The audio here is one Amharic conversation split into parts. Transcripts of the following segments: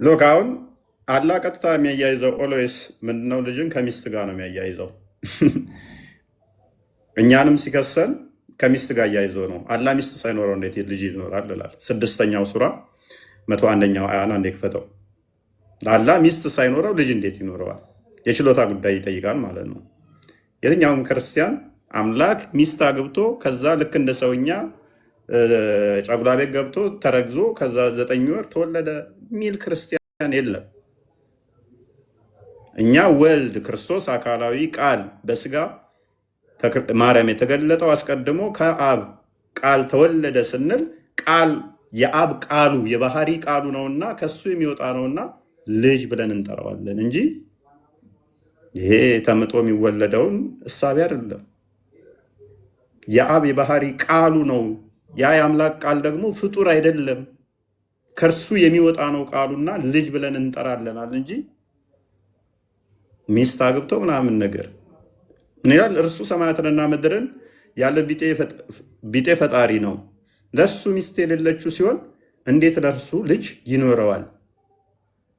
ሎክ አሁን አላህ ቀጥታ የሚያያይዘው ኦልዌይስ ምንድነው? ልጅን ከሚስት ጋር ነው የሚያያይዘው። እኛንም ሲከሰን ከሚስት ጋር እያይዞ ነው። አላህ ሚስት ሳይኖረው እንዴት ልጅ ይኖራል ይላል። 6ኛው ሱራ 101ኛው አያን አንዴ ክፈተው። አላህ ሚስት ሳይኖረው ልጅ እንዴት ይኖረዋል? የችሎታ ጉዳይ ይጠይቃል ማለት ነው። የትኛውም ክርስቲያን አምላክ ሚስት አግብቶ ከዛ ልክ እንደ ሰውኛ ጨጉላ ቤት ገብቶ ተረግዞ ከዛ 9 ወር ተወለደ ሚል ክርስቲያን የለም። እኛ ወልድ ክርስቶስ አካላዊ ቃል በስጋ ማርያም የተገለጠው አስቀድሞ ከአብ ቃል ተወለደ ስንል ቃል የአብ ቃሉ የባህሪ ቃሉ ነውና ከሱ የሚወጣ ነውና ልጅ ብለን እንጠራዋለን እንጂ ይሄ ተምጦ የሚወለደውን እሳቤ አይደለም። የአብ የባህሪ ቃሉ ነው። ያ የአምላክ ቃል ደግሞ ፍጡር አይደለም፣ ከእርሱ የሚወጣ ነው ቃሉና ልጅ ብለን እንጠራለናል እንጂ ሚስት አግብቶ ምናምን ነገር ምን ይላል? እርሱ ሰማያትንና ምድርን ያለ ቢጤ ፈጣሪ ነው። ለእርሱ ሚስት የሌለችው ሲሆን እንዴት ለእርሱ ልጅ ይኖረዋል?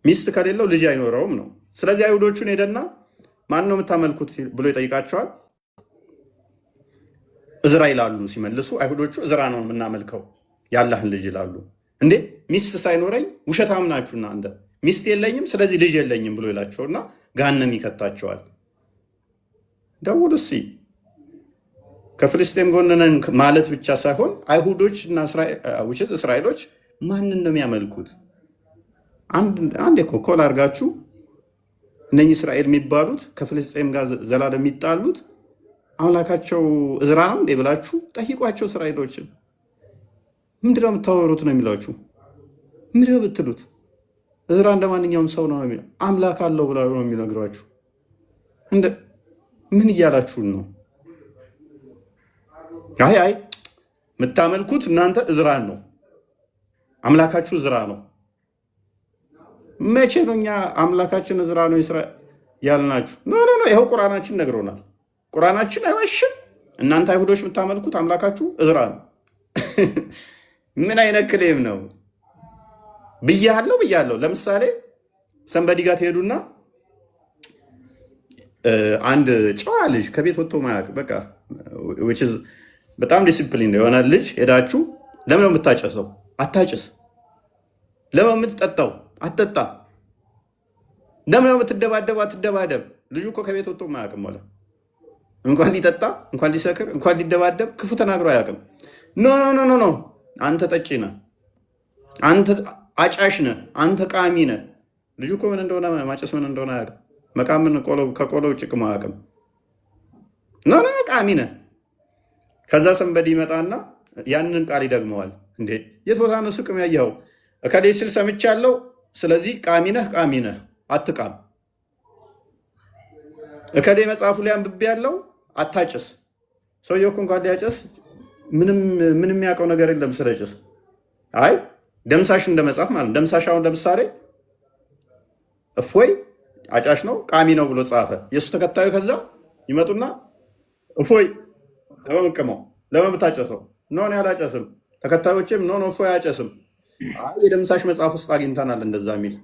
ሚስት ከሌለው ልጅ አይኖረውም ነው። ስለዚህ አይሁዶቹን ሄደና ማን ነው የምታመልኩት ብሎ ይጠይቃቸዋል። እዝራ ይላሉ። ሲመልሱ አይሁዶቹ እዝራ ነው የምናመልከው ያላህን ልጅ ይላሉ። እንዴ ሚስት ሳይኖረኝ ውሸታም ናችሁ እናንተ፣ ሚስት የለኝም ስለዚህ ልጅ የለኝም ብሎ ይላቸውና ገሃነም ይከታቸዋል። ደውል እስኪ ከፍልስጤም ጎን ነን ማለት ብቻ ሳይሆን አይሁዶች እና እስራኤሎች ማንን ነው የሚያመልኩት? አንድ ኮል አድርጋችሁ እነኚህ እስራኤል የሚባሉት ከፍልስጤም ጋር ዘላለም የሚጣሉት አምላካቸው እዝራ ነው እንዴ ብላችሁ ጠይቋቸው። እስራኤሎችን ምንድነው የምታወሩት ነው የሚሏችሁ። ምንድነው ብትሉት እዝራ እንደ ማንኛውም ሰው ነው የሚለው አምላክ አለው ብላ ነው የሚነግሯችሁ። ምን እያላችሁን ነው? አይ የምታመልኩት እናንተ እዝራን ነው፣ አምላካችሁ እዝራ ነው። መቼ ነው እኛ አምላካችን እዝራ ነው ያልናችሁ? ኖ ይኸው ቁርአናችን ነግሮናል። ቁርአናችን አይዋሽም። እናንተ አይሁዶች የምታመልኩት አምላካችሁ እዝራ ነው። ምን አይነት ክሌም ነው? ብያለሁ። ለምሳሌ ሰንበዲ ጋር ትሄዱና አንድ ጨዋ ልጅ ከቤት ወጥቶ ማያውቅ በቃ በጣም ዲሲፕሊን የሆነ ልጅ ሄዳችሁ ለምን ነው የምታጨሰው? አታጭስ። ለምን የምትጠጣው? አትጠጣ። ለምን ነው የምትደባደቡ? አትደባደብ። ልጁ እኮ ከቤት ወጥቶ ማያውቅም። ሆነ እንኳን ሊጠጣ እንኳን ሊሰክር እንኳን ሊደባደብ ክፉ ተናግሮ አያውቅም። ኖ አንተ ጠጪ ነህ፣ አንተ አጫሽ ነህ፣ አንተ ቃሚ ነህ። ልጁ እኮ ምን እንደሆነ ማጨስ ምን እንደሆነ አያውቅም። መቃምን ከቆሎ ውጭ አያውቅም። ኖ ቃሚ ነህ። ከዛ ሰንበዲ ይመጣና ያንን ቃል ይደግመዋል። እንዴ የት ቦታ ነው ሱቅም ያየኸው? እከሌ ሲል ሰምቻለሁ፣ ስለዚህ ቃሚ ነህ አትቃም። እከሌ መጽሐፉ ላይ አንብቤ ያለው አታጭስ። ሰውየው እኮ እንኳን ሊያጨስ ምንም የሚያውቀው ነገር የለም ስለ ጭስ። አይ ደምሳሽ እንደ መጽሐፍ ማለት ደምሳሽ አሁን ለምሳሌ እፎይ አጫሽ ነው ቃሚ ነው ብሎ ጻፈ። የእሱ ተከታዩ ከዛ ይመጡና እፎይ ለመምቅመው ለምን ብታጨሰው? ኖ አላጨስም። ተከታዮችም ኖ እፎይ አያጨስም። የደምሳሽ መጽሐፍ ውስጥ አግኝተናል እንደዛ የሚል።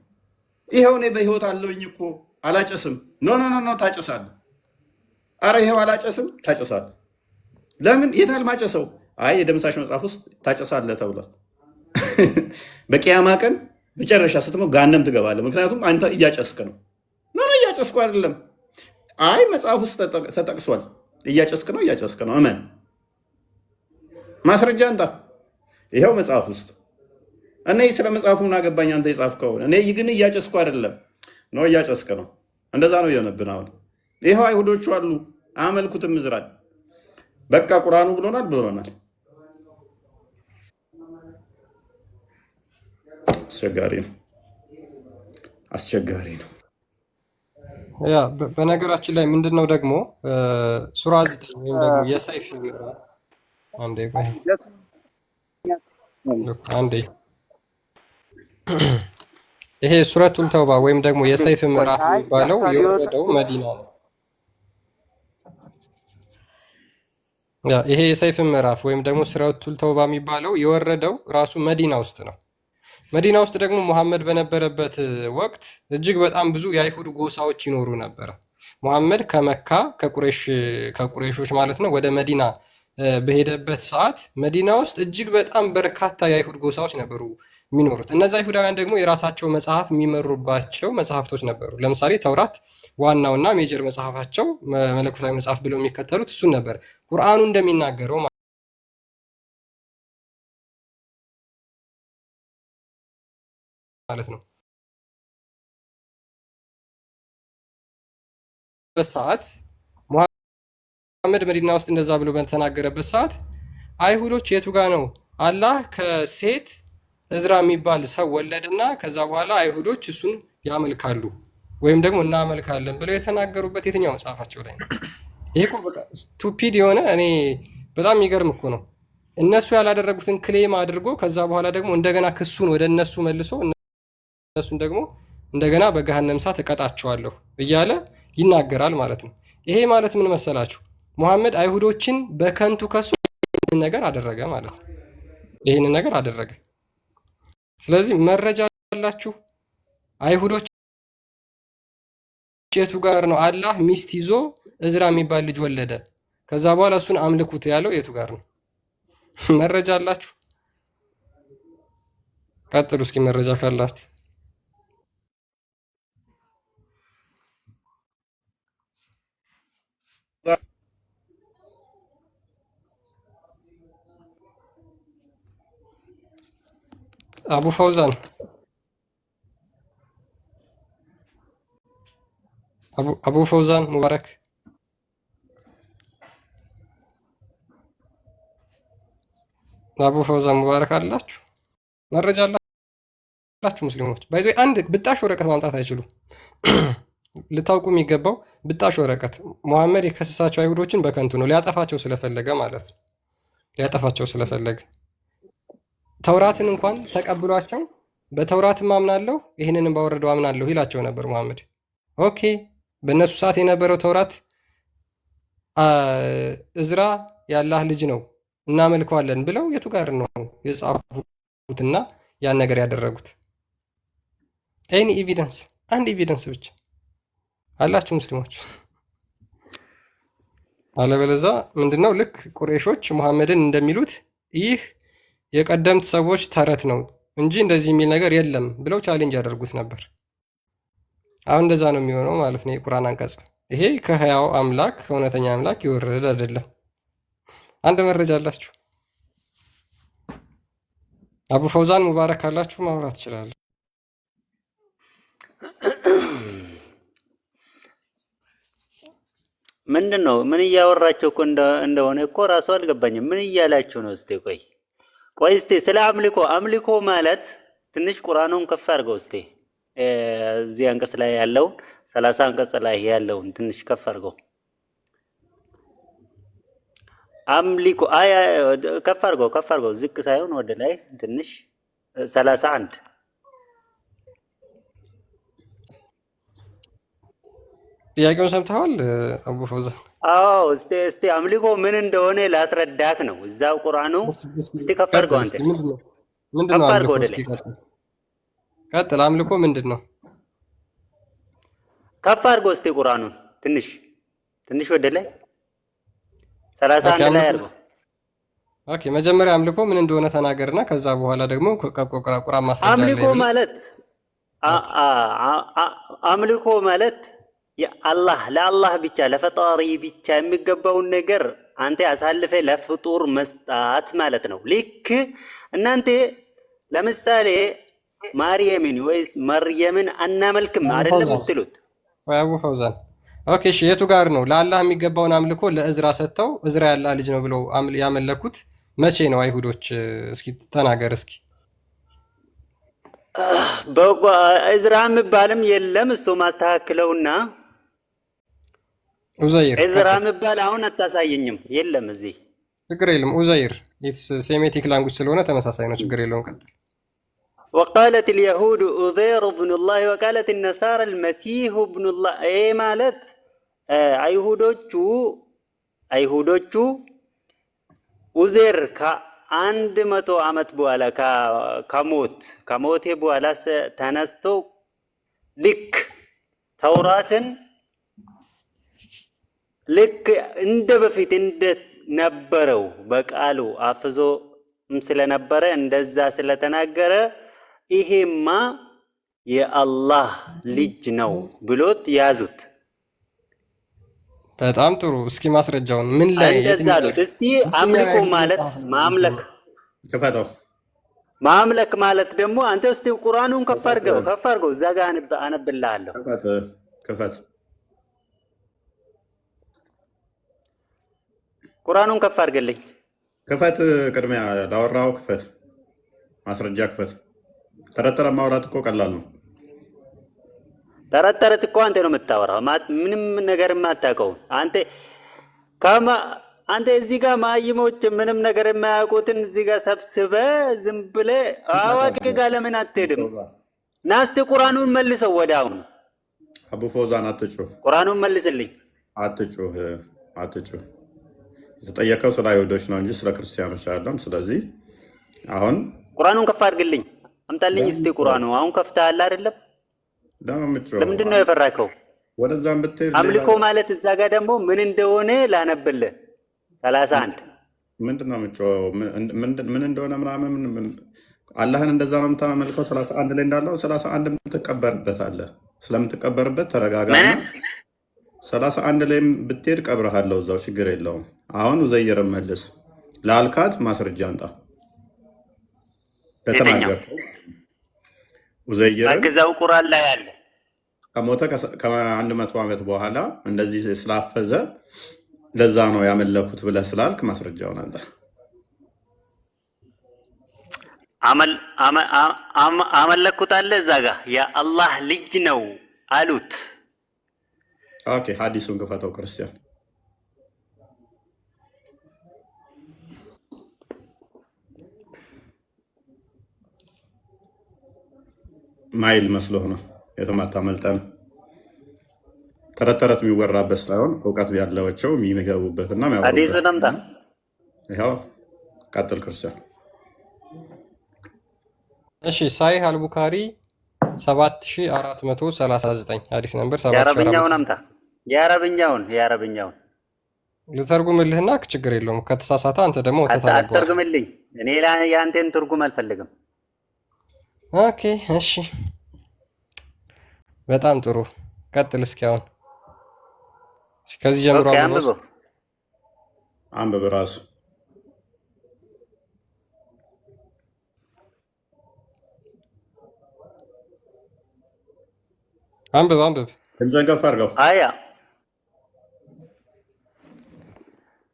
ይኸው እኔ በህይወት አለውኝ እኮ አላጨስም። ኖ ታጨሳለህ። አረ ይኸው አላጨስም፣ ታጨሳለህ። ለምን የታል ማጨሰው? አይ የደምሳሽ መጽሐፍ ውስጥ ታጨሳለህ ተብሏል። በቂያማ ቀን መጨረሻ ስትሞት ገሃነም ትገባለህ። ምክንያቱም አንተ እያጨስክ ነው። እያጨስኩ አይደለም። አይ መጽሐፍ ውስጥ ተጠቅሷል። እያጨስክ ነው። እመን። ማስረጃ እንጣ። ይኸው መጽሐፍ ውስጥ እኔ ስለ መጽሐፉ ምን አገባኝ? አንተ የጻፍከው። እኔ ግን እያጨስኩ አይደለም። እያጨስክ ነው። እንደዛ ነው የሆነብን። አሁን ይኸው አይሁዶቹ አሉ አያመልኩትም እዝራን። በቃ ቁርአኑ ብሎናል። አስቸጋሪ ነው። ያ በነገራችን ላይ ምንድነው ደግሞ ሱራ 9 ወይም ደግሞ የሰይፍ አንዴ ይሄ ሱረቱል ተውባ ወይም ደግሞ የሰይፍ ምዕራፍ የሚባለው የወረደው መዲና ነው። ይሄ የሰይፍ ምዕራፍ ወይም ደግሞ ሱረቱል ተውባ የሚባለው የወረደው ራሱ መዲና ውስጥ ነው። መዲና ውስጥ ደግሞ ሙሐመድ በነበረበት ወቅት እጅግ በጣም ብዙ የአይሁድ ጎሳዎች ይኖሩ ነበረ። ሙሐመድ ከመካ ከቁሬሾች ማለት ነው ወደ መዲና በሄደበት ሰዓት መዲና ውስጥ እጅግ በጣም በርካታ የአይሁድ ጎሳዎች ነበሩ የሚኖሩት። እነዚ አይሁዳውያን ደግሞ የራሳቸው መጽሐፍ የሚመሩባቸው መጽሐፍቶች ነበሩ። ለምሳሌ ተውራት ዋናውና ሜጀር መጽሐፋቸው መለኮታዊ መጽሐፍ ብለው የሚከተሉት እሱን ነበር። ቁርአኑ እንደሚናገረው ማለት ነው በሰዓት ሙሐመድ መዲና ውስጥ እንደዛ ብሎ በተናገረበት ሰዓት አይሁዶች የቱ ጋ ነው አላህ ከሴት እዝራ የሚባል ሰው ወለድና ከዛ በኋላ አይሁዶች እሱን ያመልካሉ ወይም ደግሞ እናመልካለን ብለው የተናገሩበት የትኛው መጽሐፋቸው ላይ ነው? ይሄ እኮ በቃ ስቱፒድ የሆነ እኔ በጣም የሚገርም እኮ ነው። እነሱ ያላደረጉትን ክሌም አድርጎ ከዛ በኋላ ደግሞ እንደገና ክሱን ወደ እነሱ መልሶ እነሱን ደግሞ እንደገና በገሃነም እሳት እቀጣቸዋለሁ እያለ ይናገራል ማለት ነው። ይሄ ማለት ምን መሰላችሁ? ሙሐመድ አይሁዶችን በከንቱ ከሱ ይህንን ነገር አደረገ ማለት ነው። ይህንን ነገር አደረገ። ስለዚህ መረጃ አላችሁ? አይሁዶች የቱ ጋር ነው አላህ ሚስት ይዞ እዝራ የሚባል ልጅ ወለደ ከዛ በኋላ እሱን አምልኩት ያለው የቱ ጋር ነው? መረጃ አላችሁ? ቀጥሉ እስኪ መረጃ ካላችሁ። አቡ ፈውዛን አቡ ፈውዛን ሙባረክ አቡ ፈውዛን ሙባረክ አላችሁ? መረጃ አላችሁ? ሙስሊሞች ባይዘይ አንድ ብጣሽ ወረቀት ማምጣት አይችሉም። ልታውቁ የሚገባው ብጣሽ ወረቀት ሙሐመድ የከሰሳቸው አይሁዶችን በከንቱ ነው፣ ሊያጠፋቸው ስለፈለገ ማለት ነው። ሊያጠፋቸው ስለፈለገ ተውራትን እንኳን ተቀብሏቸው በተውራትም አምናለሁ ይህንንም ባወረደው አምናለሁ ይላቸው ነበር ሙሐመድ። ኦኬ በእነሱ ሰዓት የነበረው ተውራት እዝራ የአላህ ልጅ ነው እናመልከዋለን ብለው የቱ ጋር ነው የጻፉትና ያን ነገር ያደረጉት? ኤኒ ኤቪደንስ? አንድ ኤቪደንስ ብቻ አላችሁ ሙስሊሞች? አለበለዚያ ምንድነው ልክ ቁረይሾች ሙሐመድን እንደሚሉት ይህ የቀደምት ሰዎች ተረት ነው እንጂ እንደዚህ የሚል ነገር የለም ብለው ቻሌንጅ ያደርጉት ነበር። አሁን እንደዛ ነው የሚሆነው ማለት ነው። የቁርአን አንቀጽ ይሄ ከህያው አምላክ ከእውነተኛ አምላክ የወረደ አይደለም። አንድ መረጃ አላችሁ? አቡ ፈውዛን ሙባረክ አላችሁ? ማውራት ይችላል። ምንድን ነው? ምን እያወራችሁ እኮ እንደሆነ እኮ ራሱ አልገባኝም። ምን እያላችሁ ነው? እስቲ ቆይ እስቲ ስለ አምልኮ ማለት ትንሽ ቁርአኑን ከፍ አድርገው እስቲ እዚህ አንቀጽ ላይ ያለውን 30 አንቀጽ ላይ ያለውን ትንሽ ከፍ አድርገው። አምልኮ ከፍ አድርገው ዝቅ ሳይሆን ወደ ላይ ትንሽ 31 ጥያቄውን ሰምተዋል አቡ ፈውዛን? አዎ እስቲ አምልኮ ምን እንደሆነ ላስረዳክ ነው። እዛው ቁርአኑ እስቲ ከፍ አድርገው አንተ ምንድነው አምልኮ? እስኪ ቀጥል። አምልኮ ምንድነው? ከፍ አድርገው እስቲ ቁርአኑን ትንሽ ወደ ላይ 31 ላይ አድርገው። ኦኬ መጀመሪያ አምልኮ ምን እንደሆነ ተናገርና ከዛ በኋላ ደግሞ ቁርአን ማስረጃ ላይ አምልኮ ማለት ለአላህ ብቻ ለፈጣሪ ብቻ የሚገባውን ነገር አንተ አሳልፈ ለፍጡር መስጣት ማለት ነው። ልክ እናንተ ለምሳሌ ማርያምን ወይስ መርየምን አናመልክም አይደለም የምትሉት? ወይ አቡ ፈውዛን ኦኬ እሺ፣ የቱ ጋር ነው ለአላህ የሚገባውን አምልኮ ለእዝራ ሰጥተው እዝራ ያላህ ልጅ ነው ብለው ያመለኩት መቼ ነው አይሁዶች? እስኪ ተናገር እስኪ። እዝራ የሚባልም የለም እሱ ማስተካክለውና ኡዘይር እዝራ የሚባል አሁን አታሳየኝም። የለም እዚህ ችግር የለም። ኡዘይር ሴሜቲክ ላንጉጅ ስለሆነ ተመሳሳይ ነው። ችግር የለውም። ቀጥል። وقالت اليهود عزير ابن الله وقالت النصارى المسيح ابن الله اي ማለት አይሁዶቹ ኡዘይር ከ100 ዓመት በኋላ ከሞቴ በኋላ ተነስቶ ልክ ተውራትን ልክ እንደ በፊት እንደነበረው በቃሉ አፍዞ ስለነበረ እንደዛ ስለተናገረ ይሄማ የአላህ ልጅ ነው ብሎት ያዙት። በጣም ጥሩ። እስኪ ማስረጃውን ምን ላይ እንደዛ አሉት? እስቲ አምልኮ ማለት ማምለክ ክፈተው። ማምለክ ማለት ደግሞ አንተ እስቲ ቁርአኑን ከፍ አድርገው እዛ ጋር አነብልሃለሁ። ክፈት ቁርአኑን ከፍ አድርግልኝ። ክፈት። ቅድሚያ ላወራው ክፈት። ማስረጃ ክፈት። ተረተረ ማውራት እኮ ቀላል ነው። ተረት እኮ አንተ ነው የምታወራው፣ ምንም ነገር የማታውቀው አንተ እዚህ ጋር ማይሞች ምንም ነገር የማያውቁትን እዚህ ጋር ሰብስበህ ዝም ብለህ አዋቂ ጋር ለምን አትሄድም? ና እስቲ ቁርአኑን መልሰው ወደ አሁን። አቡ ፎዛን አትጩህ፣ ቁርአኑን መልስልኝ። አትጩህ። የተጠየቀው ስለ አይሁዶች ነው እንጂ ስለ ክርስቲያኖች አይደለም። ስለዚህ አሁን ቁርአኑን ከፍ አድርግልኝ፣ አምጣልኝ እስቲ ቁርአኑ። አሁን ከፍተሃል አይደለም? ለምንድን ነው የፈራከው? ወደዛም ብትሄድ አምልኮ ማለት እዛ ጋር ደግሞ ምን እንደሆነ ላነብልህ። 31 ምንድን ነው የምትጮኸው? ምን እንደሆነ ምናምን አላህን እንደዛ ነው የምታመልከው። 31 ላይ እንዳለው 31 የምትቀበርበታለህ። ስለምትቀበርበት ተረጋጋና 31 ላይም ብትሄድ ቀብረሃለሁ እዛው፣ ችግር የለውም። አሁን ኡዘይር መልስ ለአልካት ማስረጃ አንጣ ከተናገርከው ኡዘይር እዛው ቁርአን ላይ አለ። ከሞተ ከ100 ዓመት በኋላ እንደዚህ ስላፈዘ ለዛ ነው ያመለኩት ብለህ ስላልክ ማስረጃውን አንተ አመለኩት አለ እዛ ጋር የአላህ ልጅ ነው አሉት። ኦኬ ሐዲሱን ክፈተው ክርስቲያን። ማይል መስሎህ ነው የተማታ መልጠን ተረት የሚወራበት ሳይሆን እውቀት ያለቸው የሚገቡበትና ሐዲሱ ነምጣ። ይኸው ቀጥል ክርስቲያን። እሺ ሳሂህ አልቡካሪ 7439 ሐዲስ ነምበር 7439። የአረብኛውን አምጣ። የአረብኛውን ልተርጉምልህና ችግር የለውም። ከተሳሳተ አንተ ደግሞ አትተርጉምልኝ። እኔ የአንተን ትርጉም አልፈልግም። ኦኬ እሺ በጣም ጥሩ ቀጥል። እስኪ አሁን ከዚህ ጀምሮ አንብብ ራሱ አንብብ ድምፅህን ከፍ አድርገው። አያ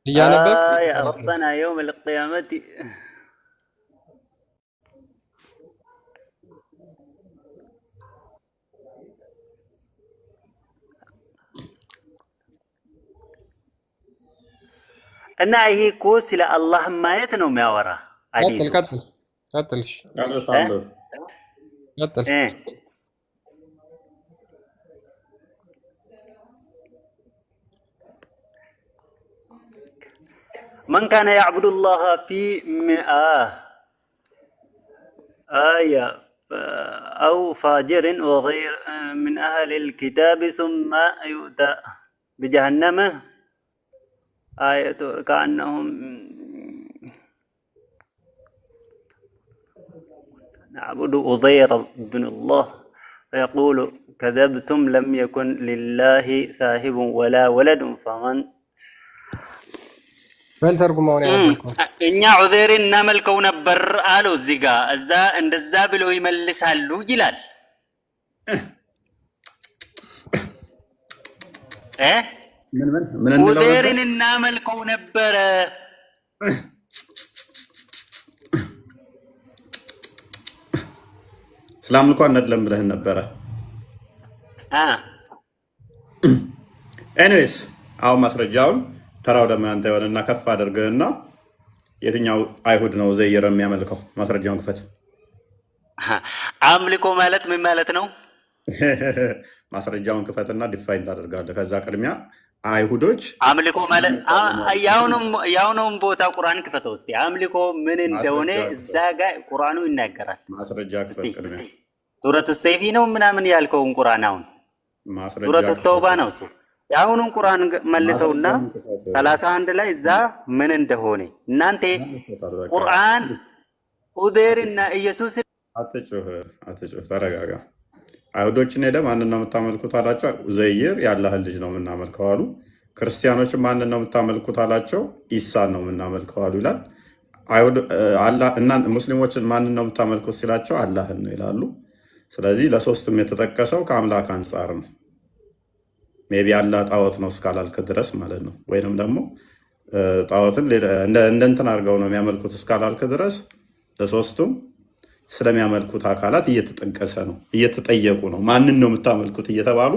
እያነበብ ያ ረበና የውም ልቅያመት እና ይሄ እኮ ስለ አላህ ማየት ነው የሚያወራ። ቀጥል። من كان يعبد الله في أو فاجر وغير من أهل الكتاب ثم يؤتى بجهنم آية كأنهم نعبد أضير بن الله فيقول كذبتم لم يكن لله ثاهب ولا ولد فمن እኛ ዑዘይርን እናመልከው ነበር አለው። እዚህ ጋ እዛ እንደዛ ብለው ይመልሳሉ ይላል። ዑዘይርን እናመልከው ነበረ። ስላምልኮ አንደለም ብለህን ነበረ። ኤኒዌይስ አሁን ማስረጃውን ተራው ደግሞ አንተ የሆነና ከፍ አድርገህና የትኛው አይሁድ ነው ኡዘይር የሚያመልከው? ማስረጃውን ክፈት። አምልኮ ማለት ምን ማለት ነው? ማስረጃውን ክፈትና ዲፋይን ታደርጋለህ። ከዛ ቅድሚያ አይሁዶች አምልኮ ማለት ያውንም ቦታ ቁርአን ክፈተው እስቲ። አምልኮ ምን እንደሆነ እዛ ጋር ቁርአኑ ይናገራል። ማስረጃ ክፈት። ቅድሚያ ሱረቱ ሰይፊ ነው ምናምን ያልከውን ቁርአን አሁን ሱረቱ ተውባ ነው እሱ። የአሁኑን ቁርአን መልሰውና 31 ላይ እዛ ምን እንደሆነ እናንተ ቁርአን ኡዘይርና ኢየሱስ አትጩህ፣ ተረጋጋ። አይሁዶችን ሄደ ማንን ነው የምታመልኩት አላቸው። ኡዘይር የአላህን ልጅ ነው የምናመልከው አሉ። ክርስቲያኖችን ማንን ነው የምታመልኩት አላቸው። ኢሳን ነው የምናመልከው አሉ ይላል። ሙስሊሞችን ማንን ነው የምታመልኩት ሲላቸው አላህን ነው ይላሉ። ስለዚህ ለሶስቱም የተጠቀሰው ከአምላክ አንጻር ነው። ሜይ ቢ አላህ ጣዖት ነው እስካላልክ ድረስ ማለት ነው። ወይንም ደግሞ ጣዖትን እንደ እንትን አድርገው ነው የሚያመልኩት እስካላልክ ድረስ ለሶስቱም ስለሚያመልኩት አካላት እየተጠቀሰ ነው፣ እየተጠየቁ ነው። ማንን ነው የምታመልኩት እየተባሉ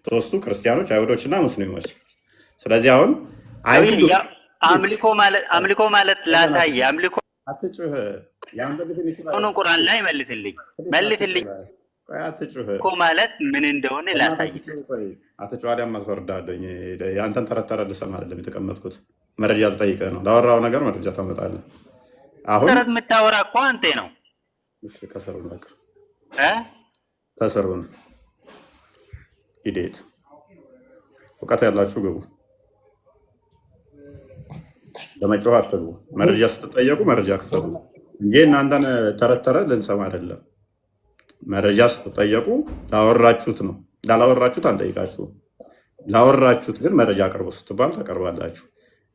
ሶስቱ ክርስቲያኖች፣ አይሁዶች እና ሙስሊሞች። ስለዚህ አሁን አምልኮ ማለት ላታየ አምልኮ አትጩህ። ቁርአን ላይ መልትልኝ አትጩህ እኮ ማለት ምን እንደሆነ ላሳይ። አትጩህ። አዲያ ማስወርዳለኝ የአንተን ተረተረ ልሰማ አይደለም የተቀመጥኩት። መረጃ ልጠይቅህ ነው። ላወራው ነገር መረጃ ታመጣለህ። አሁን ተረት የምታወራ እኮ አንተ ነው። እሺ ከሰሩ ነገር ከሰሩን ሂደት እውቀት ያላችሁ ግቡ። ለመጮህ አትግቡ። መረጃ ስትጠየቁ መረጃ ክፈሉ እንጂ እናንተን ተረተረ ልንሰማ አይደለም። መረጃ ስትጠየቁ ላወራችሁት ነው። ላላወራችሁት አንጠይቃችሁም። ላወራችሁት ግን መረጃ አቅርቡ ስትባል ታቀርባላችሁ።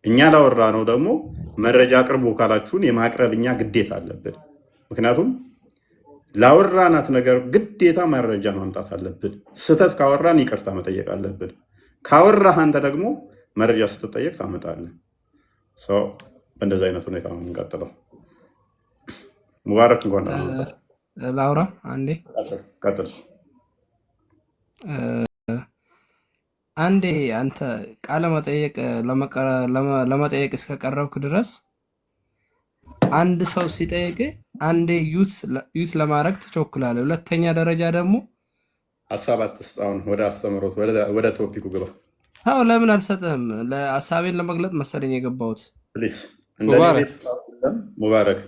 እኛ ላወራ ነው ደግሞ መረጃ አቅርቡ ካላችሁን የማቅረብ እኛ ግዴታ አለብን። ምክንያቱም ላወራናት ነገር ግዴታ መረጃ ማምጣት አለብን። ስህተት ካወራን ይቅርታ መጠየቅ አለብን። ካወራህ አንተ ደግሞ መረጃ ስትጠየቅ ታመጣለህ። በእንደዚህ አይነት ሁኔታ ነው የምንቀጥለው። ሙባረክ እንኳን ላውራ አንዴ ቀጥል። አንዴ አንተ ቃለ መጠየቅ ለመጠየቅ እስከቀረብክ ድረስ አንድ ሰው ሲጠይቅ አንዴ ዩት ለማድረግ ትቾክላለህ። ሁለተኛ ደረጃ ደግሞ ሀሳብ አትስጥ። አሁን ወደ አስተምሮት ወደ ቶፒኩ ግባ። አዎ ለምን አልሰጥህም? ለሀሳቤን ለመግለጥ መሰለኝ የገባሁት። ፕሊዝ እንደ ቤት ፍታለም። ሙባረክ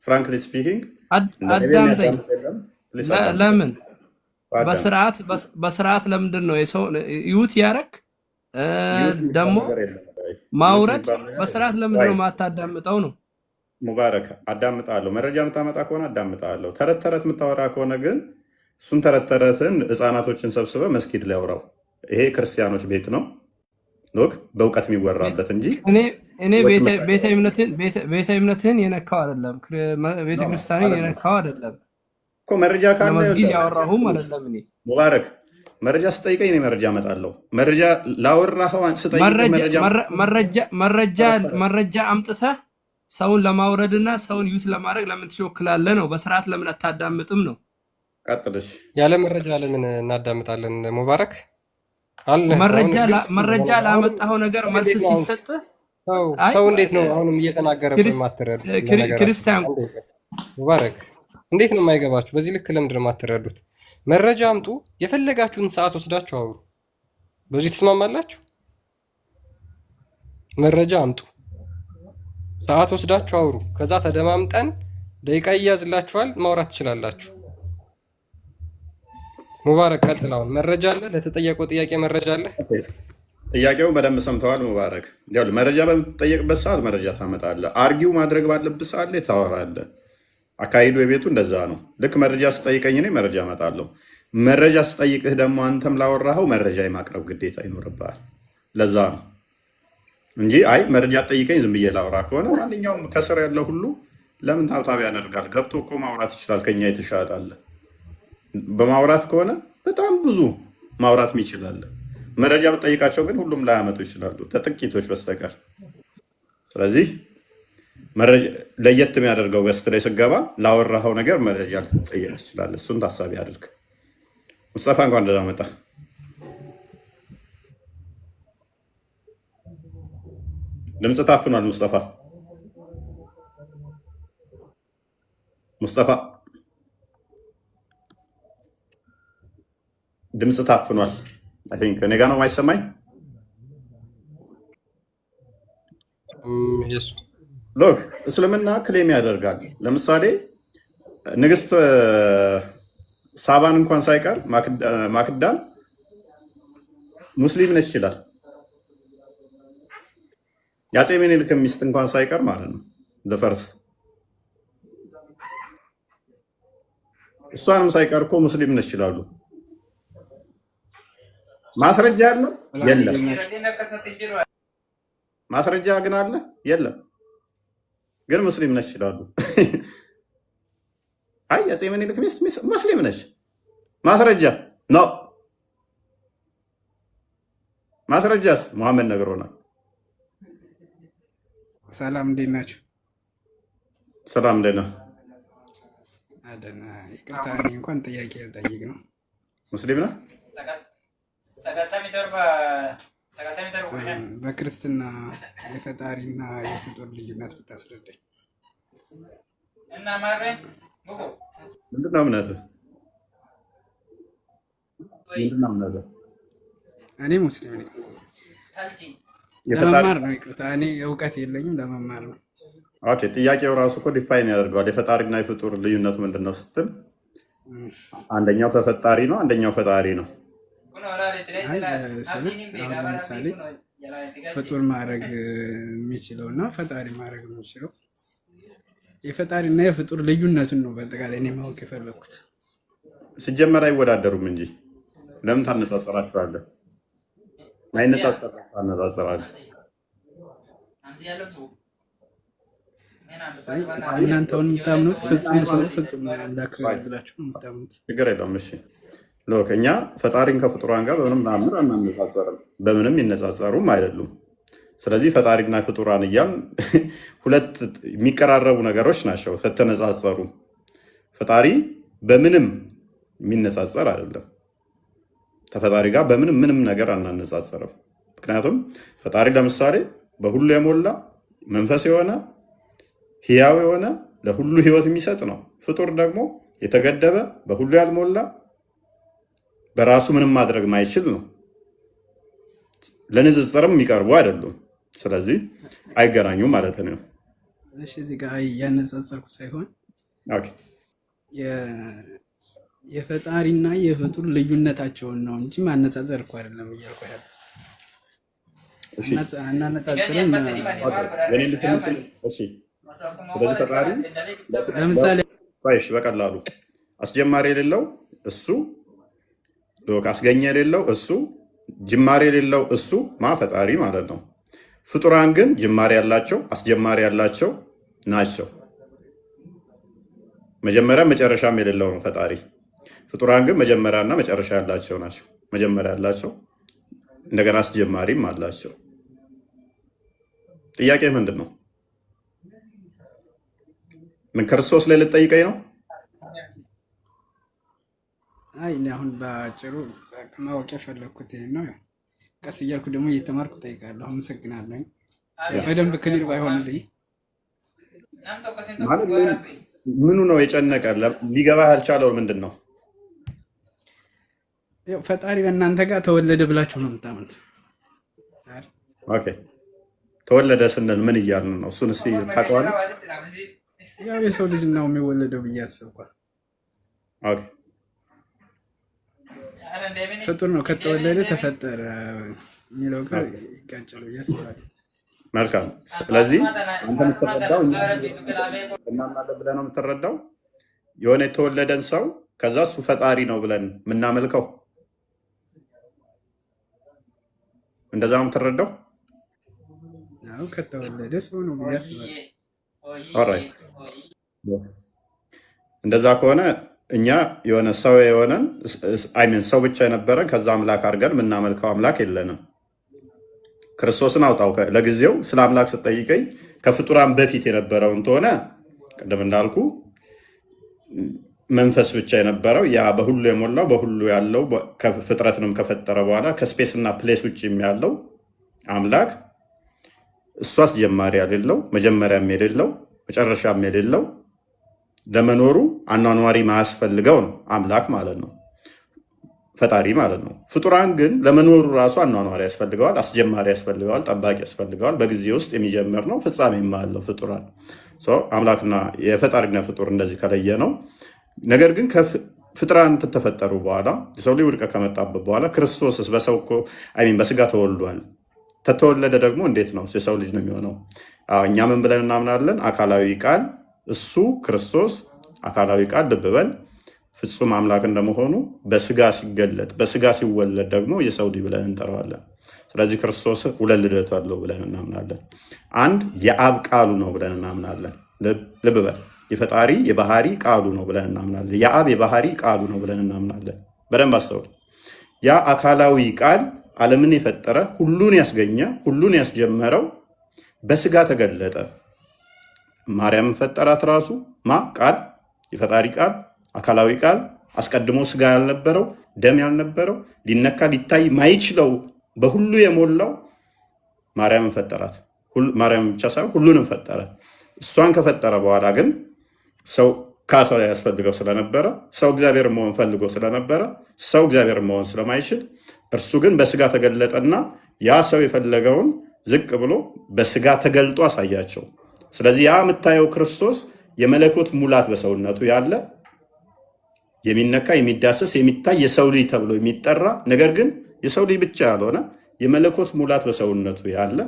ፍራንክሊ ስፒኪንግ አዳምጠኝ። ለምን በስርዓት ለምንድን ነው የሰው ዩት ያረክ ደግሞ ማውረድ በስርዓት ለምንድን ነው ማታዳምጠው ነው? ሙባረክ አዳምጣለሁ። መረጃ የምታመጣ ከሆነ አዳምጣለሁ። ተረት ተረት የምታወራ ከሆነ ግን እሱን ተረት ተረትን ህፃናቶችን ሰብስበ መስጊድ ላይ አውራው። ይሄ ክርስቲያኖች ቤት ነው ሎክ በእውቀት የሚወራበት እንጂ እኔ ቤተ እምነትህን የነካው አይደለም፣ ቤተክርስቲያንን የነካው አይደለም እኮ። መረጃ ካለ መስጊድ ያወራሁም አይደለም። እኔ ሙባረክ መረጃ ስጠይቀኝ እኔ መረጃ እመጣለሁ። መረጃ ላወራኸው ስጠይቀኝ መረጃ አምጥተህ ሰውን ለማውረድና ሰውን ዩት ለማድረግ ለምን ትሾክላለህ ነው? በስርዓት ለምን አታዳምጥም ነው? ቀጥልሽ። ያለ መረጃ ለምን እናዳምጣለን? ሙባረክ መረጃ ላመጣኸው ነገር መልስ ሲሰጥህ ሰው እንዴት ነው አሁንም እየተናገረ ማትረዱ? ክርስቲያን ሙባረክ እንዴት ነው የማይገባችሁ? በዚህ ልክ ለምንድን ነው የማትረዱት? መረጃ አምጡ፣ የፈለጋችሁን ሰዓት ወስዳችሁ አውሩ። በዚህ ትስማማላችሁ? መረጃ አምጡ፣ ሰዓት ወስዳችሁ አውሩ። ከዛ ተደማምጠን ደቂቃ ይያዝላችኋል፣ ማውራት ትችላላችሁ። ሙባረክ ቀጥላውን መረጃ አለ። ለተጠየቀው ጥያቄ መረጃ አለ። ጥያቄው በደንብ ሰምተዋል። ሙባረክ መረጃ በምትጠየቅበት ሰዓት መረጃ ታመጣለህ። አርጊው ማድረግ ባለብህ ሰዓት ላይ ታወራለህ። አካሂዱ የቤቱ እንደዛ ነው። ልክ መረጃ ስጠይቀኝ እኔ መረጃ እመጣለሁ። መረጃ ስጠይቅህ ደግሞ አንተም ላወራኸው መረጃ የማቅረብ ግዴታ ይኖርብሃል። ለዛ ነው እንጂ አይ መረጃ ጠይቀኝ ዝም ብዬ ላውራ ከሆነ ማንኛውም ከስር ያለው ሁሉ ለምን ታብታብ ያደርጋል? ገብቶ እኮ ማውራት ይችላል። ከኛ የተሻለ አለ። በማውራት ከሆነ በጣም ብዙ ማውራት ይችላል። መረጃ ብጠይቃቸው ግን ሁሉም ላያመጡ ይችላሉ፣ ከጥቂቶች በስተቀር። ስለዚህ ለየት የሚያደርገው ገስት ላይ ስገባ ላወራኸው ነገር መረጃ ልትጠየቅ ትችላለህ። እሱን ታሳቢ አድርግ። ሙስጠፋ እንኳን ደህና መጣ። ድምፅ ታፍኗል። ሙስጠፋ ድምፅ ታፍኗል። አይ ቲንክ እኔ ጋ ነው የማይሰማኝ። የሱ ሎክ እስልምና ክሌም ያደርጋል። ለምሳሌ ንግስት ሳባን እንኳን ሳይቀር ማክዳን ሙስሊም ነች ይላል። የአፄ ምኒልክ ሚስት እንኳን ሳይቀር ማለት ነው ለፈርስ እሷንም ሳይቀር እኮ ሙስሊም ነች ይላሉ። ማስረጃ አለ? የለም። ማስረጃ ግን አለ? የለም። ግን ሙስሊም ነች ይላሉ። አይ የአፄ ምኒልክ ሚስት ሙስሊም ነች። ማስረጃ ነው። ማስረጃስ መሐመድ ነግሮናል። ሰላም እንዴት ናችሁ? ሰላም እንዴት ነህ? ይቅርታ እኔ እንኳን ጥያቄ ልጠይቅ ነው። ሙስሊም ነህ? በክርስትና የፈጣሪና የፍጡር ልዩነት ብታስረዳኝ። ምንድን ነው እምነትህ? እኔ ሙስሊም ነኝ። ለመማር ነው። ይቅርታ እኔ እውቀት የለኝም፣ ለመማር ነው። ኦኬ ጥያቄው ራሱ እኮ ዲፋይን ያደርገዋል። የፈጣሪና የፍጡር ልዩነቱ ምንድን ነው ስትል አንደኛው ተፈጣሪ ነው፣ አንደኛው ፈጣሪ ነው። ለምሳሌ ፍጡር ማድረግ የሚችለው እና ፈጣሪ ማድረግ የሚችለው የፈጣሪና የፍጡር ልዩነቱን ነው በአጠቃላይ እኔ ማወቅ የፈለግኩት። ሲጀመር አይወዳደሩም እንጂ ለምን ታነጻጽራቸዋለህ? አይነጻጸር ታነጻጽራለህ። እናንተውን የምታምኑት ፍጹም ሰው ፍጹም አምላክ ብላችሁ ነው የምታምኑት። ችግር የለውም። እሺ ሎክ እኛ ፈጣሪን ከፍጡራን ጋር በምንም ተአምር አናነጻጸርም፣ በምንም ይነጻጸሩም አይደሉም። ስለዚህ ፈጣሪና ፍጡራን እያልን ሁለት የሚቀራረቡ ነገሮች ናቸው። ከተነጻጸሩ ፈጣሪ በምንም የሚነጻጸር አይደለም። ከፈጣሪ ጋር በምንም ምንም ነገር አናነጻጸርም። ምክንያቱም ፈጣሪ ለምሳሌ በሁሉ የሞላ መንፈስ የሆነ ሕያው የሆነ ለሁሉ ህይወት የሚሰጥ ነው። ፍጡር ደግሞ የተገደበ በሁሉ ያልሞላ በራሱ ምንም ማድረግ ማይችል ነው። ለንጽጽርም የሚቀርቡ አይደሉም። ስለዚህ አይገናኙም ማለት ነው። እሺ እዚህ ጋር ያነጻጸርኩ ሳይሆን የፈጣሪና የፍጡር ልዩነታቸውን ነው እንጂ ማነጻጸር እኮ አይደለም እያልኩ ያለው። እናነጻጽርም ስለዚህ ፈጣሪ ለምሳሌ በቀላሉ አስጀማሪ የሌለው እሱ፣ አስገኘ የሌለው እሱ፣ ጅማሬ የሌለው እሱ ፈጣሪ ማለት ነው። ፍጡራን ግን ጅማሬ ያላቸው አስጀማሪ ያላቸው ናቸው። መጀመሪያ መጨረሻም የሌለው ነው ፈጣሪ። ፍጡራን ግን መጀመሪያና መጨረሻ ያላቸው ናቸው። መጀመሪያ ያላቸው እንደገና አስጀማሪም አላቸው። ጥያቄ ምንድን ነው? ምን ክርስቶስ ላይ ልትጠይቀኝ ነው? አይ እኔ አሁን በአጭሩ ማወቅ የፈለግኩት ነው። ቀስ እያልኩ ደግሞ እየተማርኩ እጠይቃለሁ። አመሰግናለሁ። በደንብ ክሊር ባይሆንልኝ ምኑ ነው የጨነቀ? ሊገባህ ያልቻለው ምንድን ነው? ፈጣሪ በእናንተ ጋር ተወለደ ብላችሁ ነው የምታምኑት? ኦኬ ተወለደ ስንል ምን እያልን ነው? እሱን እስኪ ታውቀዋለህ? ያው የሰው ልጅ ነው የሚወለደው ብዬ አስብኳል። ኦኬ ፍጡር ነው ከተወለደ ተፈጠረ የሚለው ጋር ይጋጫል ብዬ አስባለሁ። መልካም። ስለዚህ አንተ የምትረዳው እናምናለን ብለህ ነው የምትረዳው የሆነ የተወለደን ሰው ከዛ እሱ ፈጣሪ ነው ብለን የምናመልከው እንደዛ ነው የምትረዳው? አዎ ከተወለደ ሰው ነው ብዬ አስባለሁ። ኦልራይት እንደዛ ከሆነ እኛ የሆነ ሰው የሆነን ሰው ብቻ የነበረን ከዛ አምላክ አድርገን የምናመልከው አምላክ የለንም። ክርስቶስን አውጣው። ለጊዜው ስለ አምላክ ስጠይቀኝ ከፍጡራን በፊት የነበረውን ተሆነ ቅድም እንዳልኩ መንፈስ ብቻ የነበረው ያ በሁሉ የሞላው በሁሉ ያለው ፍጥረትንም ከፈጠረ በኋላ ከስፔስና ፕሌስ ውጭ ያለው አምላክ እሱ አስጀማሪ የሌለው መጀመሪያም የሌለው መጨረሻም የሌለው ለመኖሩ አኗኗሪ ማያስፈልገው ነው አምላክ ማለት ነው፣ ፈጣሪ ማለት ነው። ፍጡራን ግን ለመኖሩ ራሱ አኗኗሪ ያስፈልገዋል፣ አስጀማሪ ያስፈልገዋል፣ ጠባቂ ያስፈልገዋል። በጊዜ ውስጥ የሚጀምር ነው፣ ፍጻሜም አለው ፍጡራን። አምላክና የፈጣሪና ፍጡር እንደዚህ ከለየ ነው። ነገር ግን ፍጡራን ተፈጠሩ በኋላ የሰው ልጅ ውድቀት ከመጣበት በኋላ ክርስቶስስ በሰው በስጋ ተወልዷል። ተተወለደ ደግሞ እንዴት ነው? የሰው ልጅ ነው የሚሆነው። እኛ ምን ብለን እናምናለን? አካላዊ ቃል እሱ ክርስቶስ አካላዊ ቃል ልብ በል ፍጹም አምላክ እንደመሆኑ በስጋ ሲገለጥ በስጋ ሲወለድ ደግሞ የሰው ልጅ ብለን እንጠራዋለን። ስለዚህ ክርስቶስ ሁለት ልደቱ አለው ብለን እናምናለን። አንድ የአብ ቃሉ ነው ብለን እናምናለን። ልብ በል የፈጣሪ የባህሪ ቃሉ ነው ብለን እናምናለን። የአብ የባህሪ ቃሉ ነው ብለን እናምናለን። በደንብ አስተውል። ያ አካላዊ ቃል ዓለምን የፈጠረ ሁሉን ያስገኘ ሁሉን ያስጀመረው በስጋ ተገለጠ። ማርያምን ፈጠራት ራሱ ቃል የፈጣሪ ቃል አካላዊ ቃል አስቀድሞ ስጋ ያልነበረው ደም ያልነበረው ሊነካ ሊታይ ማይችለው በሁሉ የሞላው ማርያምን ፈጠራት። ማርያምን ብቻ ሳይሆን ሁሉንም ፈጠረ። እሷን ከፈጠረ በኋላ ግን ሰው ካሳ ያስፈልገው ስለነበረ ሰው እግዚአብሔር መሆን ፈልጎ ስለነበረ ሰው እግዚአብሔር መሆን ስለማይችል እርሱ ግን በስጋ ተገለጠና ያ ሰው የፈለገውን ዝቅ ብሎ በስጋ ተገልጦ አሳያቸው። ስለዚህ ያ የምታየው ክርስቶስ የመለኮት ሙላት በሰውነቱ ያለ የሚነካ የሚዳሰስ የሚታይ የሰው ልጅ ተብሎ የሚጠራ ነገር ግን የሰው ልጅ ብቻ ያልሆነ የመለኮት ሙላት በሰውነቱ ያለ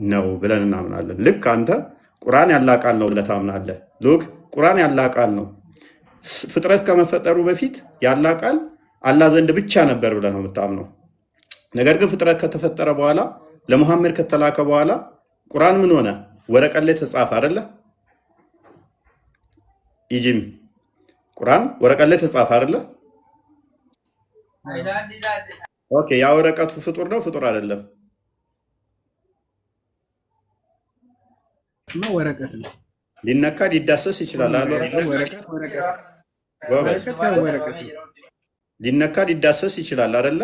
ነው ብለን እናምናለን። ልክ አንተ ቁርአን ያላ ቃል ነው ብለህ ታምናለህ። ልክ ቁርአን ያላ ቃል ነው። ፍጥረት ከመፈጠሩ በፊት ያላ ቃል አላህ ዘንድ ብቻ ነበር ብለህ ነው የምታምነው። ነገር ግን ፍጥረት ከተፈጠረ በኋላ ለሙሐመድ ከተላከ በኋላ ቁርአን ምን ሆነ? ወረቀት ላይ ተጻፈ አይደለ? ኢጂም ቁርአን ወረቀት ላይ ተጻፈ አይደለ? ኦኬ፣ ያ ወረቀቱ ፍጡር ነው ፍጡር አይደለም? ወረቀት ነው። ሊነካ ሊዳሰስ ይችላል አለ። ሊነካ ሊዳሰስ ይችላል አይደለ?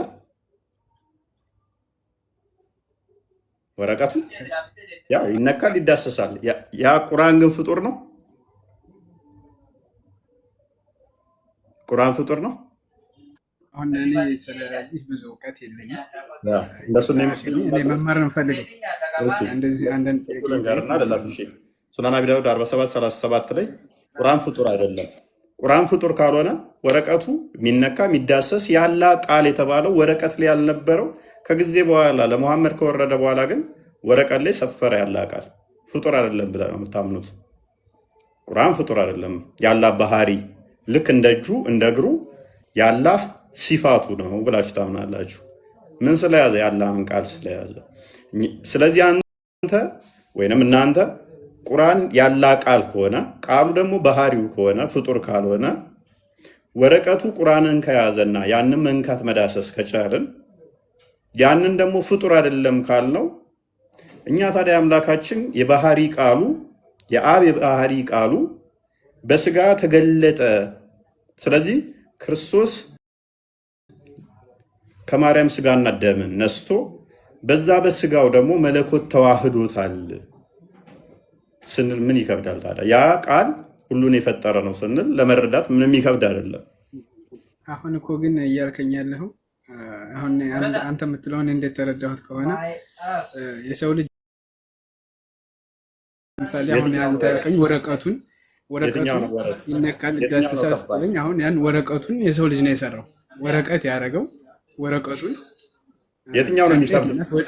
ወረቀቱ ያ ይነካል ይዳሰሳል። ያ ቁርአን ግን ፍጡር ነው? ቁርአን ፍጡር ነው? አሁን እኔ ስለዚህ ብዙ እውቀት የለኝም። እንደሱ ነው እኔ መማር እንፈልገው እንደዚህ አንዳንድ ነገርና ለላፍሽ ሱናን አቢ ዳውድ 47:37 ላይ ቁርአን ፍጡር አይደለም። ቁርአን ፍጡር ካልሆነ ወረቀቱ የሚነካ የሚዳሰስ ያላ ቃል የተባለው ወረቀት ላይ ያልነበረው ከጊዜ በኋላ ለሙሐመድ ከወረደ በኋላ ግን ወረቀት ላይ ሰፈረ ያላ ቃል ፍጡር አይደለም ብለህ ነው የምታምኑት። ቁርአን ፍጡር አይደለም። ያላ ባህሪ ልክ እንደ እጁ እንደ እግሩ ያላ ሲፋቱ ነው ብላችሁ ታምናላችሁ። ምን ስለያዘ? ያላህን ቃል ስለያዘ። ስለዚህ አንተ ወይንም እናንተ ቁርአን ያላ ቃል ከሆነ ቃሉ ደግሞ ባህሪው ከሆነ ፍጡር ካልሆነ ወረቀቱ ቁርአንን ከያዘና ያንን መንካት መዳሰስ ከቻልን ያንን ደግሞ ፍጡር አይደለም ካልነው እኛ ታዲያ አምላካችን የባህሪ ቃሉ የአብ የባህሪ ቃሉ በስጋ ተገለጠ። ስለዚህ ክርስቶስ ከማርያም ስጋና ደምን ነስቶ በዛ በስጋው ደግሞ መለኮት ተዋህዶታል ስንል ምን ይከብዳል ታዲያ? ያ ቃል ሁሉን የፈጠረ ነው ስንል ለመረዳት ምንም ይከብድ አይደለም። አሁን እኮ ግን እያልከኝ ያለኸው አሁን አንተ የምትለውን እንዴት ተረዳሁት ከሆነ የሰው ልጅ ለምሳሌ አሁን አንተ ያልከኝ ወረቀቱን ይነካል ይዳሰሳል ስትለኝ አሁን ያን ወረቀቱን የሰው ልጅ ነው የሰራው። ወረቀት ያደረገው ወረቀቱን የትኛው ነው የሚከብደው?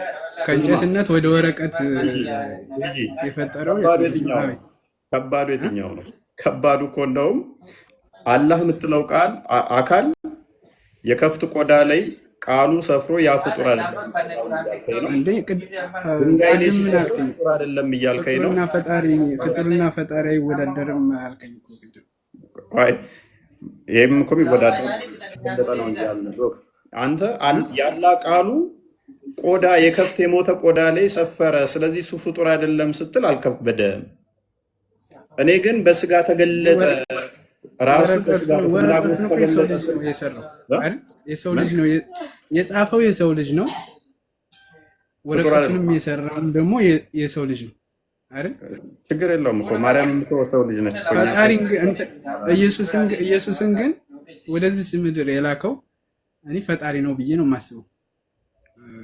ከእንጨትነት ወደ ወረቀት የፈጠረው ከባዱ የትኛው ነው? ከባዱ እኮ እንደውም አላህ የምትለው ቃል አካል የከፍት ቆዳ ላይ ቃሉ ሰፍሮ ያ ፍጡር አይደለም እያልከኝ ነው። ፍጡርና ፈጣሪ አይወዳደርም አልከኝ እኮ ቅድም። ይህም እኮ የሚወዳደር ነው እንጂ ያልነው አንተ ያላ ቃሉ ቆዳ የከፍት የሞተ ቆዳ ላይ ሰፈረ። ስለዚህ እሱ ፍጡር አይደለም ስትል አልከበደም። እኔ ግን በስጋ ተገለጠ ራሱ በስጋ ፍላጎት ተገለጠ የሰው ልጅ ነው የጻፈው፣ የሰው ልጅ ነው። ወረቀቱንም የሰራው ደግሞ የሰው ልጅ ነው አይደል? ችግር የለውም እኮ ማርያም እኮ ሰው ልጅ ነች። ኢየሱስን ግን ወደዚህ ምድር የላከው እኔ ፈጣሪ ነው ብዬ ነው የማስበው።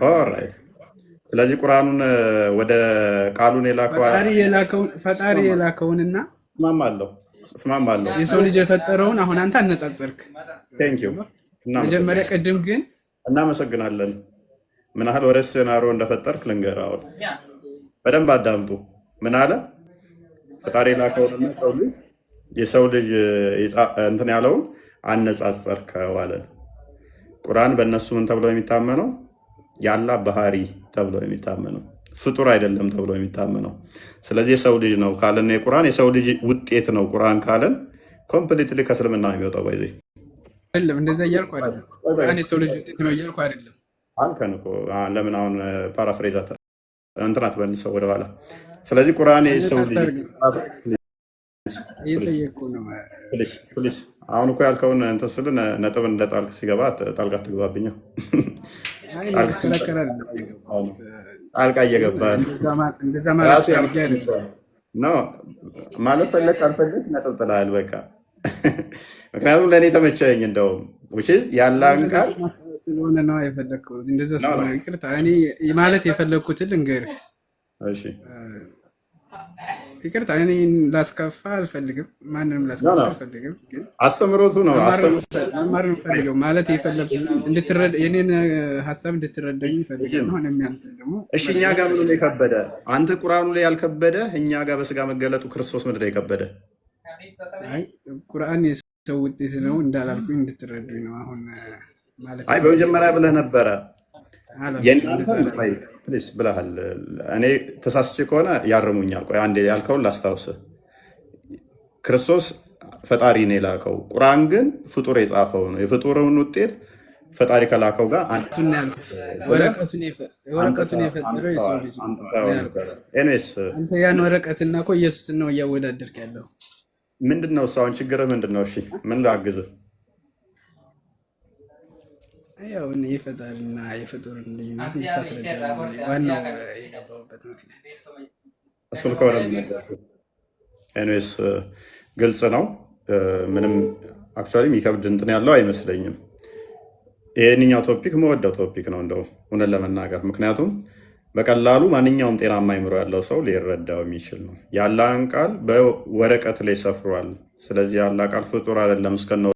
ኦልራይት። ስለዚህ ቁርአኑን ወደ ቃሉን የላከው ፈጣሪ የላከውንና እስማማለሁ የሰው ልጅ የፈጠረውን አሁን አንተ አነጻጸርክ። ቴንክ ዩ። መጀመሪያ ቅድም ግን እናመሰግናለን። ምን ያህል ወደ ሴናሪዮ እንደፈጠርክ ልንገርህ። አሁን በደንብ አዳምጡ። ምን አለ? ፈጣሪ የላከውንና የሰው ልጅ እንትን ያለውን አነጻጸርከው አለ። ቁርአን በእነሱ ምን ተብሎ የሚታመነው? የአላህ ባህሪ ተብሎ የሚታመነው ፍጡር አይደለም ተብሎ የሚታመነው። ስለዚህ የሰው ልጅ ነው ካለን የቁርአን የሰው ልጅ ውጤት ነው ቁርአን ካለን ኮምፕሊትሊ ከእስልምና የሚወጣው ባይዘ አይደለም። እንደዛ እያልኩ አይደለም። ቁርአን የሰው ልጅ ውጤት ነው እያልኩ አይደለም አልከን እኮ። ለምን አሁን ፓራፍሬዝ እንትን አትመልሰው ወደኋላ። ስለዚህ ቁርአን የሰው ልጅ ፕሊዝ አሁን እኮ ያልከውን እንትን ስል ነጥብ እንደ ጣልቅ ሲገባ ጣልቃ ትግባብኛ። ጣልቃ እየገባ ማለት ፈለግ አልፈለግ ነጥብ ጥላል በቃ። ምክንያቱም ለእኔ ተመቸኝ። እንደውም ያለን ቃል ስለሆነ ነው የፈለግኩት። እንደዛ ስለሆነ ይቅርታ። እኔ ማለት የፈለግኩትን ልንገርህ። ይቅርታ። እኔ ላስከፋ አልፈልግም፣ ማንንም ላስከፋ አልፈልግም። ግን አስተምሮቱ ነው መማር ፈልገው ማለት የፈለግኩት የኔን ሀሳብ እንድትረዳኝ ፈልገው ነው። የሚያንተ ደግሞ እሺ፣ እኛ ጋር ምን ነው የከበደ? አንተ ቁርአኑ ላይ ያልከበደ እኛ ጋር በስጋ መገለጡ ክርስቶስ ምድር የከበደ? አይ ቁርአን የሰው ውጤት ነው እንዳላልኩኝ እንድትረዱኝ ነው አሁን ማለት። አይ በመጀመሪያ ብለህ ነበረ የእናንተ ፕሊስ ብለሃል። እኔ ተሳስቼ ከሆነ ያርሙኛል። ቆይ አንዴ ያልከውን ላስታውስህ። ክርስቶስ ፈጣሪ ነው የላከው፣ ቁርአን ግን ፍጡር የጻፈው ነው። የፍጡርን ውጤት ፈጣሪ ከላከው ጋር ወረቀቱን የፈጠረው የሰው ልጅ ነው። አንተ ያን ወረቀትና እኮ ኢየሱስን ነው እያወዳደርክ ያለው። ምንድነው እሱ? አሁን ችግርህ ምንድነው? እሺ ምን ላግዝህ? ያው የፈጣሪና የፍጡርን ልዩነት ታስረዳለህ። ዋናው የገባሁበት ምክንያት እሱን ከሆነ ኤኒዌይስ ግልጽ ነው። ምንም አክቹዋሊ የሚከብድ እንትን ያለው አይመስለኝም። ይሄንኛው ቶፒክ መወደው ቶፒክ ነው እንደው እውነት ለመናገር ምክንያቱም በቀላሉ ማንኛውም ጤናማ አይምሮ ያለው ሰው ሊረዳው የሚችል ነው። የአላህን ቃል በወረቀት ላይ ሰፍሯል። ስለዚህ የአላህ ቃል ፍጡር አይደለም እስከነ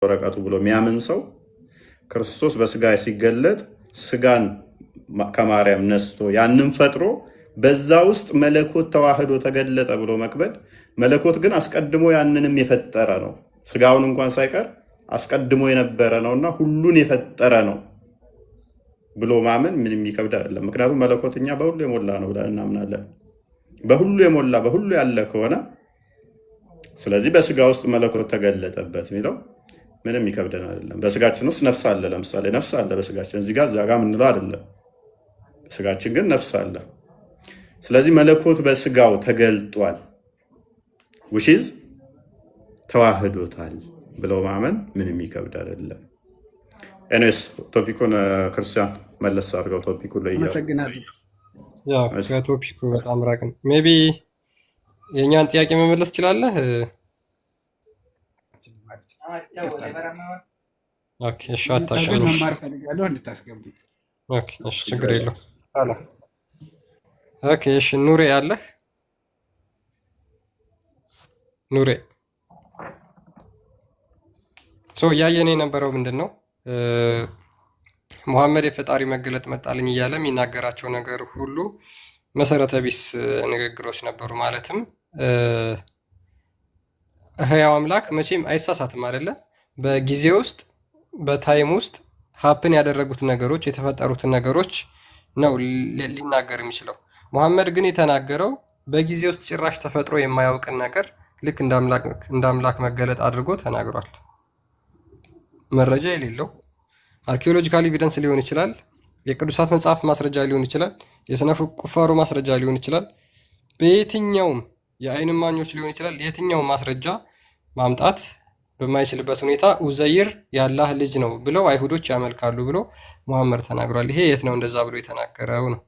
ወረቀቱ ብሎ የሚያምን ሰው ክርስቶስ በስጋ ሲገለጥ ስጋን ከማርያም ነስቶ ያንን ፈጥሮ በዛ ውስጥ መለኮት ተዋህዶ ተገለጠ ብሎ መክበድ፣ መለኮት ግን አስቀድሞ ያንንም የፈጠረ ነው። ስጋውን እንኳን ሳይቀር አስቀድሞ የነበረ ነውና ሁሉን የፈጠረ ነው ብሎ ማመን ምንም የሚከብድ አይደለም። ምክንያቱም መለኮት እኛ በሁሉ የሞላ ነው ብለን እናምናለን። በሁሉ የሞላ በሁሉ ያለ ከሆነ ስለዚህ በስጋ ውስጥ መለኮት ተገለጠበት የሚለው ምንም ይከብደን አይደለም። በስጋችን ውስጥ ነፍስ አለ። ለምሳሌ ነፍስ አለ በስጋችን፣ እዚህ ጋር እዛ ጋር የምንለው አይደለም። በስጋችን ግን ነፍስ አለ። ስለዚህ መለኮት በስጋው ተገልጧል፣ ውሺዝ ተዋህዶታል ብለው ማመን ምንም ይከብድ አይደለም። ኤኒዌይስ ቶፒኩን ክርስቲያን መለስ አድርገው ቶፒኩ ላይ አመሰግናለሁ። ያው ከቶፒኩ በጣም ራቅን። ሜቢ የእኛን ጥያቄ መመለስ ትችላለህ? ኦኬ እሺ፣ አታሸንፍ። መማር ፈልጋለሁ እንድታስገቡኝ። ኦኬ እሺ፣ ችግር የለውም። ኦኬ እሺ፣ ኑሬ አለህ? ኑሬ እያየን የነበረው ምንድን ነው? ሙሐመድ የፈጣሪ መገለጥ መጣልኝ እያለ የሚናገራቸው ነገር ሁሉ መሰረተ ቢስ ንግግሮች ነበሩ። ማለትም ህያው አምላክ መቼም አይሳሳትም አይደለ? በጊዜ ውስጥ በታይም ውስጥ ሀፕን ያደረጉት ነገሮች የተፈጠሩትን ነገሮች ነው ሊናገር የሚችለው። ሙሐመድ ግን የተናገረው በጊዜ ውስጥ ጭራሽ ተፈጥሮ የማያውቅን ነገር ልክ እንደ አምላክ መገለጥ አድርጎ ተናግሯል። መረጃ የሌለው አርኪኦሎጂካል ኤቪደንስ ሊሆን ይችላል፣ የቅዱሳት መጽሐፍ ማስረጃ ሊሆን ይችላል፣ የስነ ቁፋሮ ማስረጃ ሊሆን ይችላል፣ በየትኛውም የአይን እማኞች ሊሆን ይችላል። የትኛውም ማስረጃ ማምጣት በማይችልበት ሁኔታ ኡዘይር የአላህ ልጅ ነው ብለው አይሁዶች ያመልካሉ ብሎ ሙሐመድ ተናግሯል። ይሄ የት ነው እንደዛ ብሎ የተናገረው ነው?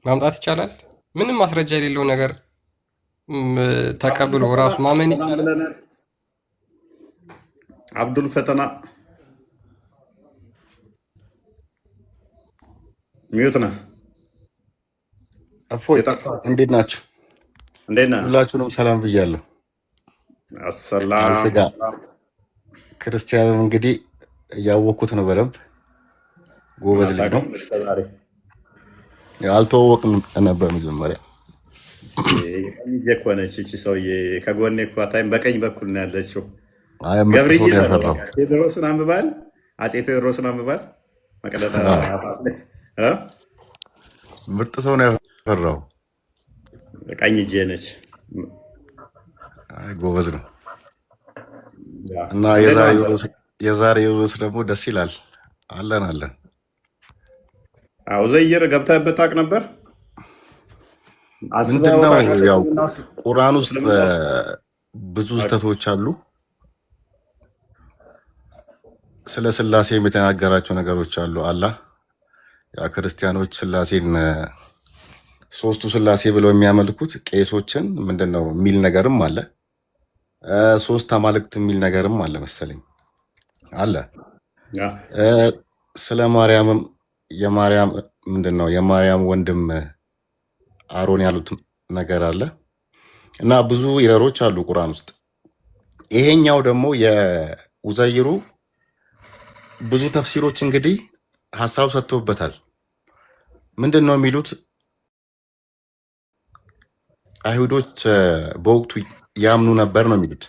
ማምጣት ይቻላል? ምንም ማስረጃ የሌለው ነገር ተቀብሎ ራሱ ማመን ይቻላል? አብዱል ፈተና ሚዩት ነህ። እፎይ እንዴት ናችሁ? እንዴት ነህ? ሁላችሁንም ሰላም ብያለሁ። አሰላም ስጋ ክርስቲያንም እንግዲህ እያወቅኩት ነው በደንብ ጎበዝ ልጅ ነው። አልተዋወቅንም ነበር መጀመሪያ። ሆነች እቺ ሰውዬ ከጎኔ እኮ ታይም በቀኝ በኩል ነው ያለችው። ገብርዬ ቴዎድሮስን አንብባል፣ አፄ ቴዎድሮስን አንብባል። መቀለጣ ምርጥ ሰው ነው ያፈራው። ቀኝ እጄ ነች። ጎበዝ ነው እና የዛሬ ርዕስ ደግሞ ደስ ይላል። አለን ኡዘይር ገብተህበት ታውቅ ነበር? ምንድነው ያው ቁርአን ውስጥ ብዙ ስህተቶች አሉ። ስለ ስላሴ የተናገራቸው ነገሮች አሉ። አላህ ያ ክርስቲያኖች ስላሴን ሶስቱ ስላሴ ብለው የሚያመልኩት ቄሶችን ምንድነው የሚል ነገርም አለ። ሶስት አማልክት የሚል ነገርም አለ መሰለኝ አለ። ስለ ማርያምም የማርያም ምንድነው የማርያም ወንድም አሮን ያሉት ነገር አለ እና ብዙ ኢረሮች አሉ ቁርአን ውስጥ። ይሄኛው ደግሞ የኡዘይሩ ብዙ ተፍሲሮች እንግዲህ ሐሳብ ሰጥተውበታል። ምንድነው የሚሉት? አይሁዶች በወቅቱ ያምኑ ነበር ነው የሚሉት።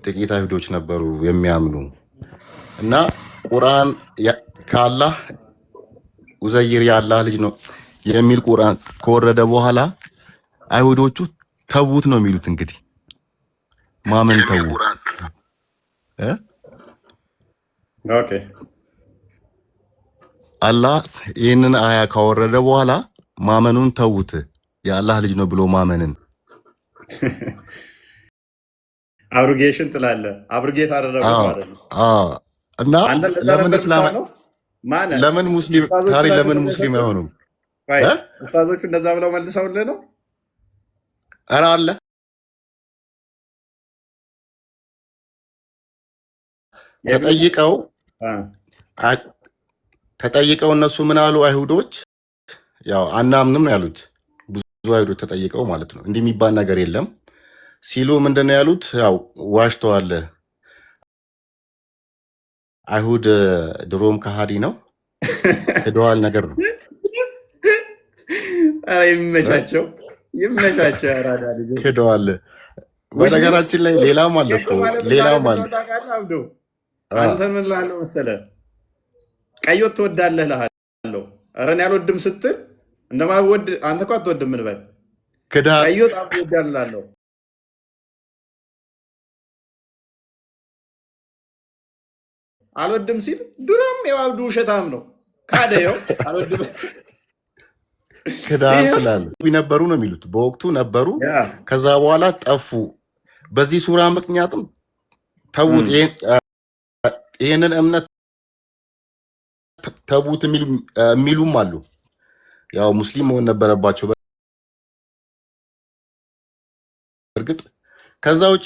ጥቂት አይሁዶች ነበሩ የሚያምኑ እና ቁርአን ከአላህ ኡዘይር የአላህ ልጅ ነው የሚል ቁርአን ከወረደ በኋላ አይሁዶቹ ተዉት ነው የሚሉት። እንግዲህ ማመን ተዉ። ኦኬ አላህ ይህንን አያ ካወረደ በኋላ ማመኑን ተዉት፣ የአላህ ልጅ ነው ብሎ ማመንን አብሩጌሽን ትላለህ። አብሩጌት አደረጉት ማለት ነው። እና ለምን ሙስሊም ታሪክ ለምን ሙስሊም አይሆኑም? ኡስታዞቹ እንደዛ ብለው መልሰውልህ ነው? ኧረ አለ ተጠይቀው እነሱ ምን አሉ? አይሁዶች ያው አናምንም ነው ያሉት። ብዙ አይሁዶች ተጠይቀው ማለት ነው እንዲህ የሚባል ነገር የለም ሲሉ ምንድነው ያሉት? ያው ዋሽተዋል። አይሁድ ድሮም ከሃዲ ነው ክደዋል ነገር ነው። ኧረ ይመቻቸው ያራዳ ልጅ ክደዋል። በነገራችን ላይ ሌላም አለ እኮ ሌላም አለ። አንተ ምን ላለው መሰለህ? ቀይ ወጥ ትወዳለህ እልሃለሁ። ኧረ እኔ አልወድም ስትል እንደማወድ አንተ እኮ አትወድም ምን በል ቀይ ወጥ ትወዳለህ እልሃለሁ። አልወድም ሲል ድሮም የዋብዱ ውሸታም ነው። ካደየው አልወድም ክዳን ትላለህ። ነበሩ ነው የሚሉት። በወቅቱ ነበሩ፣ ከዛ በኋላ ጠፉ። በዚህ ሱራ ምክንያቱም ተዉት፣ ይሄንን እምነት ተዉት የሚሉም አሉ። ያው ሙስሊም መሆን ነበረባቸው በእርግጥ። ከዛ ውጪ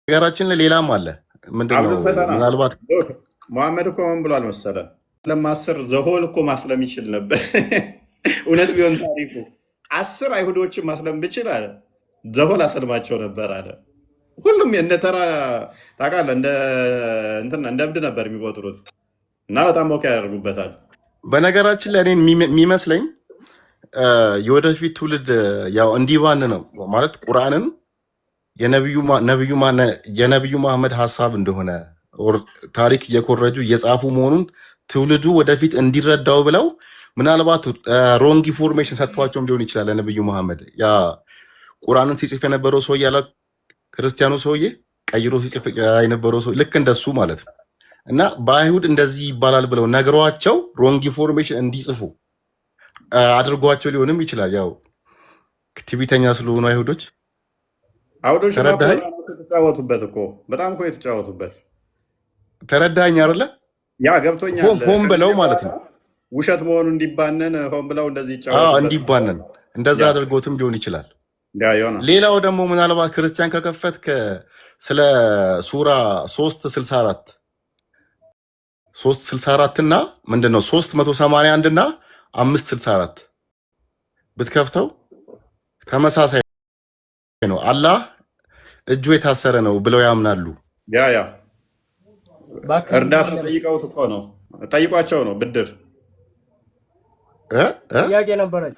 በነገራችን ላይ ሌላም አለ። ምንድነው ምናልባት መሐመድ እኮ ምን ብሏል መሰለህ? ለማስር ዘሆል እኮ ማስለም ይችል ነበር። እውነት ቢሆን ታሪኩ 10 አይሁዶችን ማስለም ብችል አለ ዘሆል አሰልማቸው ነበር አለ። ሁሉም የነተራ ታውቃለህ እንደ እብድ ነበር የሚቆጥሩት እና በጣም ሞካ ያደርጉበታል። በነገራችን ላይ እኔ የሚመስለኝ የወደፊት ትውልድ ያው እንዲባን ነው ማለት ቁርአንን የነቢዩ መሐመድ ሀሳብ እንደሆነ ታሪክ እየኮረጁ እየጻፉ መሆኑን ትውልዱ ወደፊት እንዲረዳው ብለው ምናልባት ሮንግ ኢንፎርሜሽን ሰጥቷቸውም ሊሆን ይችላል። ለነብዩ መሐመድ ያ ቁርአንን ሲጽፍ የነበረው ሰውዬ ያለ ክርስቲያኑ ሰውዬ ቀይሮ ሲጽፍ የነበረው ሰው ልክ እንደሱ ማለት ነው። እና በአይሁድ እንደዚህ ይባላል ብለው ነግሯቸው ሮንግ ኢንፎርሜሽን እንዲጽፉ አድርጓቸው ሊሆንም ይችላል። ያው ትዕቢተኛ ስለሆኑ አይሁዶች ተጫወቱበት እኮ በጣም እኮ የተጫወቱበት። ተረዳኸኝ አይደለ? ያ ገብቶኛል። ሆን ብለው ማለት ነው ውሸት መሆኑ እንዲባነን ሆን ብለው እንደዚህ ይጫወቱበት። እንዲባነን እንደዛ አድርጎትም ሊሆን ይችላል። ሌላው ደግሞ ምናልባት ክርስቲያን ከከፈትክ ስለ ሱራ 364 እና ምንድነው 381 እና 564 ብትከፍተው ተመሳሳይ ነው። አላህ እጁ የታሰረ ነው ብለው ያምናሉ። እርዳታ ጠይቀውት እኮ ነው፣ ጠይቋቸው ነው ብድር ጥያቄ ነበረች።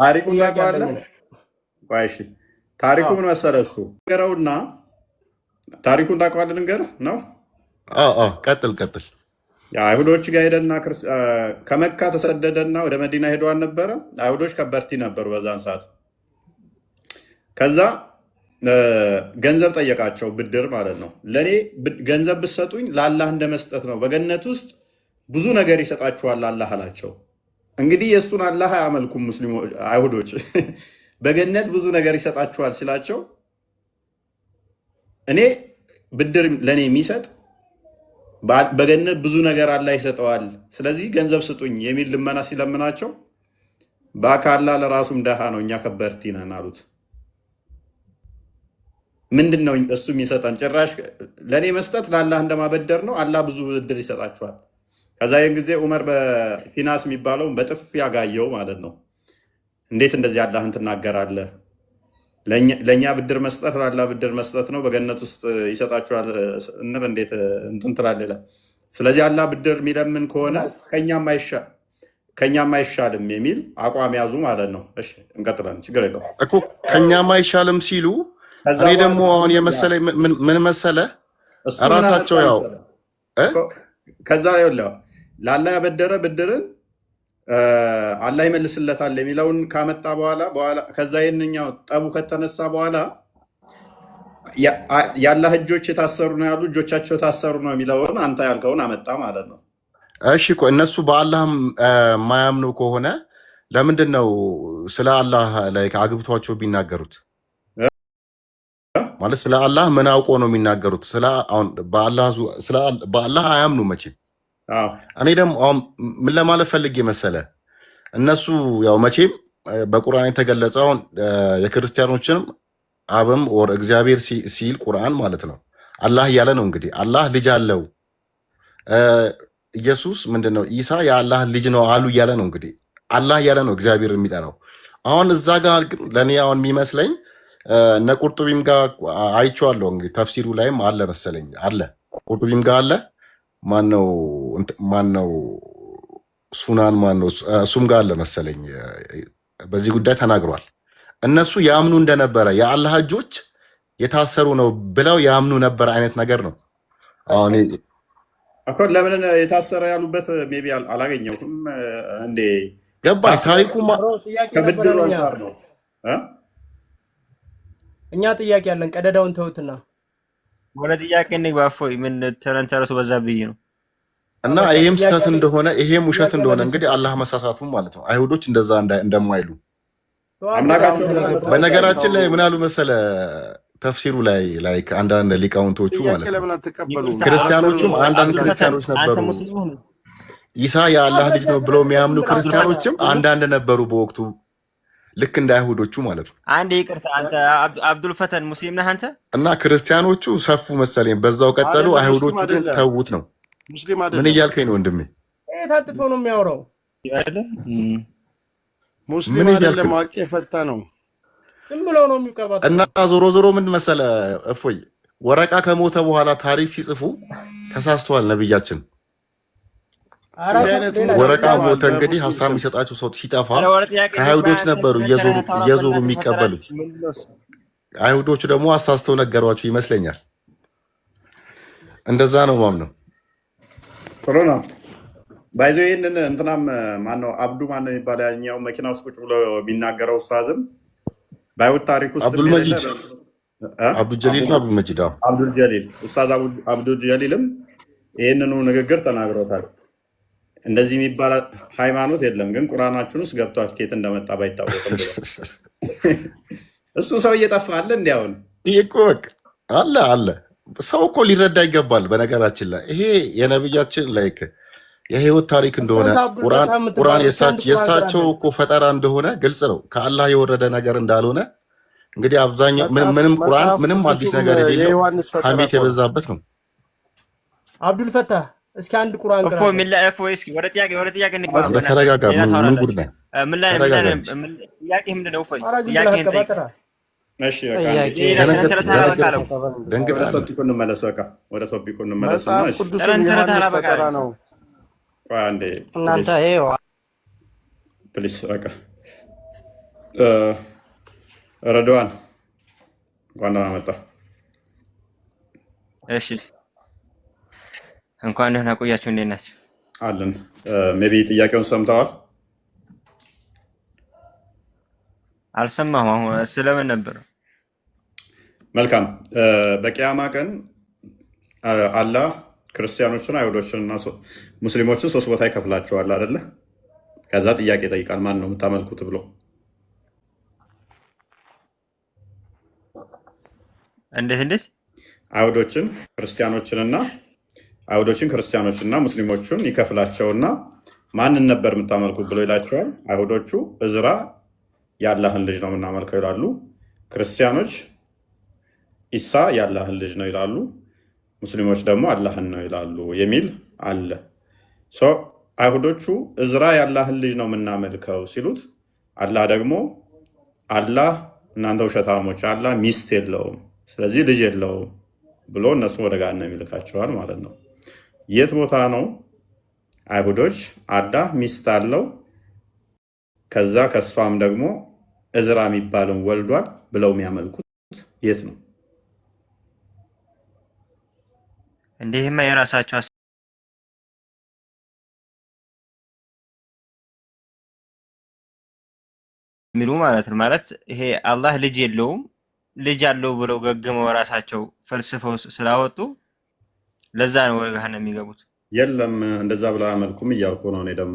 ታሪኩን ታውቀዋለህ? እሺ ታሪኩ ምን መሰለህ? እሱ ነገረውና ታሪኩን ታውቀዋለህ? ልንገርህ ነው። ቀጥል። አይሁዶች ጋር ሄደና ከመካ ተሰደደና ወደ መዲና ሄዶ አልነበረ? አይሁዶች ከበርቲ ነበሩ በዛን ሰዓት። ከዛ ገንዘብ ጠየቃቸው፣ ብድር ማለት ነው። ለእኔ ገንዘብ ብትሰጡኝ ለአላህ እንደመስጠት ነው፣ በገነት ውስጥ ብዙ ነገር ይሰጣችኋል አላህ አላቸው። እንግዲህ የእሱን አላህ አያመልኩም ሙስሊሞች አይሁዶች። በገነት ብዙ ነገር ይሰጣችኋል ሲላቸው እኔ ብድር ለእኔ የሚሰጥ በገነት ብዙ ነገር አላህ ይሰጠዋል፣ ስለዚህ ገንዘብ ስጡኝ የሚል ልመና ሲለምናቸው በአካላ ለራሱም ደሃ ነው፣ እኛ ከበርቲ ነን አሉት። ምንድን ነው እሱ የሚሰጠን? ጭራሽ ለእኔ መስጠት ለአላህ እንደማበደር ነው፣ አላህ ብዙ ብድር ይሰጣችኋል። ከዛ ይህን ጊዜ ዑመር በፊናስ የሚባለውን በጥፍ ያጋየው ማለት ነው። እንዴት እንደዚህ አላህን ትናገራለህ? ለእኛ ብድር መስጠት ለአላህ ብድር መስጠት ነው፣ በገነት ውስጥ ይሰጣችኋል እንል እንዴት እንትን ትላለህ? ስለዚህ አላህ ብድር የሚለምን ከሆነ ከእኛም አይሻልም የሚል አቋም ያዙ ማለት ነው። እሺ እንቀጥላለን፣ ችግር የለውም እኮ ከእኛም አይሻልም ሲሉ እኔ ደግሞ አሁን የመሰለኝ ምን መሰለህ እራሳቸው ያው ከዛ ለአላህ ያበደረ ብድርን አላህ ይመልስለታል የሚለውን ካመጣ በኋላ ከዛ ይህንኛው ጠቡ ከተነሳ በኋላ የአላህ እጆች የታሰሩ ነው ያሉ እጆቻቸው የታሰሩ ነው የሚለውን አንተ ያልከውን አመጣ ማለት ነው። እሺ እኮ እነሱ በአላህ የማያምኑ ከሆነ ለምንድን ነው ስለ አላህ ላይ አግብቷቸው ቢናገሩት? ማለት ስለ አላህ ምን አውቆ ነው የሚናገሩት? በአላህ አያምኑ መቼም። እኔ ደግሞ ምን ለማለት ፈልጌ መሰለ፣ እነሱ ያው መቼም በቁርአን የተገለጸውን የክርስቲያኖችንም አብም ወር እግዚአብሔር ሲል ቁርአን ማለት ነው አላህ እያለ ነው። እንግዲህ አላህ ልጅ አለው፣ ኢየሱስ ምንድነው ኢሳ የአላህ ልጅ ነው አሉ እያለ ነው። እንግዲህ አላህ እያለ ነው እግዚአብሔር የሚጠራው። አሁን እዛ ጋር ግን ለእኔ አሁን የሚመስለኝ እነ ቁርጡቢም ጋር አይቼዋለሁ። እንግዲህ ተፍሲሩ ላይም አለ መሰለኝ፣ አለ ቁርጡቢም ጋር አለ። ማነው ሱናን ማነው እሱም ጋር አለ መሰለኝ። በዚህ ጉዳይ ተናግሯል። እነሱ ያምኑ እንደነበረ የአላህ እጆች የታሰሩ ነው ብለው ያምኑ ነበር አይነት ነገር ነው። አሁን እኮ ለምን የታሰረ ያሉበት ሜቢ አላገኘሁም። እንዴ ገባኝ። ታሪኩ ከብድሩ አንጻር ነው። እኛ ጥያቄ ያለን ቀደዳውን ተውትና ወደ ጥያቄ እንግባ። እፎይ ምን ተረንተረቱ በዛ ብዬ ነው። እና ይሄም ስህተት እንደሆነ ይሄም ውሸት እንደሆነ እንግዲህ አላህ መሳሳቱም ማለት ነው። አይሁዶች እንደዛ እንደማይሉ በነገራችን ላይ ምን አሉ መሰለ ተፍሲሩ ላይ አንዳንድ ሊቃውንቶቹ ማለት ነው ክርስቲያኖቹም አንዳንድ ክርስቲያኖች ነበሩ ኢሳ የአላህ ልጅ ነው ብለው የሚያምኑ ክርስቲያኖችም አንዳንድ ነበሩ በወቅቱ ልክ እንደ አይሁዶቹ ማለት ነው። አንድ ይቅርታ፣ አንተ አብዱል ፈተን ሙስሊም ነህ አንተ? እና ክርስቲያኖቹ ሰፉ መሰለኝ በዛው ቀጠሉ። አይሁዶቹ ግን ተውት ነው። ምን እያልከኝ ነው ወንድሜ? ታጥቶ ነው የሚያወራው። ሙስሊም አይደለም ማቂ ፈታ ነው ዝም ብለው ነው የሚቀባጥ። እና ዞሮ ምን መሰለ እፎይ ወረቃ ከሞተ በኋላ ታሪክ ሲጽፉ ተሳስተዋል ነብያችን። ወረቃ ሞተ እንግዲህ ሀሳብ የሚሰጣቸው ሰው ሲጠፋ አይሁዶች ነበሩ እየዞሩ የሚቀበሉት። አይሁዶቹ ደግሞ አሳስተው ነገሯቸው ይመስለኛል። እንደዛ ነው ማምነው። ጥሩ ነው። ባይዞ ይህንን እንትናም ማነው አብዱ ማነው የሚባለው ያኛው መኪና ውስጥ ቁጭ ብሎ የሚናገረው ኡስታዝም በአይሁድ ታሪክ ውስጥ አብዱልመጂድ አብዱልጀሊል አብዱልጀሊል ኡስታዝ አብዱልጀሊልም ይህንኑ ንግግር ተናግሮታል። እንደዚህ የሚባል ሃይማኖት የለም፣ ግን ቁርአናችን ውስጥ ገብቷል። ኬት እንደመጣ ባይታወቅም ብሎ እሱ ሰው እየጠፋ አለ። እንዲያውን ይህ እኮ አለ ሰው እኮ ሊረዳ ይገባል። በነገራችን ላይ ይሄ የነብያችን ላይክ የህይወት ታሪክ እንደሆነ ቁርአን የእሳቸው እኮ ፈጠራ እንደሆነ ግልጽ ነው። ከአላህ የወረደ ነገር እንዳልሆነ እንግዲህ አብዛኛው ምንም ቁርአን ምንም አዲስ ነገር የሌለው የዮሐንስ ፈጠራ ሐሜት እኮ ነው። የበዛበት ነው። አብዱል ፈታህ እስኪ አንድ ቁርአን እፎ ቅራለን። ምን ላይ እፎ እስኪ ወደ ጥያቄ እንግባ። አንተ ተረጋጋ። ምን ጉድ ነው? ምን ላይ ተረጋጋ እንጂ። ጥያቄ ምንድን ነው? እፎ ኧረ ዝም ጥያቄ ብለህ አቀባጥራ። እሺ በቃ ጥያቄ ወደ ቶፒኩ እንመለስ። በቃ ወደ ቶፒኩ እንመለስ። መጽሐፍ ቅዱስም ዮሐንስ ፈጠራ ነው። አንዴ እናንተ ይሄው ፕሊስ በቃ ረድዋን እንኳን ደህና መጣ። እሺ እንኳን ደህና ቆያችሁ። እንዴት ናችሁ? አለን። ሜቢ ጥያቄውን ሰምተዋል? አልሰማሁም። አሁን ስለምን ነበር? መልካም። በቂያማ ቀን አላህ ክርስቲያኖችን፣ አይሁዶችን እና ሙስሊሞችን 3 ቦታ ይከፍላቸዋል አይደለ? ከዛ ጥያቄ ይጠይቃል፣ ማን ነው የምታመልኩት ብሎ። እንዴት አይሁዶችን ክርስቲያኖችንና ሙስሊሞችን ይከፍላቸውና ማንን ነበር የምታመልኩት ብሎ ይላቸዋል። አይሁዶቹ እዝራ የአላህን ልጅ ነው የምናመልከው ይላሉ። ክርስቲያኖች ኢሳ የአላህን ልጅ ነው ይላሉ። ሙስሊሞች ደግሞ አላህን ነው ይላሉ የሚል አለ። አይሁዶቹ እዝራ የአላህን ልጅ ነው የምናመልከው ሲሉት፣ አላህ ደግሞ አላህ እናንተ ውሸታሞች፣ አላህ ሚስት የለውም ስለዚህ ልጅ የለውም ብሎ እነሱ ወደ ገሃነም ይልካቸዋል ማለት ነው። የት ቦታ ነው አይሁዶች አላህ ሚስት አለው ከዛ ከሷም ደግሞ እዝራ የሚባልን ወልዷል ብለው የሚያመልኩት የት ነው? እንዲህማ የራሳቸው የሚሉ ማለት ነው። ማለት ይሄ አላህ ልጅ የለውም ልጅ አለው ብለው ገግመው ራሳቸው ፈልስፈው ስላወጡ ለዛ ነው ወደ ገሃነም የሚገቡት። የለም እንደዛ ብለው አያመልኩም እያልኩ ነው። እኔ ደግሞ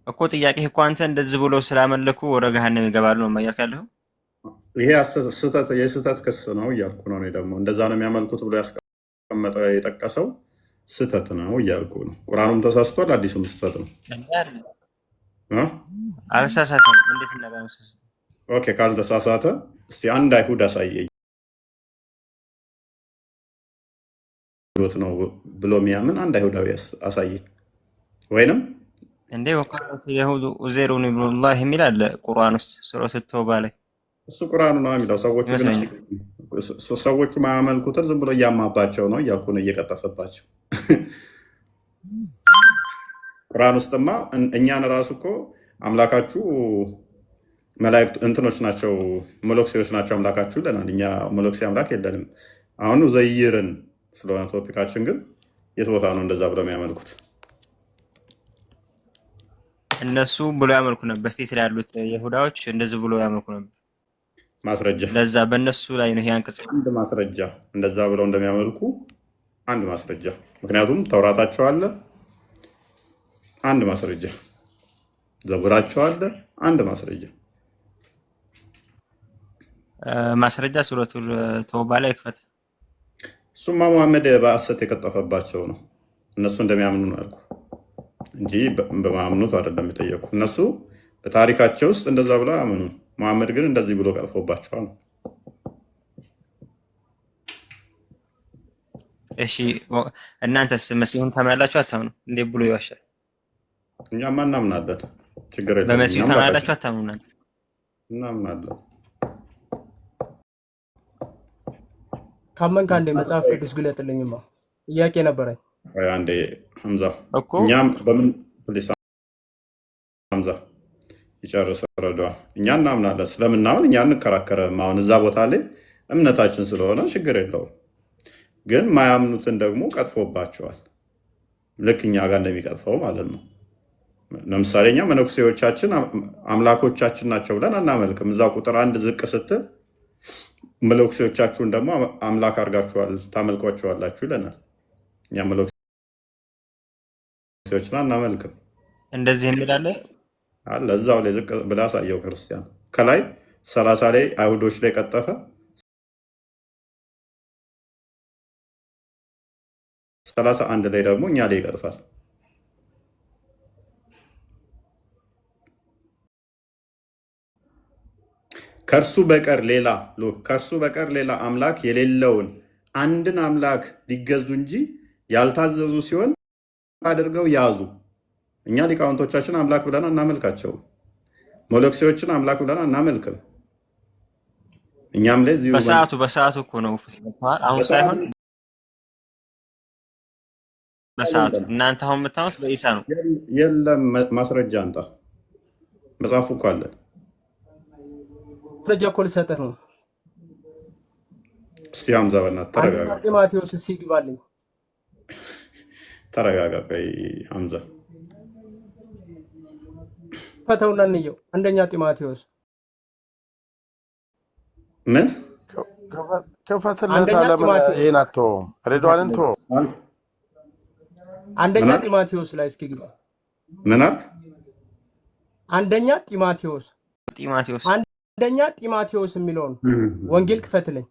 እኮ ጥያቄ እኮ አንተ እንደዚህ ብሎ ስላመለኩ ወደ ገሃነም ይገባሉ ነው ማያልክ ያለው። ይሄ የስህተት ክስ ነው እያልኩ ነው። እኔ ደግሞ እንደዛ ነው የሚያመልኩት ብሎ ያስቀመጠ የጠቀሰው ስህተት ነው እያልኩ ነው። ቁርአኑም ተሳስቷል፣ አዲሱም ስህተት ነው። አልተሳሳተም። እንዴት ነገር ነው? ኦኬ ካልተሳሳተ እስቲ አንድ አይሁድ አሳየኝ ነው ብሎ የሚያምን አንድ አይሁዳዊ አሳየኝ። ወይንም እንዴ ወቃቱ የሁዱ ኡዘይር ኢብኑላህ የሚል አለ ቁርአን ውስጥ ሱረቱ ተውባ ላይ። እሱ ቁርአኑ ነው የሚለው። ሰዎቹ ማያመልኩትን ዝም ብሎ እያማባቸው ነው እያልኩ ነው፣ እየቀጠፈባቸው። ቁርአን ውስጥማ እኛን ራሱ እኮ አምላካችሁ መላእክት እንትኖች ናቸው ሞሎክሴዎች ናቸው አምላካችሁ ይለናል። እኛ ሞሎክሴ አምላክ የለንም። አሁን ዘይርን ስለሆነ ቶፒካችን ግን የት ቦታ ነው እንደዛ ብለው የሚያመልኩት? እነሱ ብሎ ያመልኩ ነበር። በፊት ላይ ያሉት ይሁዳዎች እንደዚህ ብሎ ያመልኩ ነበር። ማስረጃ ለዛ በእነሱ ላይ ነው ይሄ አንቀጽ። አንድ ማስረጃ እንደዛ ብለው እንደሚያመልኩ አንድ ማስረጃ። ምክንያቱም ተውራታቸው አለ፣ አንድ ማስረጃ። ዘቡራቸው አለ፣ አንድ ማስረጃ። ማስረጃ ሱረቱል ተውባ ላይ ክፈት። እሱማ መሐመድ በሐሰት የቀጠፈባቸው ነው። እነሱ እንደሚያምኑ ነው ያልኩ እንጂ በማምኑት አይደለም የጠየቁ። እነሱ በታሪካቸው ውስጥ እንደዛ ብለው አያምኑ። መሐመድ ግን እንደዚህ ብሎ ቀጥፎባቸዋል። እሺ እናንተስ መሲሁን ታምናላችሁ አታምኑ? እንዴት ብሎ ይዋሻል? እኛማ እናምናለን፣ ችግር የለም። በመሲሁ ታምናላችሁ አታምኑ? እናምናለን። ካመንክ አንዴ መጽሐፍ ቅዱስ ግለጥልኝማ። ጥያቄ ነበረኝ። አንዴ ሐምዛ እኮ እኛም በምን ፕሊስ ሐምዛ ይጨርስ ረዳ። እኛ እናምናለን፣ ስለምናምን እኛ እንከራከረም። አሁን እዛ ቦታ ላይ እምነታችን ስለሆነ ችግር የለውም። ግን ማያምኑትን ደግሞ ቀጥፎባቸዋል፣ ልክ እኛ ጋር እንደሚቀጥፈው ማለት ነው። ለምሳሌ እኛ መነኩሴዎቻችን አምላኮቻችን ናቸው ብለን አናመልክም። እዛ ቁጥር 1 ዝቅ ስትል መነኩሴዎቻችሁን ደግሞ አምላክ አድርጋችኋል ታመልኳቸዋላችሁ ይለናል። እኛ መነኩሴዎችን አናመልክም። እንደዚህ የሚላለ አለ እዛው ላይ ዝቅ ብላ አሳየው። ክርስቲያን ከላይ 30 ላይ አይሁዶች ላይ ቀጠፈ፣ 31 ላይ ደግሞ እኛ ላይ ይቀጥፋል። ከእርሱ በቀር ሌላ ከእርሱ በቀር ሌላ አምላክ የሌለውን አንድን አምላክ ሊገዙ እንጂ ያልታዘዙ ሲሆን አድርገው ያዙ። እኛ ሊቃውንቶቻችን አምላክ ብለን አናመልካቸው፣ ሞሎክሴዎችን አምላክ ብለን አናመልክም። እኛም ላይ በሰዓቱ እኮ ነው አሁን ሳይሆን በሰዓቱ እናንተ አሁን የምታዩት በኢሳ ነው። የለም ማስረጃ አንጣ፣ መጽሐፉ እኮ አለ። ማስረጃ እኮ ልሰጥህ ነው። እስቲ ሐምዛ በእናትህ ተረጋጋ። ጢሞቴዎስ እስኪ ግባልኝ። ተረጋጋ። ቆይ ሐምዛ ፈተውና እንየው። አንደኛ ጢሞቴዎስ ምን ክፈትለት? ለምን ይሄን አትተውም? ሬድዋንን ተወው። አንደኛ ጢሞቴዎስ ላይ እስኪ ግባ። ምን አልክ? አንደኛ ጢሞቴዎስ አንደኛ ጢሞቴዎስ የሚለውን ወንጌል ክፈትልኝ።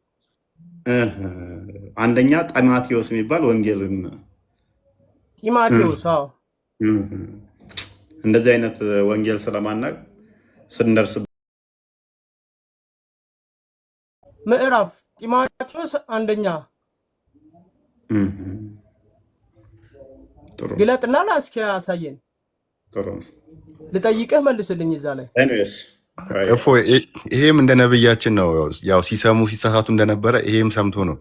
አንደኛ ጢሞቴዎስ የሚባል ወንጌልን ጢሞቴዎስ። አዎ እንደዚህ አይነት ወንጌል ስለማናቅ ስንደርስ ምዕራፍ ጢሞቴዎስ አንደኛ ግለጥና እስኪ ያሳየን። ጥሩ ልጠይቅህ መልስልኝ እዛ ላይ። እፎይ ይሄም እንደ ነብያችን ነው። ያው ሲሰሙ ሲሳሳቱ እንደነበረ ይሄም ሰምቶ ነው።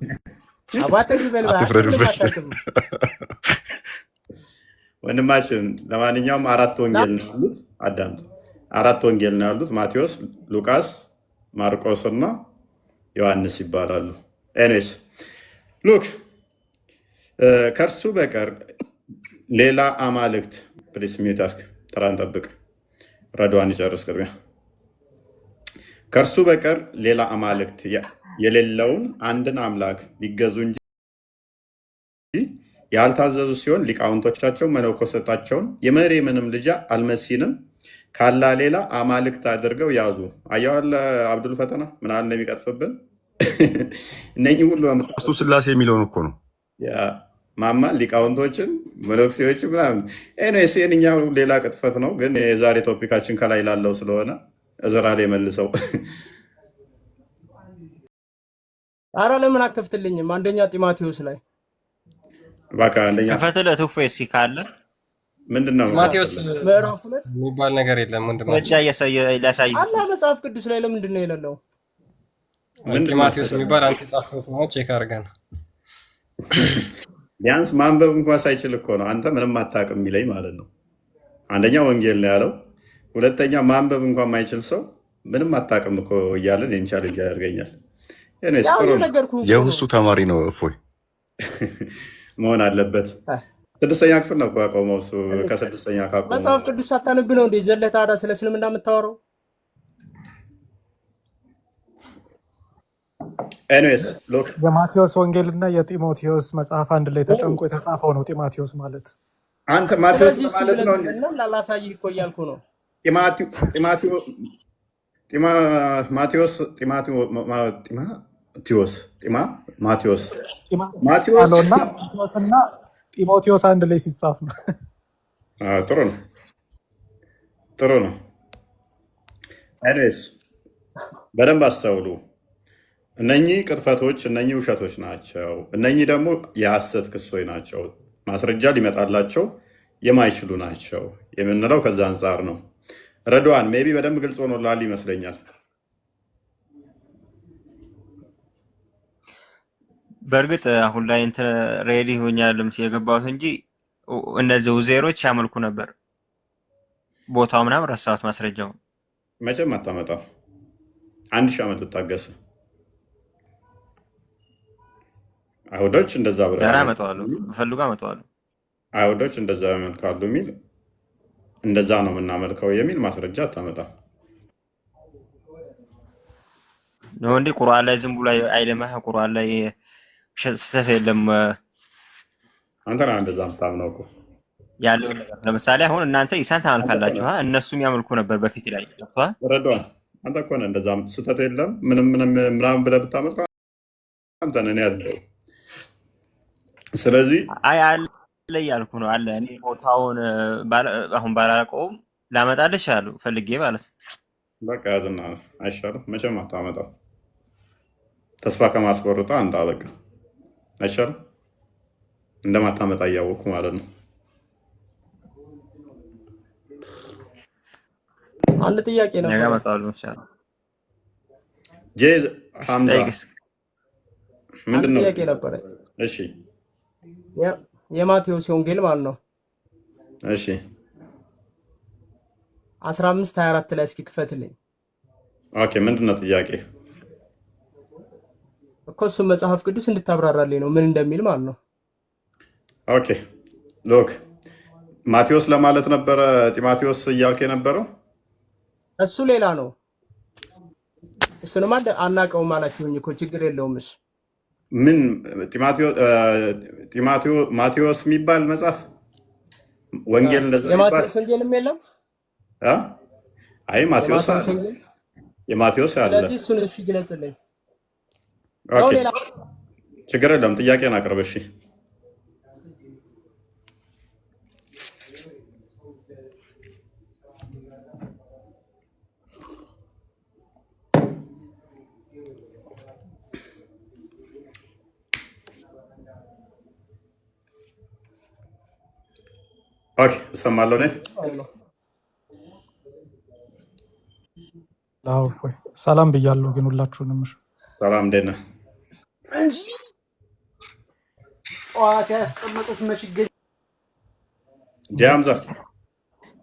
አትፍረዱበት ወንድማችን። ለማንኛውም አራት ወንጌል ነው ያሉት። አዳምጥ። አራት ወንጌል ነው ያሉት። ማቴዎስ፣ ሉቃስ፣ ማርቆስ እና ዮሐንስ ይባላሉ። ኤኒዌይስ ሉክ ከእርሱ በቀር ሌላ አማልክት ፕሊስ ሚዩታርክ ተራን ጠብቅ። ረድዋን ይጨርስ ቅድሚያ። ከእርሱ በቀር ሌላ አማልክት የሌለውን አንድን አምላክ ሊገዙ እንጂ ያልታዘዙ ሲሆን ሊቃውንቶቻቸው መነኮሳታቸውን የመርየምንም ልጅ አልመሲንም ካላ ሌላ አማልክት አድርገው ያዙ። አየዋለ አብዱል ፈተና ምን አለ እንደሚቀጥፍብን እነኚህ ሁሉ እሱ ስላሴ የሚለውን እኮ ነው ማማ ሊቃውንቶችን መነኮሴዎችን ምናምን። ኤኒዌይስ የእኛው ሌላ ቅጥፈት ነው፣ ግን የዛሬ ቶፒካችን ከላይ ላለው ስለሆነ እዝራ ላይ መልሰው። ኧረ ለምን አከፍትልኝም? አንደኛ ጢሞቴዎስ ላይ በቃ አንደኛ ከፈትለት እፎይ እስኪ ካለ ምንድነው ማቴዎስ ምዕራፍ 2 የሚባል ነገር የለም ወንድም ወጃ ያሳይ አላ መጽሐፍ ቅዱስ ላይ ለምንድን ነው የሌለው? ጢሞቴዎስ የሚባል አንተ ጻፈው ነው ቼክ አድርገን። ቢያንስ ማንበብ እንኳን ሳይችል እኮ ነው አንተ ምንም አታውቅም የሚለኝ ማለት ነው። አንደኛ ወንጌል ነው ያለው፣ ሁለተኛ ማንበብ እንኳን ማይችል ሰው ምንም አታውቅም እኮ እያለን የቻሌንጅ ያደርገኛል። የውሱ ተማሪ ነው እፎይ መሆን አለበት። ስድስተኛ ክፍል ነው ያቆመው እሱ። ከስድስተኛ ካቆመው መጽሐፍ ቅዱስ ሳታነብ ነው እንደ ዘለህ ታዲያ ስለ እስልምና የምታወራው? ኤኒዌይስ ሎክ የማቴዎስ ወንጌል እና የጢሞቴዎስ መጽሐፍ አንድ ላይ ተጨምቆ የተጻፈው ነው ጢሞቴዎስ ማለት። አንተ ማቴዎስ ማለት ነው እና ላላሳይህ እኮ እያልኩ ነው። ማቴዎስ እና ጢሞቴዎስ አንድ ላይ ሲጻፍ ነው። ጥሩ ነው፣ ጥሩ ነው። ኤኒዌይስ በደንብ አስተውሉ። እነኚህ ቅጥፈቶች፣ እነኚህ ውሸቶች ናቸው። እነኚህ ደግሞ የሐሰት ክሶች ናቸው። ማስረጃ ሊመጣላቸው የማይችሉ ናቸው የምንለው ከዛ አንጻር ነው። ረድዋን ሜይ ቢ በደንብ ግልጽ ሆኖላል ይመስለኛል። በእርግጥ አሁን ላይ እንትን ሬዲ ሆኛልም የገባሁት እንጂ እነዚህ ኡዜሮች ያመልኩ ነበር። ቦታው ምናምን ረሳሁት ማስረጃው። መቼም አታመጣም። 1000 ዓመት ብታገስ አይሁዶች እንደዛ ብለው ያመጣዋሉ፣ ፈልጉ አመጣዋሉ። አይሁዶች እንደዛ ያመልካሉ የሚል እንደዛ ነው የምናመልከው የሚል ማስረጃ አታመጣም ነው እንዴ? ቁርአን ላይ ዝም ብሎ አይደማህ። ቁርአን ላይ ስህተት የለም። አንተ ነህ እንደዛ የምታምነው እኮ ያለው ነገር። ለምሳሌ አሁን እናንተ ኢሳን ታመልካላችሁ፣ እነሱም ያመልኩ ነበር በፊት ላይ ገብቷል። ረድዋን አንተ እኮ ነህ እንደዛ ስህተት የለም ምናምን ብለህ ብታመልከው አንተ ነህ ያለው። ስለዚህ አይ አለ እያልኩ ነው አለ። እኔ ቦታውን አሁን ባላውቀውም ላመጣልሽ አሉ ፈልጌ ማለት ነው። በቃ ያዝና አይሻልም? መቼም አታመጣው። ተስፋ ከማስቆርጣ አንጣ። በቃ አይሻልም? እንደማታመጣ እያወቅኩ ማለት ነው። አንድ ጥያቄ ነው። ነገ እመጣለሁ ኢንሻአላህ። ጄ ሐምዛ ምንድን ነው ጥያቄ ነበረ? እሺ የማቴዎስ ወንጌል ማለት ነው። እሺ 15:24 ላይ እስኪ ክፈትልኝ። ኦኬ ምንድን ነው ጥያቄ? እኮ እሱ መጽሐፍ ቅዱስ እንድታብራራልኝ ነው ምን እንደሚል ማለት ነው። ኦኬ ሎክ ማቴዎስ ለማለት ነበረ ጢማቴዎስ እያልክ የነበረው እሱ ሌላ ነው። እሱንም አናውቀውም አላችሁኝ እኮ ችግር የለውም። እሱ ምን ማቴዎስ የሚባል መጽሐፍ ወንጌል እንደዛ ይባል? የማቴዎስ ወንጌልም የለም። አይ ማቴዎስ አለ፣ የማቴዎስ አለ። ስለዚህ እሱን እሺ ግለጽልኝ። ኦኬ ችግር የለም። ጥያቄን አቅርብ። እሺ ኦኬ እሰማለሁ ነኝ። ሰላም ብያለሁ ግን ሁላችሁንም። ሰላም እንዴት ነህ? ጠዋት ያስቀመጡት መች ይገኝ? ጃምዛ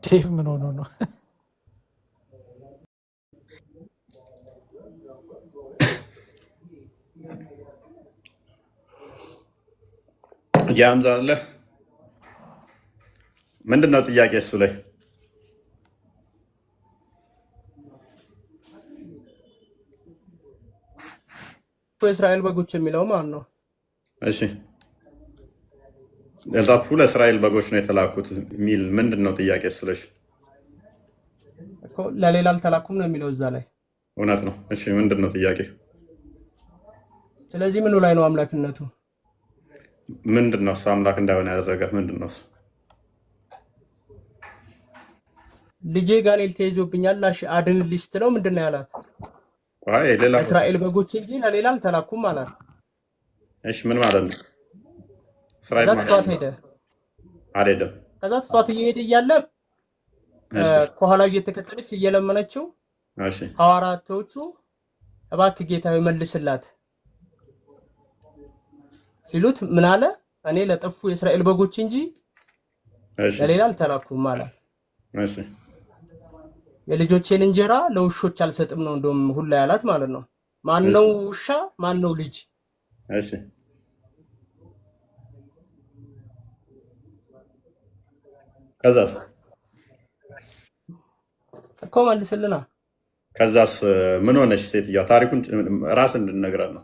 ዴቭ ምን ሆኖ ነው? ጃምዛ አለ። ምንድን ነው ጥያቄ እሱ ላይ? የእስራኤል በጎች የሚለው ማለት ነው። እሺ የዛፉ ለእስራኤል በጎች ነው የተላኩት የሚል ምንድን ነው ጥያቄ እሱ ላይ? ለሌላ አልተላኩም ነው የሚለው እዛ ላይ። እውነት ነው። እሺ ምንድን ነው ጥያቄ? ስለዚህ ምኑ ላይ ነው አምላክነቱ? ምንድን ነው እሱ አምላክ እንዳይሆን ያደረገ ምንድን ነው እሱ? ልጄ ጋኔል ተይዞብኛል አድንልኝ ስትለው ምንድን ነው ያላት? እስራኤል በጎች እንጂ ለሌላ አልተላኩም አላት። እሺ ምን ማለት ነው? እስራኤል ማለት ሄደ አልሄደም። ከዛ ትቷት እየሄደ እያለ ከኋላው እየተከተለች እየለመነችው ሐዋርያቶቹ እባክህ ጌታዊ መልስላት ሲሉት ምን አለ? እኔ ለጠፉ የእስራኤል በጎች እንጂ ለሌላ አልተላኩም አላት። እሺ የልጆቼን እንጀራ ለውሾች አልሰጥም ነው እንደውም ሁላ ያላት ማለት ነው። ማን ነው ውሻ? ማን ነው ልጅ? እሺ ከዛስ እኮ መልስልና። ከዛስ ምን ሆነሽ ሴትዮዋ? ታሪኩን ራስ እንድንነግረን ነው።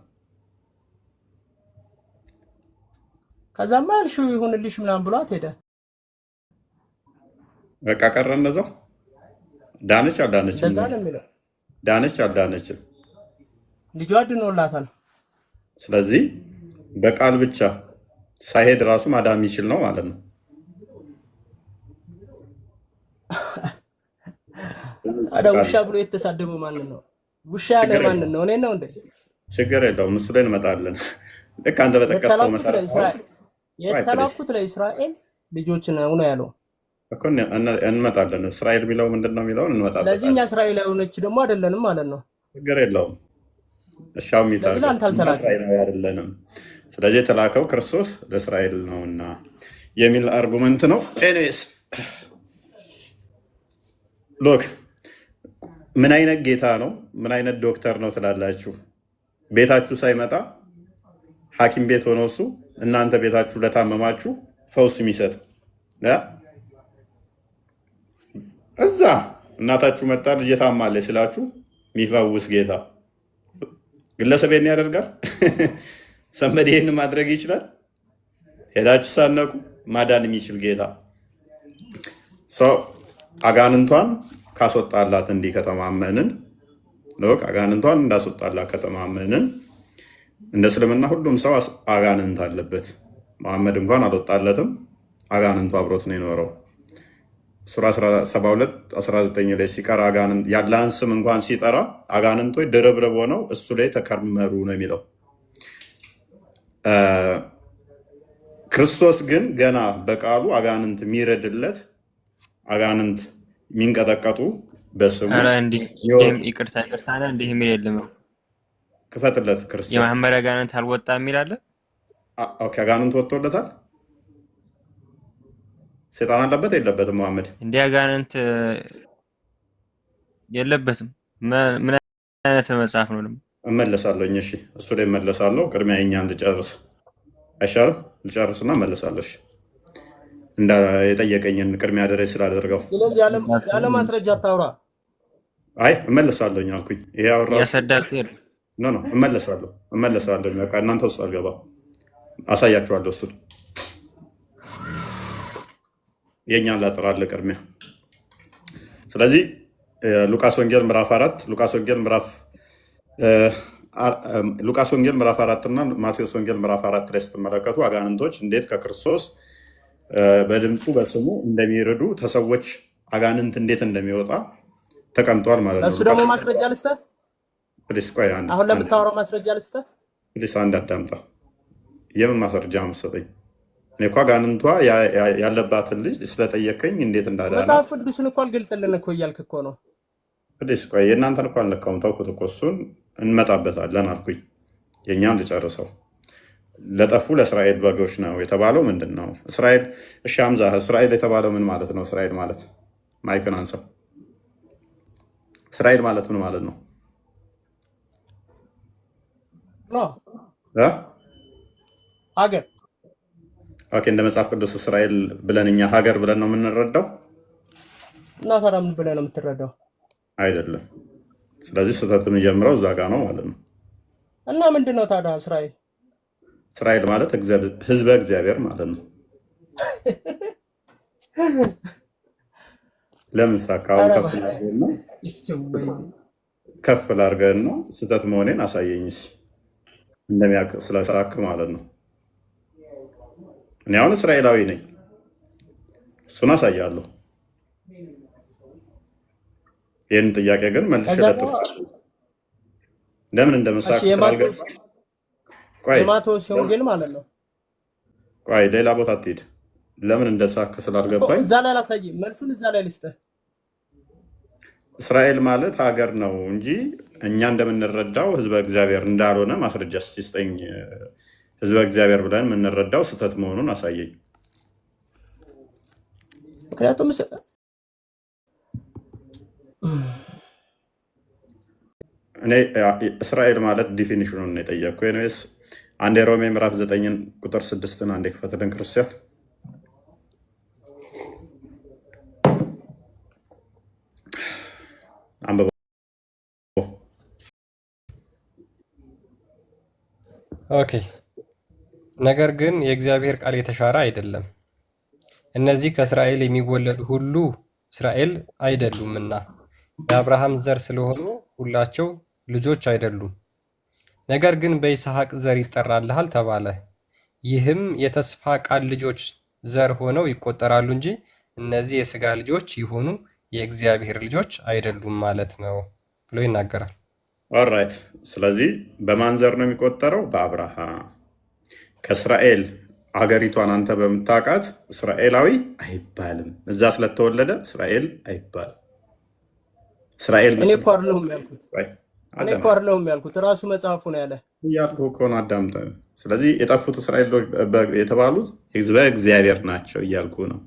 ከዛማ ያልሽው ይሁንልሽ ምናምን ብሏት ሄደ። በቃ ቀረ እንደዛው። ዳነች አልዳነችም? ዳነች አልዳነችም? ልጇ ድኖላታል። ስለዚህ በቃል ብቻ ሳይሄድ ራሱ ማዳን የሚችል ነው ማለት ነው። ታዲያ ውሻ ብሎ የተሳደበው ማንን ነው? ውሻ ያለ ማንን ነው? እኔ ነው እንዴ? ችግር የለውም እሱ ላይ እንመጣለን። ልክ አንተ በጠቀስከው መሰረት የተላኩት ለእስራኤል ልጆች ነው ያለው እኮ እንመጣለን። እስራኤል የሚለው ምንድን ነው የሚለውን እንመጣለን። ስለዚህ እኛ እስራኤላዊ ሆነች ደግሞ አይደለንም ማለት ነው። ችግር የለውም። እሻው እስራኤላዊ አይደለንም። ስለዚህ የተላከው ክርስቶስ ለእስራኤል ነውና የሚል አርጉመንት ነው። ኤኒዌይስ ሎክ ምን አይነት ጌታ ነው? ምን አይነት ዶክተር ነው ትላላችሁ? ቤታችሁ ሳይመጣ ሐኪም ቤት ሆኖ እሱ እናንተ ቤታችሁ ለታመማችሁ ፈውስ የሚሰጥ እዛ እናታችሁ መጣ ልጄ ታማለች ስላችሁ የሚፈውስ ጌታ ግለሰብ ይሄን ያደርጋል? ሰንበዴ ይሄን ማድረግ ይችላል? ሄዳችሁ ሳነቁ ማዳን የሚችል ጌታ ሰው አጋንንቷን ካስወጣላት እንዲህ ከተማመንን አጋንንቷን እንዳስወጣላት ከተማመንን እንደ እስልምና ሁሉም ሰው አጋንንት አለበት። መሐመድ እንኳን አልወጣለትም፣ አጋንንቱ አብሮት ነው የኖረው። ሱራ 72 19 ላይ ሲቀር አጋንንት ያለህን ስም እንኳን ሲጠራ አጋንንቶች ድርብርብ ሆነው እሱ ላይ ተከመሩ ነው የሚለው። ክርስቶስ ግን ገና በቃሉ አጋንንት የሚረድለት አጋንንት የሚንቀጠቀጡ በስሙ ይቅርታ እንዲህ የሚል የለም። ክፈትለት ክርስቶስ የመሐመድ አጋንንት አልወጣ የሚል አለ። ኦኬ አጋንንት ወጥቶለታል። ሰይጣን አለበት የለበትም? መሐመድ እንዲህ አጋንንት የለበትም። ምን አይነት መጽሐፍ ነው? ደግሞ እመለሳለሁ። እሺ እሱ ላይ እመለሳለሁ። ቅድሚያ የኛን ልጨርስ አይሻልም? ልጨርስና እመለሳለሁ። እንደ የጠየቀኝን ቅድሚያ ድረስ ስላደረገው ስለዚህ ያለ ማስረጃ አታውራ። አይ እመለሳለሁ አልኩኝ። ይሄ አወራ ያሰዳክ ኖ እመለሳለሁ። በቃ እናንተ ውስጥ አልገባም። አሳያችኋለሁ። እሱን የኛን ላጥራለ ቅድሚያ። ስለዚህ ሉቃስ ወንጌል ምዕራፍ 4 ሉቃስ ወንጌል ምዕራፍ 4 እና ማቴዎስ ወንጌል ምዕራፍ 4 ላይ ስትመለከቱ አጋንንቶች እንዴት ከክርስቶስ በድምፁ በስሙ እንደሚረዱ ተሰዎች አጋንንት እንዴት እንደሚወጣ ተቀምጧል ማለት ነው። እሱ ደግሞ ማስረጃ ልስጥህ። አሁን ለምታወራው ማስረጃ ልስጥህ። ፕሊስ አንድ አዳምጣ። የምን ማስረጃ መሰጠኝ? እኔ እኮ አጋንንቷ ያለባትን ልጅ ስለጠየቀኝ እንዴት እንዳዳነ መጽሐፍ ቅዱስን እኮ አልገልጥልን እኮ እያልክ እኮ ነው። ፕሊስ የእናንተን እኮ አልነካውም። ተውኩት እኮ እሱን እንመጣበታለን አልኩኝ። የእኛን ልጨርሰው። ለጠፉ ለእስራኤል በጎች ነው የተባለው ምንድን ነው? እስራኤል እሺ ሐምዛ እስራኤል የተባለው ምን ማለት ነው? እስራኤል ማለት ማይክን አንሳው። እስራኤል ማለት ምን ማለት ነው? ሀገር። ኦኬ እንደ መጽሐፍ ቅዱስ እስራኤል ብለን እኛ ሀገር ብለን ነው የምንረዳው። እና ታዲያ ምን ብለህ ነው የምትረዳው? አይደለም። ስለዚህ ስህተት የሚጀምረው እዛ ጋ ነው ማለት ነው። እና ምንድን ነው ታዲያ እስራኤል? እስራኤል ማለት ህዝበ እግዚአብሔር ማለት ነው። ለምን ሳካውን ከፍ ላድርገን ነው ስህተት መሆኔን አሳየኝስ እንደሚያውቅ ስለሳክ ማለት ነው። እኔ አሁን እስራኤላዊ ነኝ፣ እሱን አሳያለሁ። ይህን ጥያቄ ግን መልሼ ለምን እንደመሳቅ ስላልገባ የማቴዎስ ወንጌል ማለት ነው። ቆይ ሌላ ቦታ አትሄድ። ለምን እንደሳክ ስላልገባኝ እዛ ላይ አላሳይም። መልሱን እዛ ላይ ልስጥህ። እስራኤል ማለት ሀገር ነው እንጂ እኛ እንደምንረዳው ህዝበ እግዚአብሔር እንዳልሆነ ማስረጃ ሲስጠኝ። ህዝበ እግዚአብሔር ብለን የምንረዳው ስህተት መሆኑን አሳየኝ። ምክንያቱም እኔ እስራኤል ማለት ዲፊኒሽኑን ነው የጠየቅኩ። ኒስ አንድ የሮሜ ምዕራፍ 9 ቁጥር 6 አንዴ ክፈትልን ክርስቲያን። አንብበው። ኦኬ ነገር ግን የእግዚአብሔር ቃል የተሻረ አይደለም። እነዚህ ከእስራኤል የሚወለዱ ሁሉ እስራኤል አይደሉምና የአብርሃም ዘር ስለሆኑ ሁላቸው ልጆች አይደሉም። ነገር ግን በይስሐቅ ዘር ይጠራልሃል ተባለ። ይህም የተስፋ ቃል ልጆች ዘር ሆነው ይቆጠራሉ እንጂ እነዚህ የሥጋ ልጆች ይሆኑ የእግዚአብሔር ልጆች አይደሉም ማለት ነው ብሎ ይናገራል። ኦልራይት። ስለዚህ በማን ዘር ነው የሚቆጠረው? በአብርሃም። ከእስራኤል አገሪቷን አንተ በምታውቃት እስራኤላዊ አይባልም። እዛ ስለተወለደ እስራኤል አይባልም። እስራኤል እኔ እኮ አይደለሁም ያልኩት ራሱ መጽሐፉ ነው ያለ እያልኩህ እኮ ነው። አዳምጠ። ስለዚህ የጠፉት እስራኤሎች የተባሉት ህዝበ እግዚአብሔር ናቸው እያልኩ ነው።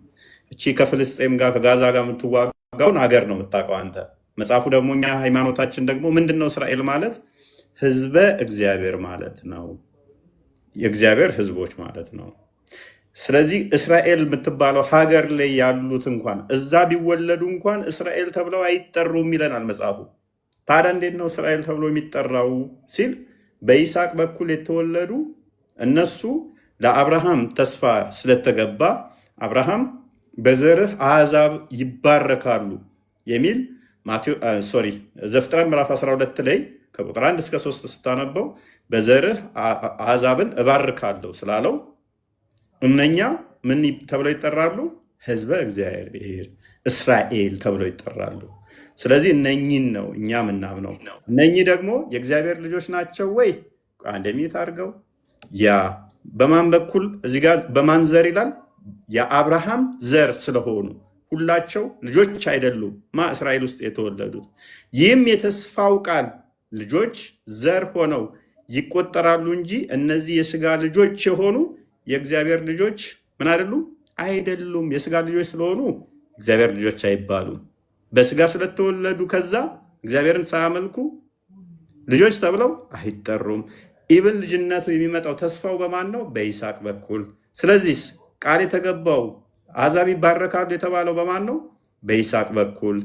እቺ ከፍልስጤም ጋር ከጋዛ ጋር የምትዋጋውን ሀገር ነው የምታውቀው አንተ። መጽሐፉ ደግሞ እኛ ሃይማኖታችን ደግሞ ምንድን ነው? እስራኤል ማለት ህዝበ እግዚአብሔር ማለት ነው። የእግዚአብሔር ህዝቦች ማለት ነው። ስለዚህ እስራኤል የምትባለው ሀገር ላይ ያሉት እንኳን እዛ ቢወለዱ እንኳን እስራኤል ተብለው አይጠሩም ይለናል መጽሐፉ። ታዲያ እንዴት ነው እስራኤል ተብሎ የሚጠራው ሲል በይስሐቅ በኩል የተወለዱ እነሱ ለአብርሃም ተስፋ ስለተገባ አብርሃም በዘርህ አሕዛብ ይባረካሉ የሚል ዘፍጥረት ምዕራፍ 12 ላይ ከቁጥር 1 እስከ 3 ስታነበው በዘርህ አሕዛብን እባርካለሁ ስላለው እነኛ ምን ተብለው ይጠራሉ? ህዝበ እግዚአብሔር እስራኤል ተብለው ይጠራሉ። ስለዚህ እነኚህን ነው እኛ ምናምነው። እነኚህ ደግሞ የእግዚአብሔር ልጆች ናቸው ወይ? አንደሚት አድርገው ያ በማን በኩል እዚህ ጋር በማን ዘር ይላል? የአብርሃም ዘር ስለሆኑ ሁላቸው ልጆች አይደሉም እስራኤል ውስጥ የተወለዱት። ይህም የተስፋው ቃል ልጆች ዘር ሆነው ይቆጠራሉ እንጂ እነዚህ የስጋ ልጆች የሆኑ የእግዚአብሔር ልጆች ምን አይደሉም። የስጋ ልጆች ስለሆኑ እግዚአብሔር ልጆች አይባሉም። በስጋ ስለተወለዱ ከዛ እግዚአብሔርን ሳያመልኩ ልጆች ተብለው አይጠሩም። ኢብን ልጅነቱ የሚመጣው ተስፋው በማን ነው? በይስሐቅ በኩል። ስለዚህ ቃል የተገባው አሕዛብ ይባረካሉ የተባለው በማን ነው? በይስሐቅ በኩል።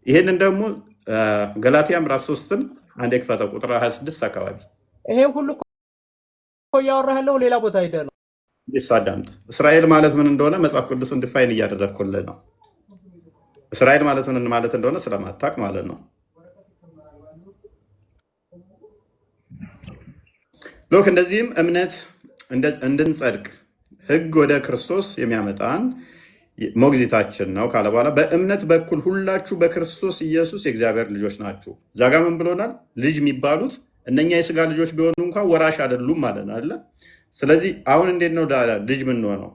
ይህንን ደግሞ ገላትያ ምዕራፍ 3ን አንዴ ክፈተው ቁጥር 26 አካባቢ። ይሄን ሁሉ እኮ እያወራህ ያለው ሌላ ቦታ ሄደህ ነው። አዳምጥ። እስራኤል ማለት ምን እንደሆነ መጽሐፍ ቅዱስን ዲፋይን እያደረግኩልህ ነው። እስራኤል ማለት ምን ማለት እንደሆነ ስለማታውቅ ማለት ነው። ሎክ እንደዚህም እምነት እንድንጸድቅ ሕግ ወደ ክርስቶስ የሚያመጣን ሞግዚታችን ነው ካለ በኋላ በእምነት በኩል ሁላችሁ በክርስቶስ ኢየሱስ የእግዚአብሔር ልጆች ናችሁ። እዛ ጋ ምን ብሎናል? ልጅ የሚባሉት እነኛ የስጋ ልጆች ቢሆኑ እንኳን ወራሽ አይደሉም ማለት ነው አለ። ስለዚህ አሁን እንዴት ነው ልጅ ምንሆነው?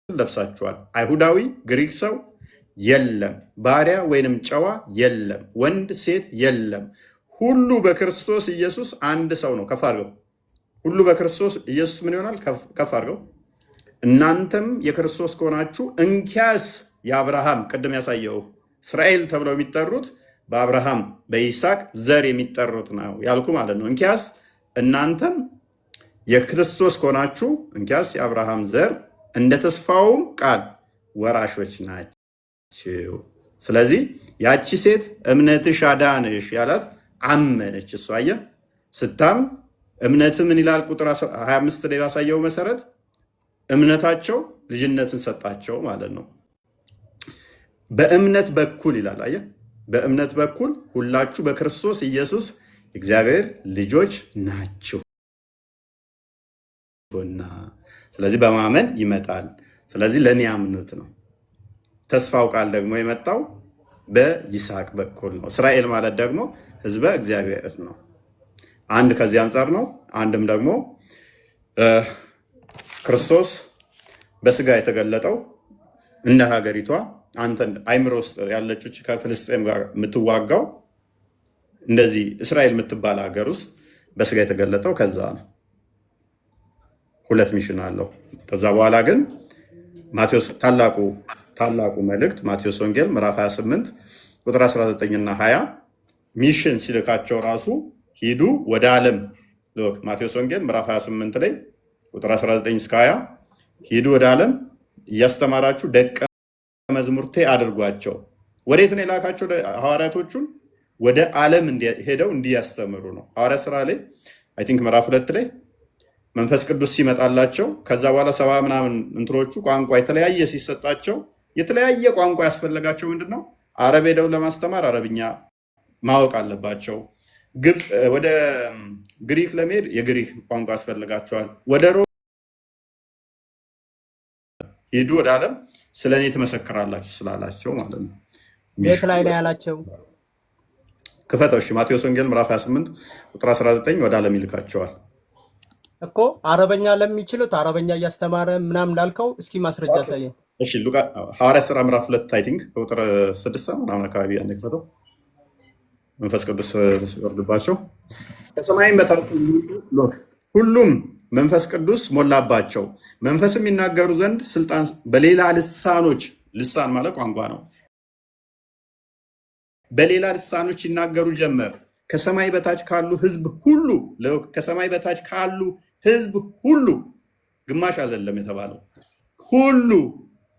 ለብሳችኋል። አይሁዳዊ ግሪክ ሰው የለም፣ ባሪያ ወይንም ጨዋ የለም፣ ወንድ ሴት የለም፣ ሁሉ በክርስቶስ ኢየሱስ አንድ ሰው ነው። ከፍ አድርገው። ሁሉ በክርስቶስ ኢየሱስ ምን ይሆናል? ከፍ አድርገው። እናንተም የክርስቶስ ከሆናችሁ እንኪያስ የአብርሃም ቅድም ያሳየው እስራኤል ተብለው የሚጠሩት በአብርሃም በይስሐቅ ዘር የሚጠሩት ነው ያልኩ ማለት ነው። እንኪያስ እናንተም የክርስቶስ ከሆናችሁ እንኪያስ የአብርሃም ዘር እንደ ተስፋውም ቃል ወራሾች ናቸው። ስለዚህ ያቺ ሴት እምነትሽ አዳንሽ ያላት አመነች። እሷ አየህ ስታም እምነት ምን ይላል? ቁጥር 25 ላይ ባሳየው መሰረት እምነታቸው ልጅነትን ሰጣቸው ማለት ነው። በእምነት በኩል ይላል። አየህ በእምነት በኩል ሁላችሁ በክርስቶስ ኢየሱስ እግዚአብሔር ልጆች ናችሁ። ስለዚህ በማመን ይመጣል። ስለዚህ ለእኔ ያምኑት ነው። ተስፋው ቃል ደግሞ የመጣው በይስሐቅ በኩል ነው። እስራኤል ማለት ደግሞ ሕዝበ እግዚአብሔር ነው። አንድ ከዚህ አንጻር ነው። አንድም ደግሞ ክርስቶስ በስጋ የተገለጠው እንደ ሀገሪቷ አንተ አይምሮ ውስጥ ያለች ከፍልስጤም ጋር የምትዋጋው እንደዚህ እስራኤል የምትባል ሀገር ውስጥ በስጋ የተገለጠው ከዛ ነው። ሁለት ሚሽን አለው። ከዛ በኋላ ግን ማቴዎስ ታላቁ መልእክት ማቴዎስ ወንጌል ምዕራፍ 28 ቁጥር 19 እና 20 ሚሽን ሲልካቸው ራሱ ሂዱ ወደ ዓለም። ማቴዎስ ወንጌል ምዕራፍ 28 ላይ ቁጥር 19 እስከ 20 ሂዱ ወደ ዓለም እያስተማራችሁ ደቀ መዝሙርቴ አድርጓቸው። ወዴት ነው የላካቸው ሐዋርያቶቹን? ወደ ዓለም ሄደው እንዲያስተምሩ ነው። ሐዋርያ ስራ ላይ አይ ቲንክ ምዕራፍ 2 ላይ መንፈስ ቅዱስ ሲመጣላቸው ከዛ በኋላ 70 ምናምን እንትሮቹ ቋንቋ የተለያየ ሲሰጣቸው የተለያየ ቋንቋ ያስፈልጋቸው ምንድነው? አረብ ሄደው ለማስተማር አረብኛ ማወቅ አለባቸው። ወደ ግሪክ ለመሄድ የግሪክ ቋንቋ ያስፈልጋቸዋል። ወደ ሮም ሂዱ ወደ ዓለም ስለ እኔ ትመሰክራላችሁ ስላላቸው ማለት ነው። ቤት ላይ ነው ያላቸው። ክፈተው እሺ። ማቴዎስ ወንጌል ምዕራፍ 28 ቁጥር 19 ወደ ዓለም ይልካቸዋል እኮ። አረበኛ ለሚችሉት አረበኛ እያስተማረ ምናምን ላልከው እስኪ ማስረጃ ያሳየን። እሺ ሐዋርያ ሥራ ምዕራፍ 2 አይ ቲንክ ቁጥር 6 ምናምን አካባቢ ያን ክፈተው። መንፈስ ቅዱስ ወርድባቸው ከሰማይም በታች ሁሉም መንፈስ ቅዱስ ሞላባቸው፣ መንፈስም ይናገሩ ዘንድ ስልጣን በሌላ ልሳኖች፣ ልሳን ማለት ቋንቋ ነው፣ በሌላ ልሳኖች ይናገሩ ጀመር። ከሰማይ በታች ካሉ ሕዝብ ሁሉ ከሰማይ በታች ካሉ ሕዝብ ሁሉ ግማሽ አይደለም የተባለው ሁሉ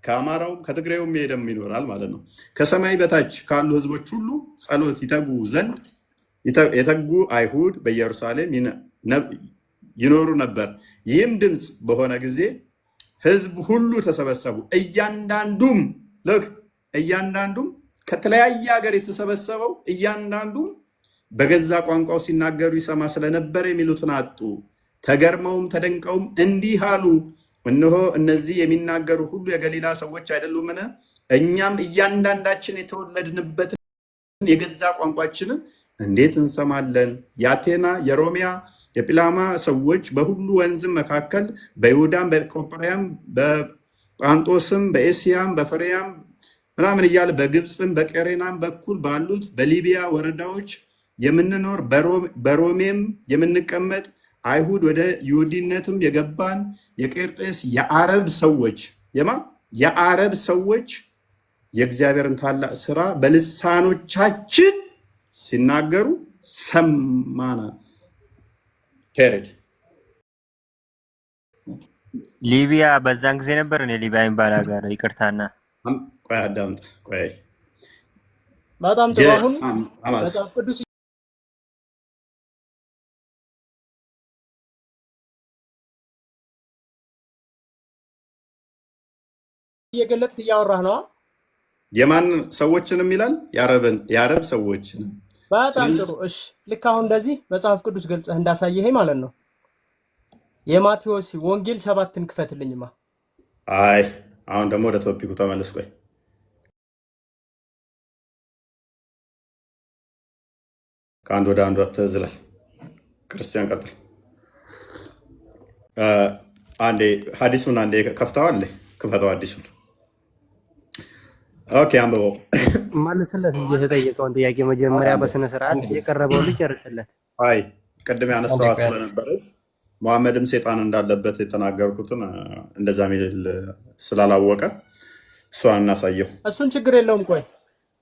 ከአማራውም ከትግሬውም ሄደም ይኖራል ማለት ነው። ከሰማይ በታች ካሉ ሕዝቦች ሁሉ ጸሎት ይተጉ ዘንድ የተጉ አይሁድ በኢየሩሳሌም ይኖሩ ነበር። ይህም ድምፅ በሆነ ጊዜ ሕዝብ ሁሉ ተሰበሰቡ። እያንዳንዱም ከተለያየ ሀገር የተሰበሰበው እያንዳንዱም በገዛ ቋንቋው ሲናገሩ ይሰማ ስለነበር የሚሉትን አጡ። ተገርመውም ተደንቀውም እንዲህ አሉ፣ እነሆ እነዚህ የሚናገሩ ሁሉ የገሊላ ሰዎች አይደሉምን? እኛም እያንዳንዳችን የተወለድንበትን የገዛ ቋንቋችንን እንዴት እንሰማለን? የአቴና፣ የሮሚያ፣ የጲላማ ሰዎች በሁሉ ወንዝም መካከል በይሁዳም፣ በቆጵርያም፣ በጳንጦስም፣ በኤስያም፣ በፈሪያም ምናምን እያለ በግብፅም በቀሬናም በኩል ባሉት በሊቢያ ወረዳዎች የምንኖር በሮሜም የምንቀመጥ አይሁድ ወደ ይሁዲነትም የገባን የቄርጤስ የአረብ ሰዎች የአረብ ሰዎች የእግዚአብሔርን ታላቅ ስራ በልሳኖቻችን ሲናገሩ ሰማና። ፔሬድ። ሊቢያ በዛን ጊዜ ነበር። እኔ ሊቢያ የሚባል ሀገር ይቅርታና፣ ቆይ አዳምጥ። ቆይ በጣም ጥሩ። አሁን መጽሐፍ ቅዱስ እየገለጥክ እያወራህ ነው። የማን ሰዎችንም ይላል? የአረብ ሰዎችንም። በጣም ጥሩ። እሺ፣ ልክ አሁን እንደዚህ መጽሐፍ ቅዱስ ገልጸህ እንዳሳየኸኝ ማለት ነው። የማቴዎስ ወንጌል 7ን ክፈትልኝማ። አይ አሁን ደግሞ ወደ ቶፒኩ ተመለስ። ቆይ ከአንድ ወደ አንዱ አትዝላል። ክርስቲያን ቀጥል። አንዴ ሀዲሱን አንዴ ከፍተዋል። ክፈተው ሀዲሱን። ኦኬ አንብበው። መልስለት እንጂ የተጠየቀውን ጥያቄ መጀመሪያ በስነ ስርዓት የቀረበው ልጅ ጨርስለት። አይ ቅድም ያነሳው ስለነበረች መሐመድም ሴጣን እንዳለበት የተናገርኩትን እንደዛ ሚል ስላላወቀ እሷን እናሳየው። እሱን ችግር የለውም። ቆይ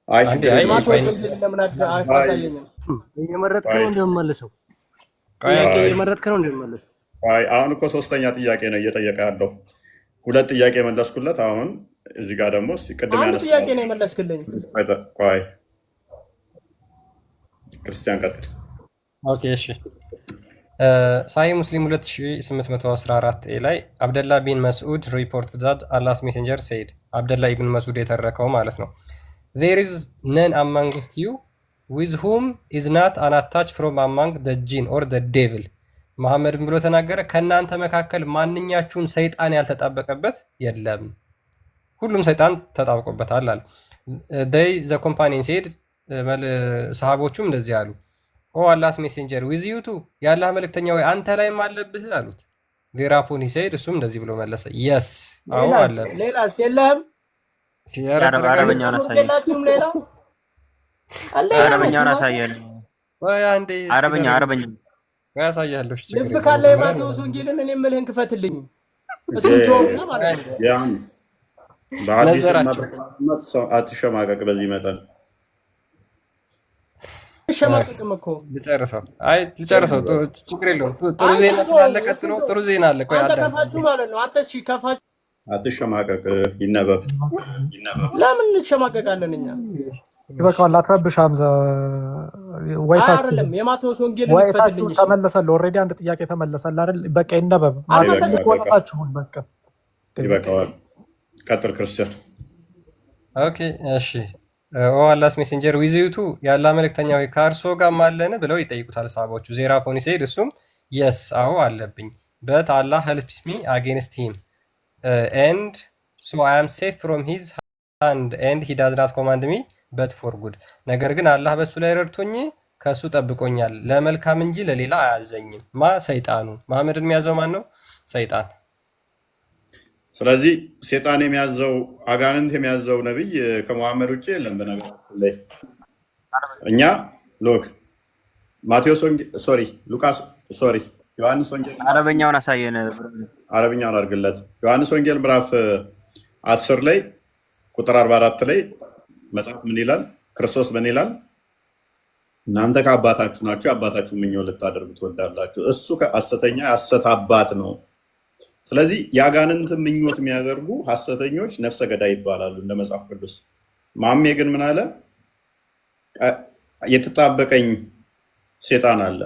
አይ ችግር የለውም። እየመረጥክ ነው እንደምመልሰው። እየመረጥክ ነው እንደምመልሰው። አይ አሁን እኮ ሶስተኛ ጥያቄ ነው እየጠየቀ ያለው። ሁለት ጥያቄ መለስኩለት። አሁን እዚህ ጋር ደግሞ ቅድም አንድ ጥያቄ ነው የመለስክልኝ። ቆይ ክርስቲያን ቀጥል። ኦኬ እሺ። ሳሂህ ሙስሊም 2814 ላይ አብደላ ቢን መስዑድ ሪፖርት ዛት አላስ ሜሴንጀር ሴድ፣ አብደላ ኢብን መስዑድ የተረከው ማለት ነው። ዜር ኢዝ ነን አማንግስት ዩ ዊዝ ሁም ኢዝ ናት አን አታች ፍሮም አማንግ ደ ጂን ኦር ደ ዴቪል። መሐመድም ብሎ ተናገረ፣ ከእናንተ መካከል ማንኛችሁም ሰይጣን ያልተጣበቀበት የለም፣ ሁሉም ሰይጣን ተጣብቆበታል አለ። ደይ ዘ ኮምፓኒን ሴድ፣ ሰሃቦቹም እንደዚህ አሉ፣ ኦ አላስ ሜሴንጀር ዊዝ ዩ ቱ፣ የአላህ መልእክተኛ ወይ አንተ ላይም አለብህ አሉት። ዜራፖን ሂሰይድ፣ እሱም እንደዚህ ብሎ መለሰ፣ የስ አዎ አለብህ። ሌላስ የለህም? አረበኛውን አሳየን። ሌላው አረበኛውን አሳየን። አረበኛ ያሳያለሁ። ልብ ካለ የማቴዎስ ወንጌልን እኔ የምልህን ክፈትልኝ። እሱን ተወውና ማለት ነው። ቢያንስ በአዲስ አትሸማቀቅ። በዚህ መጠን ሸማቀቅም እኮ ልጨርሰው። አይ ልጨርሰው፣ ችግር የለውም። ጥሩ ዜና ስላለ ቀጥሎ ጥሩ ዜና አለ። ቆይ አንተ ከፋችሁ ማለት ነው። አንተ እሺ ከፋችሁ አትሸማቀቅ። ይነበብ። ለምን እንሸማቀቃለን እኛ? ይበቃዋል። አትረብሽ ሐምዛ። አይደለም የማቴዎስ ወንጌል ወይታችሁ ተመለሰልህ። ኦልሬዲ አንድ ጥያቄ ተመለሰልህ አይደል? በቃ ይነበብ። ወጣችሁን በቃ ይበቃዋል። ቀጥል ክርስቲያን። ኦኬ እሺ። ኦ አላስ ሜሴንጀር ዊዝ ዩ ቱ፣ የአላህ መልእክተኛ ወይ ከእርሶ ጋር አለን ብለው ይጠይቁታል ሰሃቦቹ። ዜራ ፖኒ ሲሄድ እሱም የስ አዎ አለብኝ፣ በት አላህ ሄልፕስ ሚ አጌንስት ሂም ኤንድ ሶ አይ አም ሴፍ ፍሮም ሂዝ ሃንድ ኤንድ ሂ ዳዝ ናት ኮማንድ ሚ በት ፎር ጉድ። ነገር ግን አላህ በሱ ላይ ረድቶኝ ከሱ ጠብቆኛል፣ ለመልካም እንጂ ለሌላ አያዘኝም። ሰይጣኑ መሐመድን የሚያዘው ማን ነው? ሰይጣን። ስለዚህ ሴጣን የሚያዘው አጋንንት የሚያዘው ነቢይ ከመሐመድ ውጭ የለም። በነገራችን ላይ እኛ ሎክ ማቴዎስ ሉቃስ ዮሐንስ ወንጌል አረበኛውን አሳየን። አረብኛውን አድርግለት። ዮሐንስ ወንጌል ምዕራፍ 10 ላይ ቁጥር 44 ላይ መጽሐፍ ምን ይላል? ክርስቶስ ምን ይላል? እናንተ ከአባታችሁ ናችሁ፣ የአባታችሁ ምኞት ልታደርጉ ትወዳላችሁ። እሱ ሐሰተኛ የሐሰት አባት ነው። ስለዚህ የአጋንንት ምኞት የሚያደርጉ ሐሰተኞች ነፍሰ ገዳይ ይባላሉ እንደ መጽሐፍ ቅዱስ። ማሜ ግን ምን አለ? የተጣበቀኝ ሴጣን አለ፣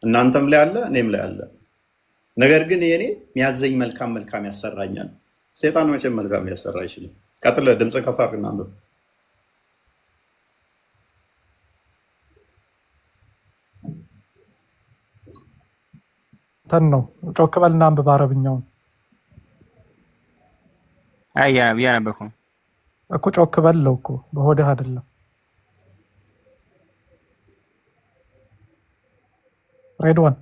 እናንተም ላይ አለ፣ እኔም ላይ አለ። ነገር ግን የኔ የሚያዘኝ መልካም ያሰራኛል። ሴጣን መቼም መልካም ሊያሰራ አይችልም። ቀጥለ ድምፅ ከፍ አድርግና አንብብ። ነው ጮክ በልና አንብብ አረብኛውን። አያ እያነበብኩ ነው እኮ ጮክ በለው እኮ በሆድህ አይደለም። ሬድዋን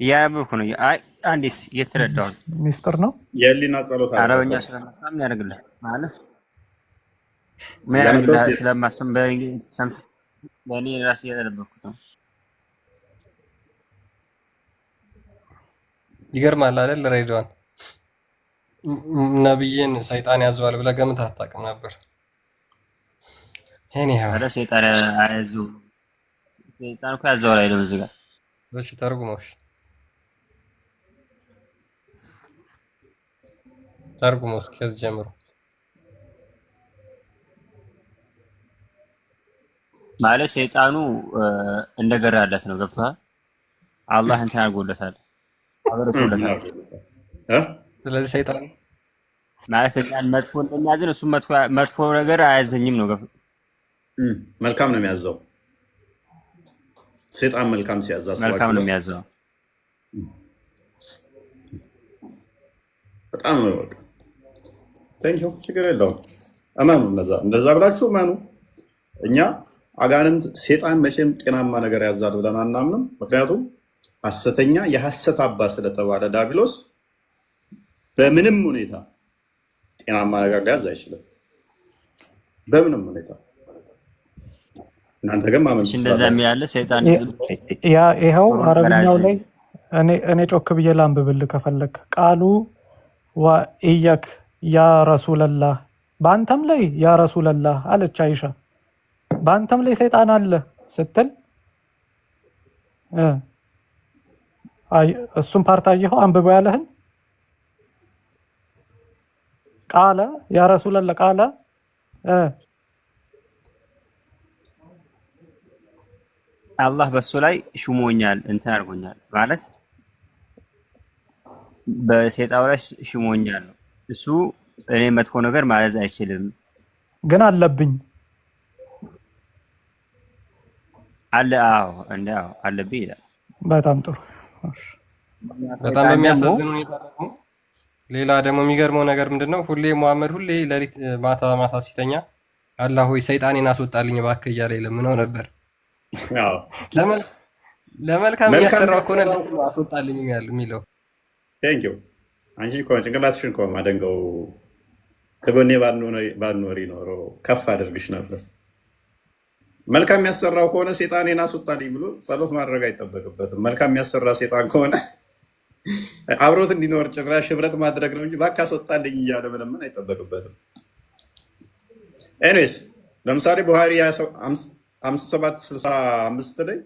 እያነበብኩ ነው። አይ አንዴስ እየተረዳሁ ሚስጥር ነው። የህሊና ጸሎት አረበኛ ስለማስማም ያደርግልህ ማለት ምን ያደርግልህ ስለማስም በሰምት በእኔ ራሴ እያነበብኩት ነው። ይገርማል አይደል? ሬድዋን ነብይን ሰይጣን ያዘዋል ብለህ ገምተህ አታውቅም ነበር። ኧረ ሰይጣን አያዘው። ሰይጣን እኮ ያዘዋል አይደለም እዚህ ጋር እሺ፣ ተርጉመውሽ ተርጉመው እስኪ ከዚህ ጀምሮ ማለት ሰይጣኑ እንደገራለት ነው። ገብቶሃል? አላህ እንትን አድርጎለታል፣ አበረቶለታል። ስለዚህ ሰይጣን ማለት እኛን መጥፎ እንደሚያዝን እሱ መጥፎ ነገር አያዘኝም ነው። መልካም ነው የሚያዘው። ሰይጣን መልካም ሲያዝ መልካም ነው የሚያዘው። በጣም ነው በቃ ቴንኪው። ችግር የለውም። እመኑ፣ እንደዛ ብላችሁ እመኑ። እኛ አጋንንት ሰይጣን መቼም ጤናማ ነገር ያዛል ብለን አናምንም። ምክንያቱም ሐሰተኛ የሐሰት አባት ስለተባለ ዲያብሎስ በምንም ሁኔታ ጤናማ ነገር ሊያዝ አይችልም። በምንም ሁኔታ እናንተ ግን ማመን እንደዛ የሚያለ ሰይጣን ይኸው አረብኛው ላይ እኔ ጮክ ብዬ ላንብብልህ ከፈለክ ቃሉ ወኢየክ ያ ረሱለላህ በአንተም ላይ ያ ረሱለላህ አለች አይሻ። በአንተም ላይ ሰይጣን አለ ስትል እሱም ፓርት አየኸው? አንብበው ያለህን ቃለ ያ ረሱለላህ ቃለ አላህ በሱ ላይ ሽሞኛል እንትን አድርጎኛል ማለት በሰይጣኑ ላይ ሽሞኛል ነው። እሱ እኔ መጥፎ ነገር ማዘዝ አይችልም፣ ግን አለብኝ አለ። አዎ እንደ አዎ አለብኝ ይላል። በጣም ጥሩ። በጣም በሚያሳዝን ሁኔታ ደግሞ ሌላ ደግሞ የሚገርመው ነገር ምንድነው? ሁሌ መሐመድ ሁሌ ሌሊት ማታ ማታ ሲተኛ አላህ ሆይ ሰይጣኔን አስወጣልኝ እባክህ እያለ ይለምነው ነበር። ለመልካም የሚያሰራው ከሆነ አስወጣልኝ የሚለው ቴንኪው። አንቺ እኮ ጭንቅላትሽን እኮ ማደንገው ከጎኔ ባልኖሪ ኖሮ ከፍ አድርግሽ ነበር። መልካም የሚያሰራው ከሆነ ሰይጣኔን አስወጣልኝ ብሎ ጸሎት ማድረግ አይጠበቅበትም። መልካም የሚያሰራ ሰይጣን ከሆነ አብሮት እንዲኖር ጭራሽ ህብረት ማድረግ ነው እንጂ እባክህ አስወጣልኝ እያለ መለመን አይጠበቅበትም። ኤኒዌይስ ለምሳሌ ቡሃሪ 5765 ላይ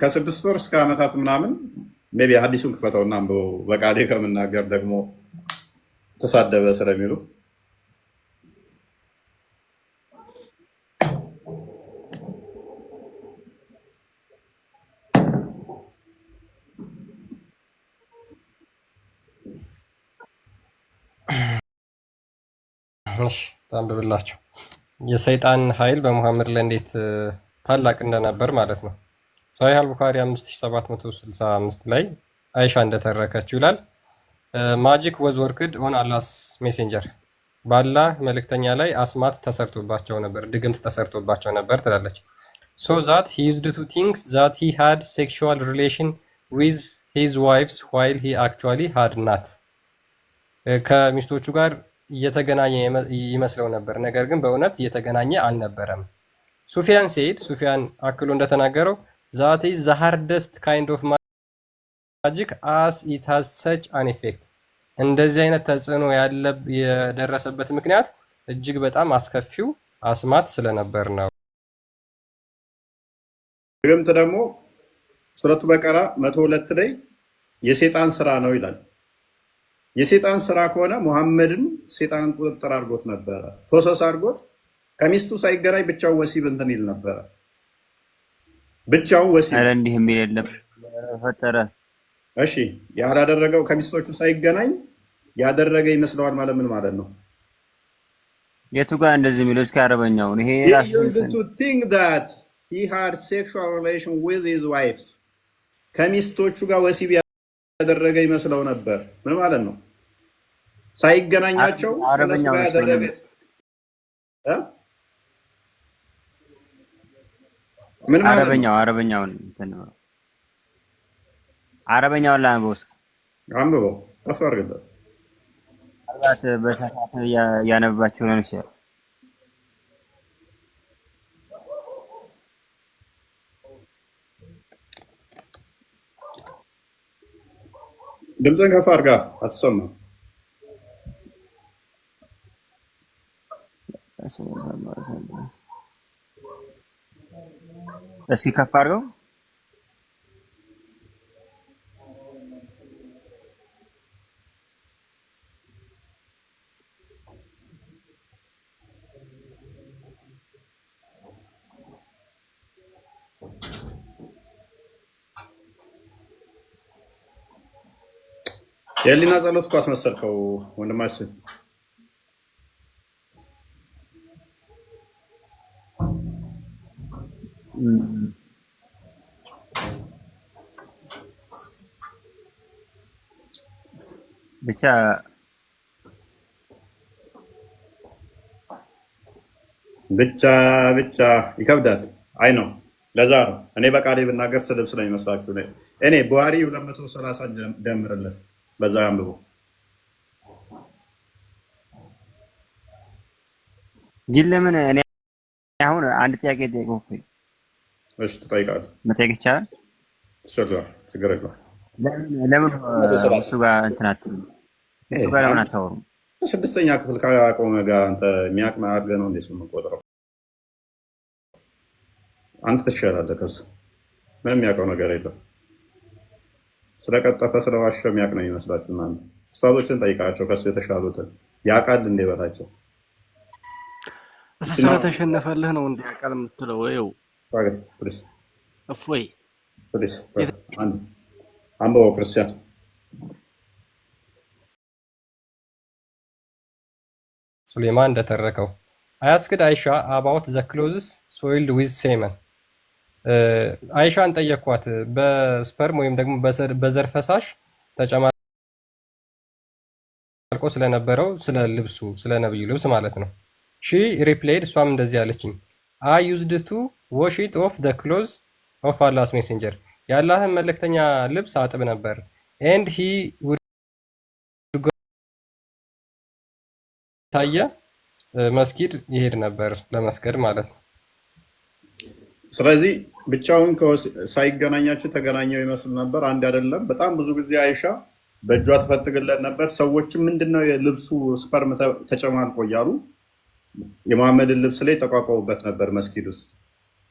ከ6 ወር እስከ ዓመታት ምናምን ሜይ ቢ ሐዲሱን ክፈተውና አንብበው። በቃሌ ከምናገር ደግሞ ተሳደበ ስለሚሉ ታንብብላቸው። የሰይጣን ኃይል በሙሐመድ ላይ እንዴት ታላቅ እንደነበር ማለት ነው። ሶሒህ አልቡኻሪ 5765 ላይ አይሻ እንደተረከችው ይላል ማጂክ ወዝ ወርክድ ኦን አላስ ሜሴንጀር በአላህ መልእክተኛ ላይ አስማት ተሰርቶባቸው ነበር፣ ድግምት ተሰርቶባቸው ነበር ትላለች። ሶ ዛት ሂ ዩዝድ ቱ ቲንክ ዛት ሂ ሃድ ሴክሹዋል ሪሌሽን ዊዝ ሂዝ ዋይፍስ ዋይል ሂ አክቹዋሊ ሃድ ናት። ከሚስቶቹ ጋር እየተገናኘ ይመስለው ነበር፣ ነገር ግን በእውነት እየተገናኘ አልነበረም። ሱፊያን ሴድ ሱፊያን አክሎ እንደተናገረው ዛት ኢዝ ዘ ሃርደስት ካይንድ ኦፍ ማጂክ አስ ኢት ሃዝ ሰች አን ኢፌክት። እንደዚህ አይነት ተጽዕኖ የደረሰበት ምክንያት እጅግ በጣም አስከፊው አስማት ስለነበር ነው። ድግምት ደግሞ ሱረቱ በቀራ 102 ላይ የሰይጣን ስራ ነው ይላል። የሰይጣን ስራ ከሆነ ሙሐመድን ሰይጣን ቁጥጥር አድርጎት ነበረ፣ ፕሮሰስ አድርጎት ከሚስቱ ሳይገናኝ ብቻው ወሲብ እንትን ይል ነበረ። ብቻው ወሲብ አረ እንዲህ የሚል የለም ፈጠረ። እሺ ያላደረገው ከሚስቶቹ ሳይገናኝ ያደረገ ይመስለዋል ማለት ምን ማለት ነው? የቱ ጋር እንደዚህ የሚለው እስኪ አረበኛውን ይሄ ራሱ think that he had sexual relation with his wives ከሚስቶቹ ጋር ወሲብ ያደረገ ይመስለው ነበር። ምን ማለት ነው? ሳይገናኛቸው ከነሱ ጋር ያደረገ ምን ማለት ነው? አረበኛውን ላንብበው እስኪ። አንብበው ጠፍ አድርግበት። ምናልባት በተሳሳተ ያነባችሁ ነው ይችላል። ድምፅህን ከፍ አድርጋ አትሰማም። እስኪ ከፍ አድርገው። የህሊና ጸሎት እኮ አስመሰልከው ወንድማችን። ብቻ ይከብዳል። አይ ነው ለዛ ነው እኔ በቃሌ ብናገር ስድብ ስለሚመስላችሁ እኔ ቡሃሪ 230 ደምርለት በዛ አንብቦ ግን ለምን እኔ አሁን አንድ ጥያቄ ጠይቀው። እሺ ትጠይቃለህ? መጠየቅ ይቻላል? ትችላለህ፣ ችግር የለውም። ለምን እሱ ጋር እንትን አትሉ? እሱ ጋር ለምን አታወሩም? ስድስተኛ ክፍል ካቆመ ጋር አንተ የሚያቅመ አድርገህ ነው እንደሱ የምቆጥረው። አንተ ትሻላለህ ከሱ። ምንም የሚያውቀው ነገር የለም። ስለቀጠፈ ስለዋሸ የሚያውቅ ነው ይመስላችሁ እናንተ። ኡስታዞችን ጠይቃቸው ከሱ የተሻሉትን ያውቃል እንዴ በላቸው። ስለተሸነፈልህ ነው እንዴ ያውቃል የምትለው? ወይው እፎይ አንብበው ክርስቲያን። ሱሌማን እንደተረከው አያስክድ አይሻ አባውት ዘ ክሎዝስ ሶይልድ ዊዝ ሴመን። አይሻን ጠየኳት በስፐርም ወይም ደግሞ በዘር ፈሳሽ ተጨማልቆ ስለነበረው ስለ ልብሱ ስለ ነብዩ ልብስ ማለት ነው። ሺ ሪፕሌይድ እሷም እንደዚህ አለችኝ፣ አይ ዩዝድ ቱ ዋሽ ኢት ኦፍ ዘ ክሎዝ ኦፍ አላህስ ሜሴንጀር፣ የአላህን መልእክተኛ ልብስ አጥብ ነበር። ኤንድ ሂ ታየ መስጊድ ይሄድ ነበር ለመስገድ ማለት ነው። ስለዚህ ብቻውን ሳይገናኛቸው ተገናኘው ይመስል ነበር። አንድ አይደለም፣ በጣም ብዙ ጊዜ አይሻ በእጇ ትፈትግለት ነበር። ሰዎችም ምንድነው የልብሱ ስፐርም ተጨማልቆ እያሉ የመሐመድን ልብስ ላይ ተቋቋሙበት ነበር መስጊድ ውስጥ።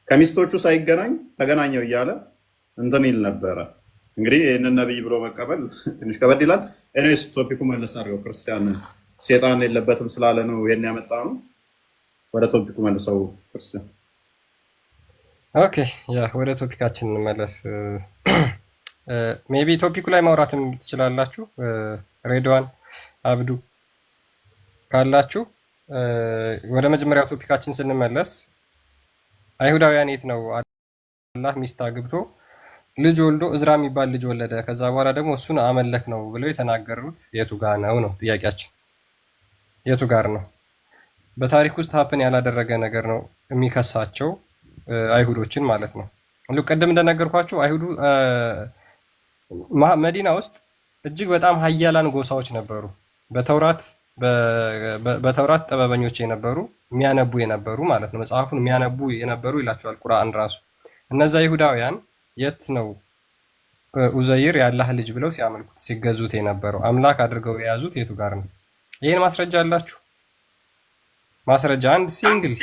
ከሚስቶቹ ሳይገናኝ ተገናኘው እያለ እንትን ይል ነበረ። እንግዲህ ይህንን ነብይ ብሎ መቀበል ትንሽ ከበድ ይላል። ኤኒዌይስ ቶፒኩ መለስ አድርገው። ክርስቲያን ሴጣን የለበትም ስላለ ነው ይሄን ያመጣ ነው። ወደ ቶፒኩ መልሰው ክርስቲያን። ኦኬ ያ ወደ ቶፒካችን እንመለስ። ሜቢ ቶፒኩ ላይ ማውራትም ትችላላችሁ። ሬድዋን አብዱ ካላችሁ ወደ መጀመሪያው ቶፒካችን ስንመለስ አይሁዳውያን የት ነው አላህ ሚስት አግብቶ ልጅ ወልዶ እዝራ የሚባል ልጅ ወለደ፣ ከዛ በኋላ ደግሞ እሱን አመለክ ነው ብለው የተናገሩት የቱ ጋር ነው ጥያቄያችን። የቱ ጋር ነው? በታሪክ ውስጥ ሀፕን ያላደረገ ነገር ነው የሚከሳቸው አይሁዶችን ማለት ነው። ቅድም እንደነገርኳችሁ አይሁዱ መዲና ውስጥ እጅግ በጣም ሀያላን ጎሳዎች ነበሩ። በተውራት ጥበበኞች የነበሩ የሚያነቡ የነበሩ ማለት ነው። መጽሐፉን የሚያነቡ የነበሩ ይላቸዋል ቁርአን ራሱ። እነዛ ይሁዳውያን የት ነው ኡዘይር የአላህ ልጅ ብለው ሲያመልኩት ሲገዙት የነበረው አምላክ አድርገው የያዙት የቱ ጋር ነው? ይህን ማስረጃ አላችሁ? ማስረጃ አንድ ሲንግል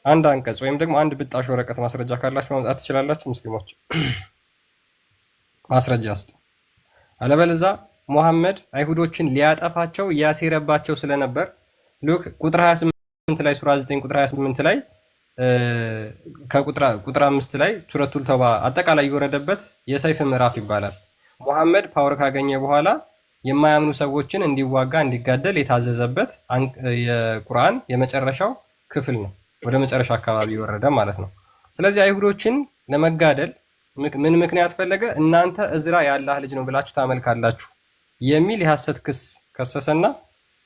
አንድ አንቀጽ ወይም ደግሞ አንድ ብጣሽ ወረቀት ማስረጃ ካላችሁ ማምጣት ትችላላችሁ። ሙስሊሞች ማስረጃ ስጡ። አለበለዚያ ሙሐመድ አይሁዶችን ሊያጠፋቸው እያሴረባቸው ስለነበር ሉክ ቁጥር 28 ላይ ሱራ 9 ቁጥር 28 ላይ ከቁጥር 5 ላይ ሱረቱል ተውባ አጠቃላይ የወረደበት የሰይፍ ምዕራፍ ይባላል። ሙሐመድ ፓወር ካገኘ በኋላ የማያምኑ ሰዎችን እንዲዋጋ እንዲጋደል የታዘዘበት የቁርአን የመጨረሻው ክፍል ነው። ወደ መጨረሻ አካባቢ የወረደ ማለት ነው። ስለዚህ አይሁዶችን ለመጋደል ምን ምክንያት ፈለገ? እናንተ እዝራ የአላህ ልጅ ነው ብላችሁ ታመልካላችሁ የሚል የሐሰት ክስ ከሰሰና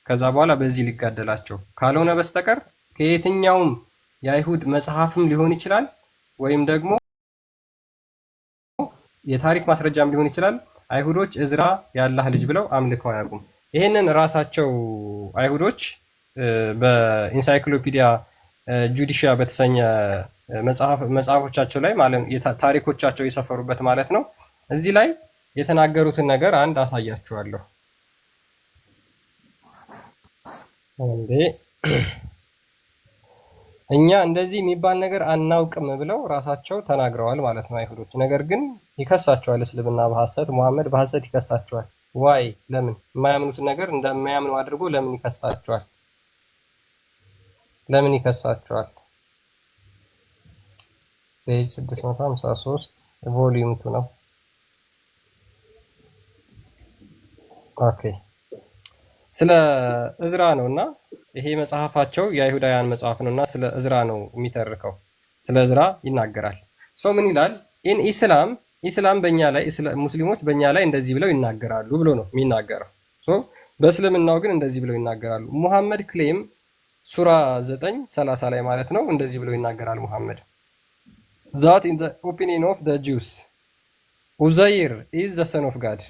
ከዛ በኋላ በዚህ ሊጋደላቸው ካልሆነ በስተቀር ከየትኛውም የአይሁድ መጽሐፍም ሊሆን ይችላል ወይም ደግሞ የታሪክ ማስረጃም ሊሆን ይችላል አይሁዶች እዝራ የአላህ ልጅ ብለው አምልከው አያውቁም። ይሄንን ራሳቸው አይሁዶች በኢንሳይክሎፒዲያ ጁዲሺያ በተሰኘ መጽሐፎቻቸው ላይ ማለት ታሪኮቻቸው የሰፈሩበት ማለት ነው። እዚህ ላይ የተናገሩትን ነገር አንድ አሳያችኋለሁ። እንዴ እኛ እንደዚህ የሚባል ነገር አናውቅም ብለው ራሳቸው ተናግረዋል ማለት ነው አይሁዶች። ነገር ግን ይከሳቸዋል እስልምና በሐሰት ሙሐመድ በሐሰት ይከሳቸዋል። ዋይ ለምን የማያምኑትን ነገር እንደማያምኑ አድርጎ ለምን ይከሳቸዋል? ለምን ይከሳቸዋል? ፔጅ 653 ቮሊዩም 2 ነው። ኦኬ ስለ እዝራ ነውና ይሄ መጽሐፋቸው የአይሁዳውያን መጽሐፍ ነውና ስለ እዝራ ነው የሚተርከው። ስለ እዝራ ይናገራል። ሰው ምን ይላል? ኢን ኢስላም በእኛ ላይ ሙስሊሞች በእኛ ላይ እንደዚህ ብለው ይናገራሉ ብሎ ነው የሚናገረው። በእስልምናው ግን እንደዚህ ብለው ይናገራሉ። ሙሐመድ ክሌም ሱራ 9:30 ላይ ማለት ነው እንደዚህ ብለው ይናገራል ሙሐመድ that in the opinion of the Jews Uzair is the son of God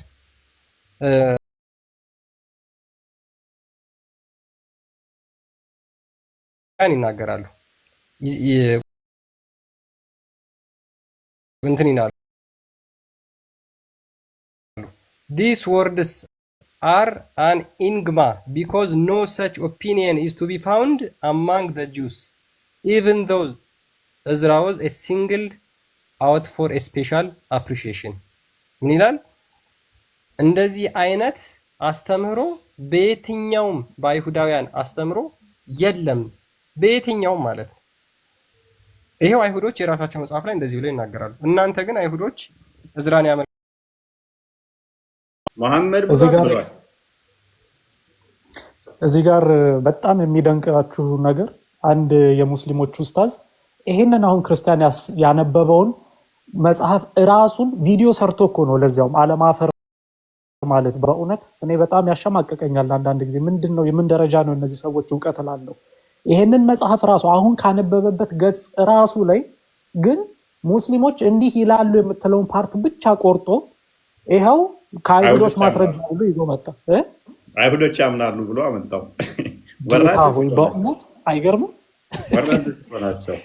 ይናገራሉ እንትን ይላሉ these words are an enigma because no such opinion is to be found among the Jews even though Ezra was a singled out for a special appreciation ምን ይላል? እንደዚህ አይነት አስተምህሮ በየትኛውም በአይሁዳውያን አስተምህሮ የለም በየትኛውም ማለት ነው። ይሄው አይሁዶች የራሳቸው መጽሐፍ ላይ እንደዚህ ብለው ይናገራሉ። እናንተ ግን አይሁዶች እዝራን ያመልካሉ መሐመድ ብሏል። እዚህ ጋር በጣም የሚደንቃችሁ ነገር አንድ የሙስሊሞች ኡስታዝ ይሄንን አሁን ክርስቲያን ያነበበውን መጽሐፍ ራሱን ቪዲዮ ሰርቶ እኮ ነው ለዚያውም አለማፈር ማለት በእውነት እኔ በጣም ያሸማቀቀኛል አንዳንድ ጊዜ ምንድነው የምን ደረጃ ነው እነዚህ ሰዎች ዕውቀት ላለው ይሄንን መጽሐፍ ራሱ አሁን ካነበበበት ገጽ ራሱ ላይ ግን ሙስሊሞች እንዲህ ይላሉ የምትለውን ፓርት ብቻ ቆርጦ ይሄው ከአይሁዶች ማስረጃ ሁሉ ይዞ መጣ አይሁዶች ያምናሉ ብሎ አመጣው በእውነት አይገርምም ወራቸው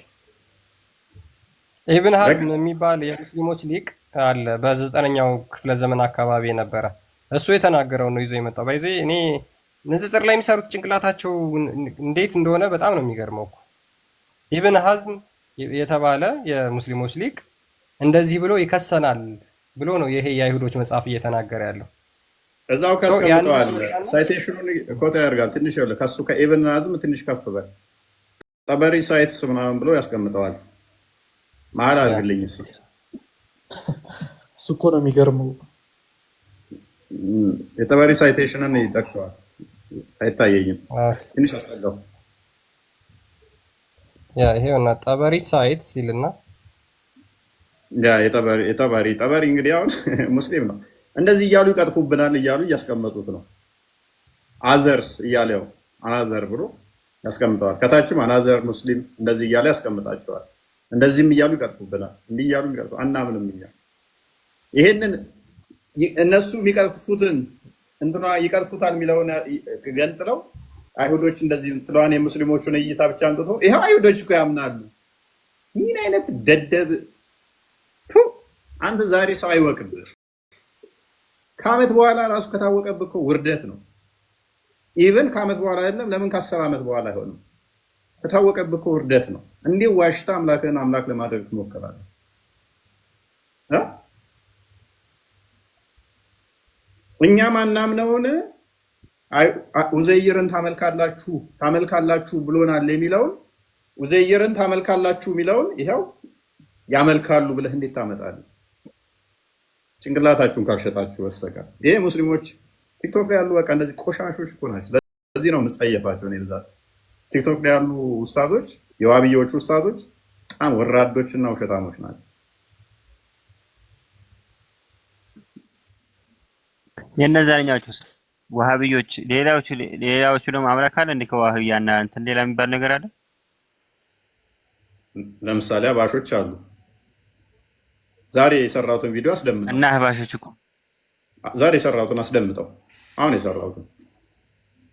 ኢብን ሐዝም የሚባል የሙስሊሞች ሊቅ አለ በ9ኛው ክፍለ ዘመን አካባቢ የነበረ እሱ የተናገረው ነው ይዞ የመጣው ባይዜ እኔ ንጽጽር ላይ የሚሰሩት ጭንቅላታቸው እንዴት እንደሆነ በጣም ነው የሚገርመው እኮ ኢብን ሐዝም የተባለ የሙስሊሞች ሊቅ እንደዚህ ብሎ ይከሰናል ብሎ ነው ይሄ የአይሁዶች መጽሐፍ እየተናገረ ያለው እዛው ካስቀምጠዋል ሳይቴሽኑን ኮታ ያርጋል ትንሽ ያለ ከሱ ከኢብን ሐዝም ትንሽ ከፍ በል ጠበሪ ሳይትስ ምናምን ብሎ ያስቀምጠዋል ማል አድርግልኝ እሱ እኮ ነው የሚገርመው የጠበሪ ሳይቴሽንን ይጠቅሰዋል አይታየኝም ትንሽ አስጠጋው ይሄውና ጠበሪ ሳይት ሲልና የጠበሪ እንግዲህ አሁን ሙስሊም ነው እንደዚህ እያሉ ይቀጥፉብናል እያሉ እያስቀመጡት ነው አዘርስ እያለው አናዘር ብሎ ያስቀምጠዋል ከታችም አናዘር ሙስሊም እንደዚህ እያለ ያስቀምጣቸዋል እንደዚህም እያሉ ይቀጥፉብናል እንዲህ እያሉ ይቀጥፉ አናምንም እኛ ይሄንን እነሱ የሚቀጥፉትን እንትና ይቀጥፉታል የሚለውን ገንጥለው አይሁዶች እንደዚህ እንትሏን የሙስሊሞቹን እይታ ብቻ አምጥቶ ይሄው አይሁዶች እኮ ያምናሉ ምን አይነት ደደብ አንተ ዛሬ ሰው አይወቅብህ ከዓመት በኋላ ራሱ ከታወቀብህ እኮ ውርደት ነው ኢቭን ከዓመት በኋላ አይደለም ለምን ከ10 ዓመት በኋላ አይሆንም ከታወቀብህ እኮ ውርደት ነው እንዲህ ዋሽታ አምላክህን አምላክ ለማድረግ ትሞክራለህ እኛ ማናምነውን ኡዘይርን ታመልካላችሁ ብሎናል የሚለውን ኡዘይርን ታመልካላችሁ የሚለውን ይሄው ያመልካሉ ብለህ እንዴት ታመጣለህ? ጭንቅላታችሁን ካልሸጣችሁ በስተቀር ይሄ ሙስሊሞች ቲክቶክ ላይ ያሉ በቃ እንደዚህ ቆሻሾች እኮ ናቸው። ለዚህ ነው የምጸየፋቸው። እኔ ብዛት ቲክቶክ ላይ ያሉ ኡስታዞች፣ የዋብዮቹ ኡስታዞች በጣም ወራዶችና ውሸታሞች ናቸው። የነዛኛዎቹስ ዋሃብዮች ሌላዎቹ ደግሞ አምላክ አለ እንዴ? ከዋሃብያና እንትን ሌላ የሚባል ነገር አለ? ለምሳሌ አባሾች አሉ። ዛሬ የሰራሁትን ቪዲዮ አስደምጠው እና አህባሾች እኮ ዛሬ የሰራሁትን አስደምጠው። አሁን የሰራሁትን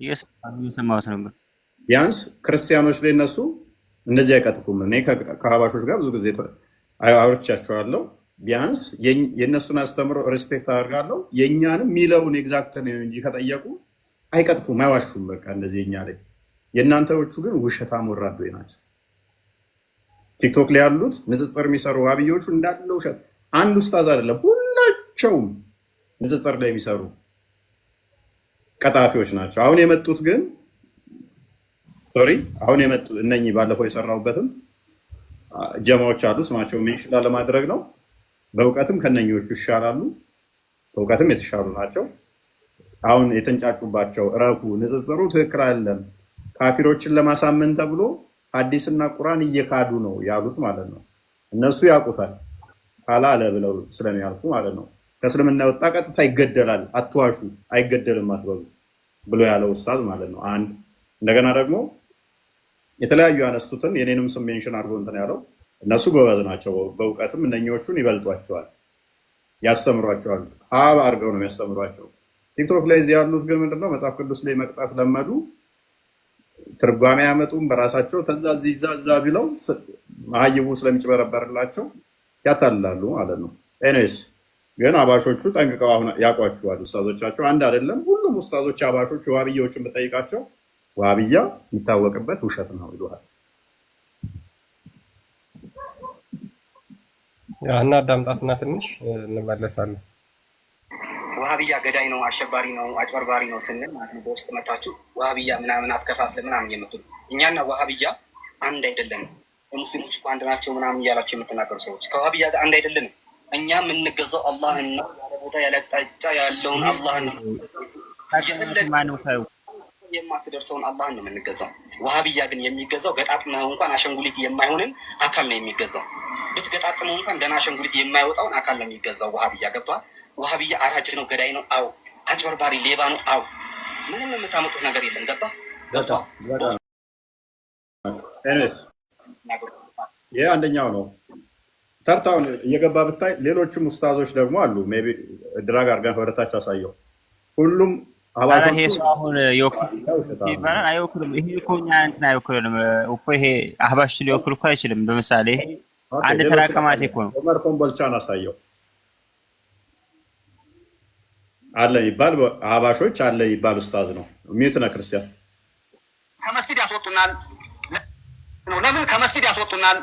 እየሰማሁት ነበር። ቢያንስ ክርስቲያኖች ላይ እነሱ እንደዚህ አይቀጥፉም። እኔ ከአህባሾች ጋር ብዙ ጊዜ አውርቻቸዋለሁ። ቢያንስ የእነሱን አስተምሮ ሬስፔክት አደርጋለሁ። የእኛንም ሚለውን ኤግዛክት ነው እንጂ ከጠየቁ አይቀጥፉም፣ አይዋሹም። በቃ እንደዚህ የኛ ላይ። የእናንተዎቹ ግን ውሸታም ወራዶች ናቸው። ቲክቶክ ላይ ያሉት ንጽጽር የሚሰሩ ዋሃብዮቹ እንዳለ ውሸት። አንድ ኡስታዝ አይደለም፣ ሁላቸውም ንጽጽር ላይ የሚሰሩ ቀጣፊዎች ናቸው። አሁን የመጡት ግን አሁን የመጡ እነኚህ ባለፈው የሰራሁበትም ጀማዎች አሉ። ስማቸው ሜንሽን ላለማድረግ ነው። በእውቀትም ከነኚዎቹ ይሻላሉ፣ በእውቀትም የተሻሉ ናቸው። አሁን የተንጫጩባቸው እረፉ፣ ንጽጽሩ ትክክል አይደለም፣ ካፊሮችን ለማሳመን ተብሎ ሐዲስና ቁርአን እየካዱ ነው ያሉት ማለት ነው። እነሱ ያውቁታል ካላለ ብለው ስለሚያልፉ ማለት ነው። ከእስልምና የወጣ ቀጥታ ይገደላል፣ አትዋሹ፣ አይገደልም አትበሉ ብሎ ያለው ኡስታዝ ማለት ነው። አንድ እንደገና ደግሞ የተለያዩ ያነሱትን የኔንም ስም ሜንሽን አድርጎ እንትን ያለው እነሱ ጎበዝ ናቸው፣ በእውቀትም እነኞቹን ይበልጧቸዋል፣ ያስተምሯቸዋል። ሀብ አድርገው ነው የሚያስተምሯቸው። ቲክቶክ ላይ እዚህ ያሉት ግን ምንድነው መጽሐፍ ቅዱስ ላይ መቅጣት ለመዱ። ትርጓሜ ያመጡም በራሳቸው ተዛዛ ቢለው መሀይቡ ስለሚጭበረበርላቸው ያታልላሉ ማለት ነው። ኤኒዌይስ ግን አባሾቹ ጠንቅቀው አሁን ያውቋቸዋል። ኡስታዞቻቸው አንድ አይደለም። ሁሉም ኡስታዞች አባሾች ዋሃብያዎችን ብጠይቃቸው ዋሃብያ የሚታወቅበት ውሸት ነው ይሉሃል። እና አዳምጣትና ትንሽ እንመለሳለን። ዋሃብያ ገዳይ ነው፣ አሸባሪ ነው፣ አጭበርባሪ ነው ስንል ማለት ነው በውስጥ መታችሁ ዋሃብያ ምናምን አትከፋፍለ ምናምን የምትሉ እኛና ዋሃብያ አንድ አይደለንም። ሙስሊሞች እኮ አንድ ናቸው ምናምን እያላቸው የምትናገሩ ሰዎች ከዋሃብያ ጋር አንድ አይደለንም። እኛ የምንገዛው አላህን ነው። ያለ ቦታ ያለ አቅጣጫ ያለውን አላህን ነው። የማትደርሰውን አላህን ነው የምንገዛው። ዋሃብያ ግን የሚገዛው ገጣጥመው እንኳን አሸንጉሊት የማይሆንን አካል ነው የሚገዛው። ብትገጣጥመው እንኳን ደህና አሸንጉሊት የማይወጣውን አካል ነው የሚገዛው። ዋሃብያ ገብቷል። ዋሃብያ አራጅ ነው፣ ገዳይ ነው፣ አው አጭበርባሪ ሌባ ነው፣ አው ምንም የምታመጡት ነገር የለም። ገባ ይህ አንደኛው ነው። ተርታውን እየገባ ብታይ ሌሎችም ኡስታዞች ደግሞ አሉ። ሜይ ቢ ድራግ አድርገን ወደታች አሳየው። ሁሉም ይሄ ሰው አሁን ይባላል አይወክልም። ይሄ እኮ እኛ እንትን አይወክልም። ይሄ አህባሽ ሊወክል እኮ አይችልም። በምሳሌ አንድ ተራቀማት እኮ ነው። ዑመር ኮምቦልቻን አሳየው አለ ይባል አህባሾች አለ ይባል ኡስታዝ ነው። ሚዩት ነው ክርስቲያን ከመስጊድ ያስወጡናል። ለምን ከመስጊድ ያስወጡናል?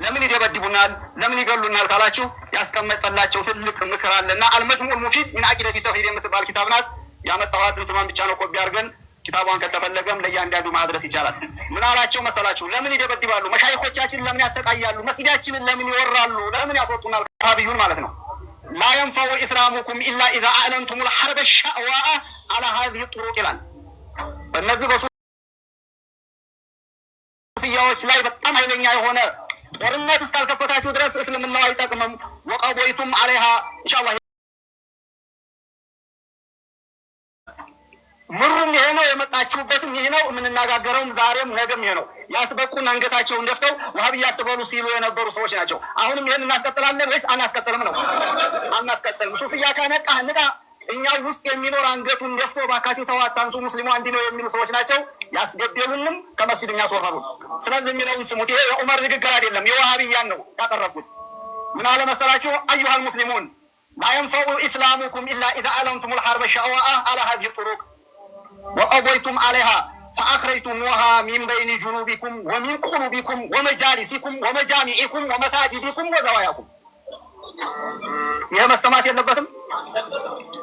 ለምን ይደበድቡናል? ለምን ይገሉናል ካላችሁ ያስቀመጠላቸው ትልቅ ምክር አለና አልመጅሙዕ ሙፊድ ሚን አቂደቲ ተውሂድ የምትባል ኪታብ ናት። ያመጣኋት እንትማን ብቻ ነው ኮፒ አድርገን ኪታቧን ከተፈለገም ለእያንዳንዱ ማድረስ ይቻላል። ምን አላቸው መሰላችሁ? ለምን ይደበድባሉ? መሻይኾቻችን ለምን ያሰቃያሉ? መስጊዳችንን ለምን ይወራሉ? ለምን ያስወጡናል? ሀቢዩን ማለት ነው። ላ የንፈዑ ኢስላሙኩም ኢላ ኢዛ አዕለንቱሙል ሐርበ ሸዕዋአ አላ ሀዚሂ ጡሩቅ ይላል። በእነዚህ በሱፍያዎች ላይ በጣም ኃይለኛ የሆነ ጦርነት እስካልከፈታችሁ ድረስ እስልምናው አይጠቅምም። ወቀዶይቱም አለይሃ ኢንሻአላህ ምሩም ይሄ ነው፣ የመጣችሁበትም ይሄ ነው፣ የምንነጋገረውም ዛሬም ነገም ይሄ ነው። ያስበቁን አንገታቸውን ደፍተው ዋሃብያ አትበሉ ሲሉ የነበሩ ሰዎች ናቸው። አሁንም ይሄን እናስቀጥላለን ወይስ አናስቀጥልም ነው? አናስቀጥልም። ሱፍያ ካነቃህ ንቃ። እኛ ውስጥ የሚኖር አንገቱን ደፍቶ ባካችሁ ተዋታንሱ ሙስሊሙ አንድ ነው የሚሉ ሰዎች ናቸው። ያስገደሉንም ከመስጊድ ያስወረዱ። ስለዚህ የሚለውን ስሙት። ይሄ የዑመር ንግግር አይደለም፣ የዋሃብያን ነው ያቀረብኩት። ምን አለ መሰላችሁ? አዩሃል ሙስሊሙን ላ የንፈዑ ኢስላሙኩም ኢላ ኢዛ አዕለንቱሙል ሐርበ ሸዕዋአ አላ ሀዚሂ ጡሩቅ ወቀዶይቱም አለይሃ ፈአኽረጅቱሙሃ ሚን በይኒ ጁኑቢኩም ወሚን ቁሉቢኩም ወመጃሊሲኩም ወመጃሚዒኩም ወመሳጅዲኩም ወዘዋያኩም። ይሄ መሰማት የለበትም።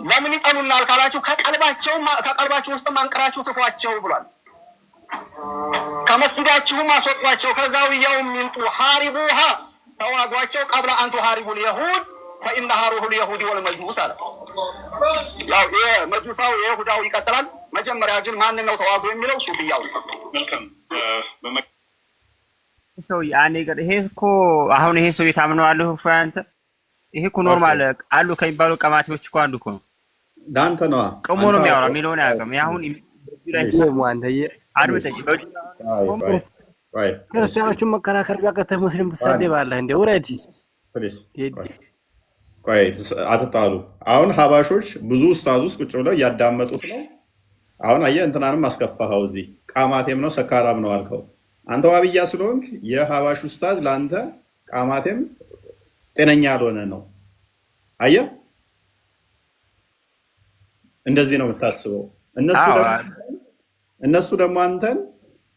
ለምን ይጠሉናል ካላችሁ ከቀልባችሁ ውስጥ አንቅራችሁ ክፏቸው ብሏል። ከመስጊዳችሁም አስወጧቸው፣ ከዛውያውም ይምጡ። ሐሪቡሃ ተዋጓቸው፣ ቀብለ አንቱ ሐሪቡል የሁድ ፈኢነሃ ሩሑል የሁድ ወልመጁስ አለ። ያው የመጁሳው የይሁዳው ይቀጥላል። መጀመሪያ ግን ማንን ነው ተዋጉ የሚለው? ሱፍያው። መልካም ሰው ያኔ ይሄ እኮ አሁን ይሄ ሰው የታምነዋለሁ አንተ ይሄ እኮ ኖርማል አሉ ከሚባሉ ቀማቴዎች እኮ አንዱ እኮ ነው። ለአንተ ነዋ። ቅሞ ነው የሚያወራ የሚለውን አያውቅም። አሁን አድምጠኝ። ክርስቲያኖቹን መከራከር ቢያቀተህ ሙስሊም ትሳደባለህ እንዴ? ውረድ። ቆይ አትጣሉ። አሁን ሀባሾች ብዙ ኡስታዝ ውስጥ ቁጭ ብለው እያዳመጡት ነው። አሁን አየህ እንትናንም አስከፋኸው። እዚህ ቃማቴም ነው ሰካራም ነው አልከው። አንተ ዋብያ ስለሆንክ የሀባሽ ኡስታዝ ለአንተ ቃማቴም ጤነኛ ያልሆነ ነው። አየህ እንደዚህ ነው የምታስበው። እነሱ ደግሞ አንተን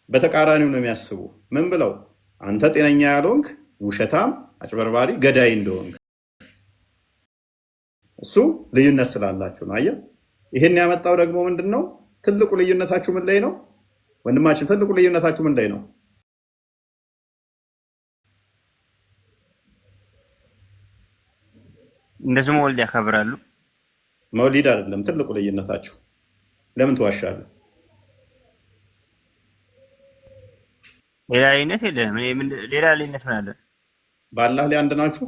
በተቃራኒው ነው የሚያስቡ። ምን ብለው? አንተ ጤነኛ ያልሆንክ ውሸታም፣ አጭበርባሪ፣ ገዳይ እንደሆንክ። እሱ ልዩነት ስላላችሁ ነው። አየህ ይሄን ያመጣው ደግሞ ምንድን ነው? ትልቁ ልዩነታችሁ ምን ላይ ነው ወንድማችን? ትልቁ ልዩነታችሁ ምን ላይ ነው? እንደዚህ መውሊድ ያከብራሉ። መውሊድ አይደለም ትልቁ ልዩነታችሁ። ለምን ትዋሻለህ? ሌላ ልዩነት የለም። ሌላ ልዩነት ምን አለ? በአላህ ላይ አንድ ናችሁ።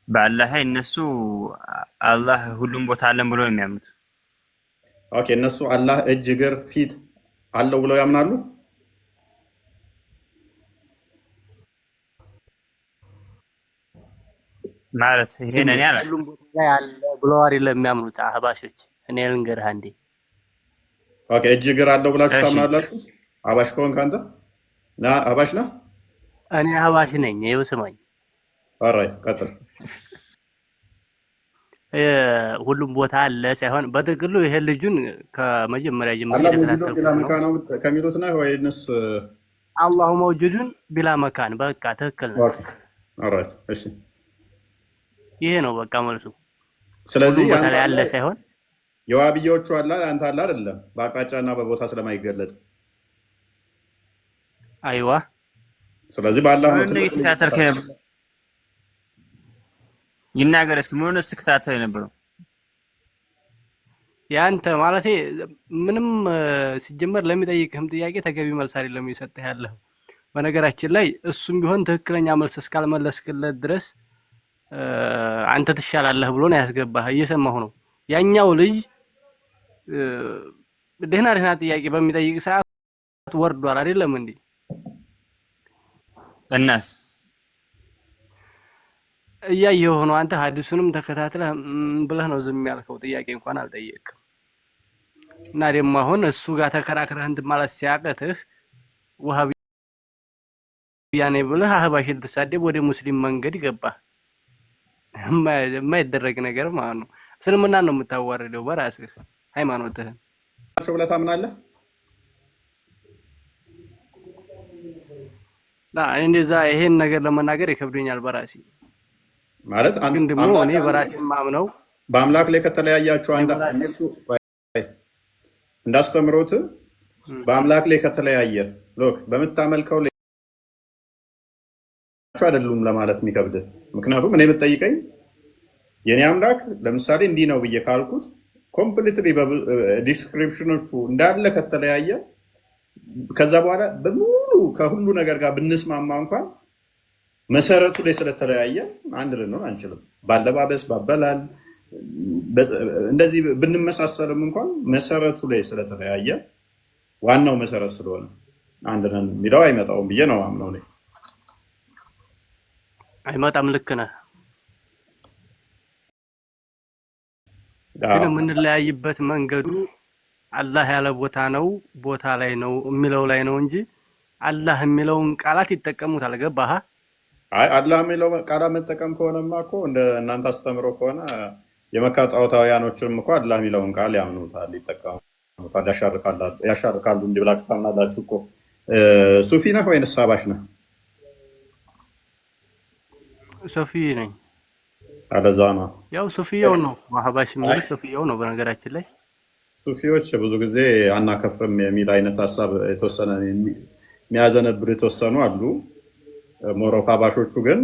በአላህ ላይ እነሱ አላህ ሁሉም ቦታ አለን ብሎ ነው የሚያምኑት። ኦኬ እነሱ አላህ እጅ፣ እግር፣ ፊት አለው ብለው ያምናሉ። ማለት ይሄን እኔ አላ ሁሉም ቦታ ላይ አለ ብለው አይደለም የሚያምኑት አህባሾች። እኔ ልንገርህ አንዴ። ኦኬ እጅ እግር አለው ብላችሁ ታምናላችሁ? አህባሽ ከሆንክ አንተ አህባሽ ነህ? እኔ አህባሽ ነኝ። ይኸው ስማኝ። ኦራይት ቀጥል። ሁሉም ቦታ አለ ሳይሆን በጥቅሉ ይሄ ልጁን ከመጀመሪያ ጀምሮ አላህ ነው ከሚሉት ነው ወይንስ አላሁ መውጁዱን ቢላ መካን? በቃ ትክክል ነው። ኦኬ ኦራይት እሺ፣ ይሄ ነው በቃ መልሱ። ስለዚህ ቦታ ላይ አለ ሳይሆን የዋብዮቹ አለ አንተ አለ አይደለም፣ በአቅጣጫና በቦታ ስለማይገለጥ። አይዋ ስለዚህ በአላህ ነው ይናገር። እስኪ ምን ሆነስ ተከታተል የነበረው ያንተ ማለቴ ምንም ሲጀመር ለሚጠይቅህም ጥያቄ ተገቢ መልስ አይደለም እየሰጠህ ያለው። በነገራችን ላይ እሱም ቢሆን ትክክለኛ መልስ እስካልመለስክለት ድረስ አንተ ትሻላለህ ብሎ ነው ያስገባህ። እየሰማሁ ነው። ያኛው ልጅ ደህና ደህና ጥያቄ በሚጠይቅ ሰዓት ወርዷል አይደለም እንዴ? እናስ እያየሁ ነው። አንተ ሐዲሱንም ተከታትለህ ብለህ ነው ዝም ያልከው። ጥያቄ እንኳን አልጠየቅም። እና ደግሞ አሁን እሱ ጋር ተከራክረህ እንትን ማለት ሲያቀትህ ወሃቢያ ነኝ ብለህ አህባሽ ልትሳደብ ወደ ሙስሊም መንገድ ገባህ። የማይደረግ ነገር ማለት ነው። እስልምናን ነው የምታዋርደው በራስህ ሃይማኖትህን ብለህ ታምናለህ። እንደዛ ይሄን ነገር ለመናገር ይከብደኛል በራሴ ማለት ግን ደግሞ እኔ በራሴ ማምነው በአምላክ ላይ ከተለያያችሁ እነሱ እንዳስተምሮት በአምላክ ላይ ከተለያየ ሎክ በምታመልከው ላይ አይደሉም ለማለት የሚከብድ። ምክንያቱም እኔ የምትጠይቀኝ የኔ አምላክ ለምሳሌ እንዲህ ነው ብዬ ካልኩት ኮምፕሊትሊ ዲስክሪፕሽኖቹ እንዳለ ከተለያየ ከዛ በኋላ በሙሉ ከሁሉ ነገር ጋር ብንስማማ እንኳን መሰረቱ ላይ ስለተለያየ አንድ ልንሆን አንችልም። ባለባበስ፣ ባበላል እንደዚህ ብንመሳሰልም እንኳን መሰረቱ ላይ ስለተለያየ ዋናው መሰረት ስለሆነ አንድ ነን የሚለው አይመጣውም ብዬ ነው አምነው ነኝ። አይመጣም። ልክ ነህ። ግን የምንለያይበት መንገዱ አላህ ያለ ቦታ ነው ቦታ ላይ ነው የሚለው ላይ ነው እንጂ አላህ የሚለውን ቃላት ይጠቀሙታል። ገባህ? አይ አላህ የሚለው ቃላት መጠቀም ከሆነማ እኮ እንደ እናንተ አስተምሮ ከሆነ የመካ ጣዖታውያኖችም እኮ አላህ የሚለውን ቃል ያምኑታል፣ ይጠቀሙታል፣ ያሻርካሉ እንጂ ብላችሁ ታምናላችሁ እኮ። ሱፊ ነህ ወይንስ አህባሽ ነህ? ሱፊ ነኝ። አለዛ ነው ያው ሱፊያው ነው አህባሽ ማለት ሱፊያው ነው። በነገራችን ላይ ሱፊዎች ብዙ ጊዜ አናከፍርም የሚል አይነት ሀሳብ የተወሰነ የሚያዘነብር የተወሰኑ አሉ። ሞሮፍ አህባሾቹ ግን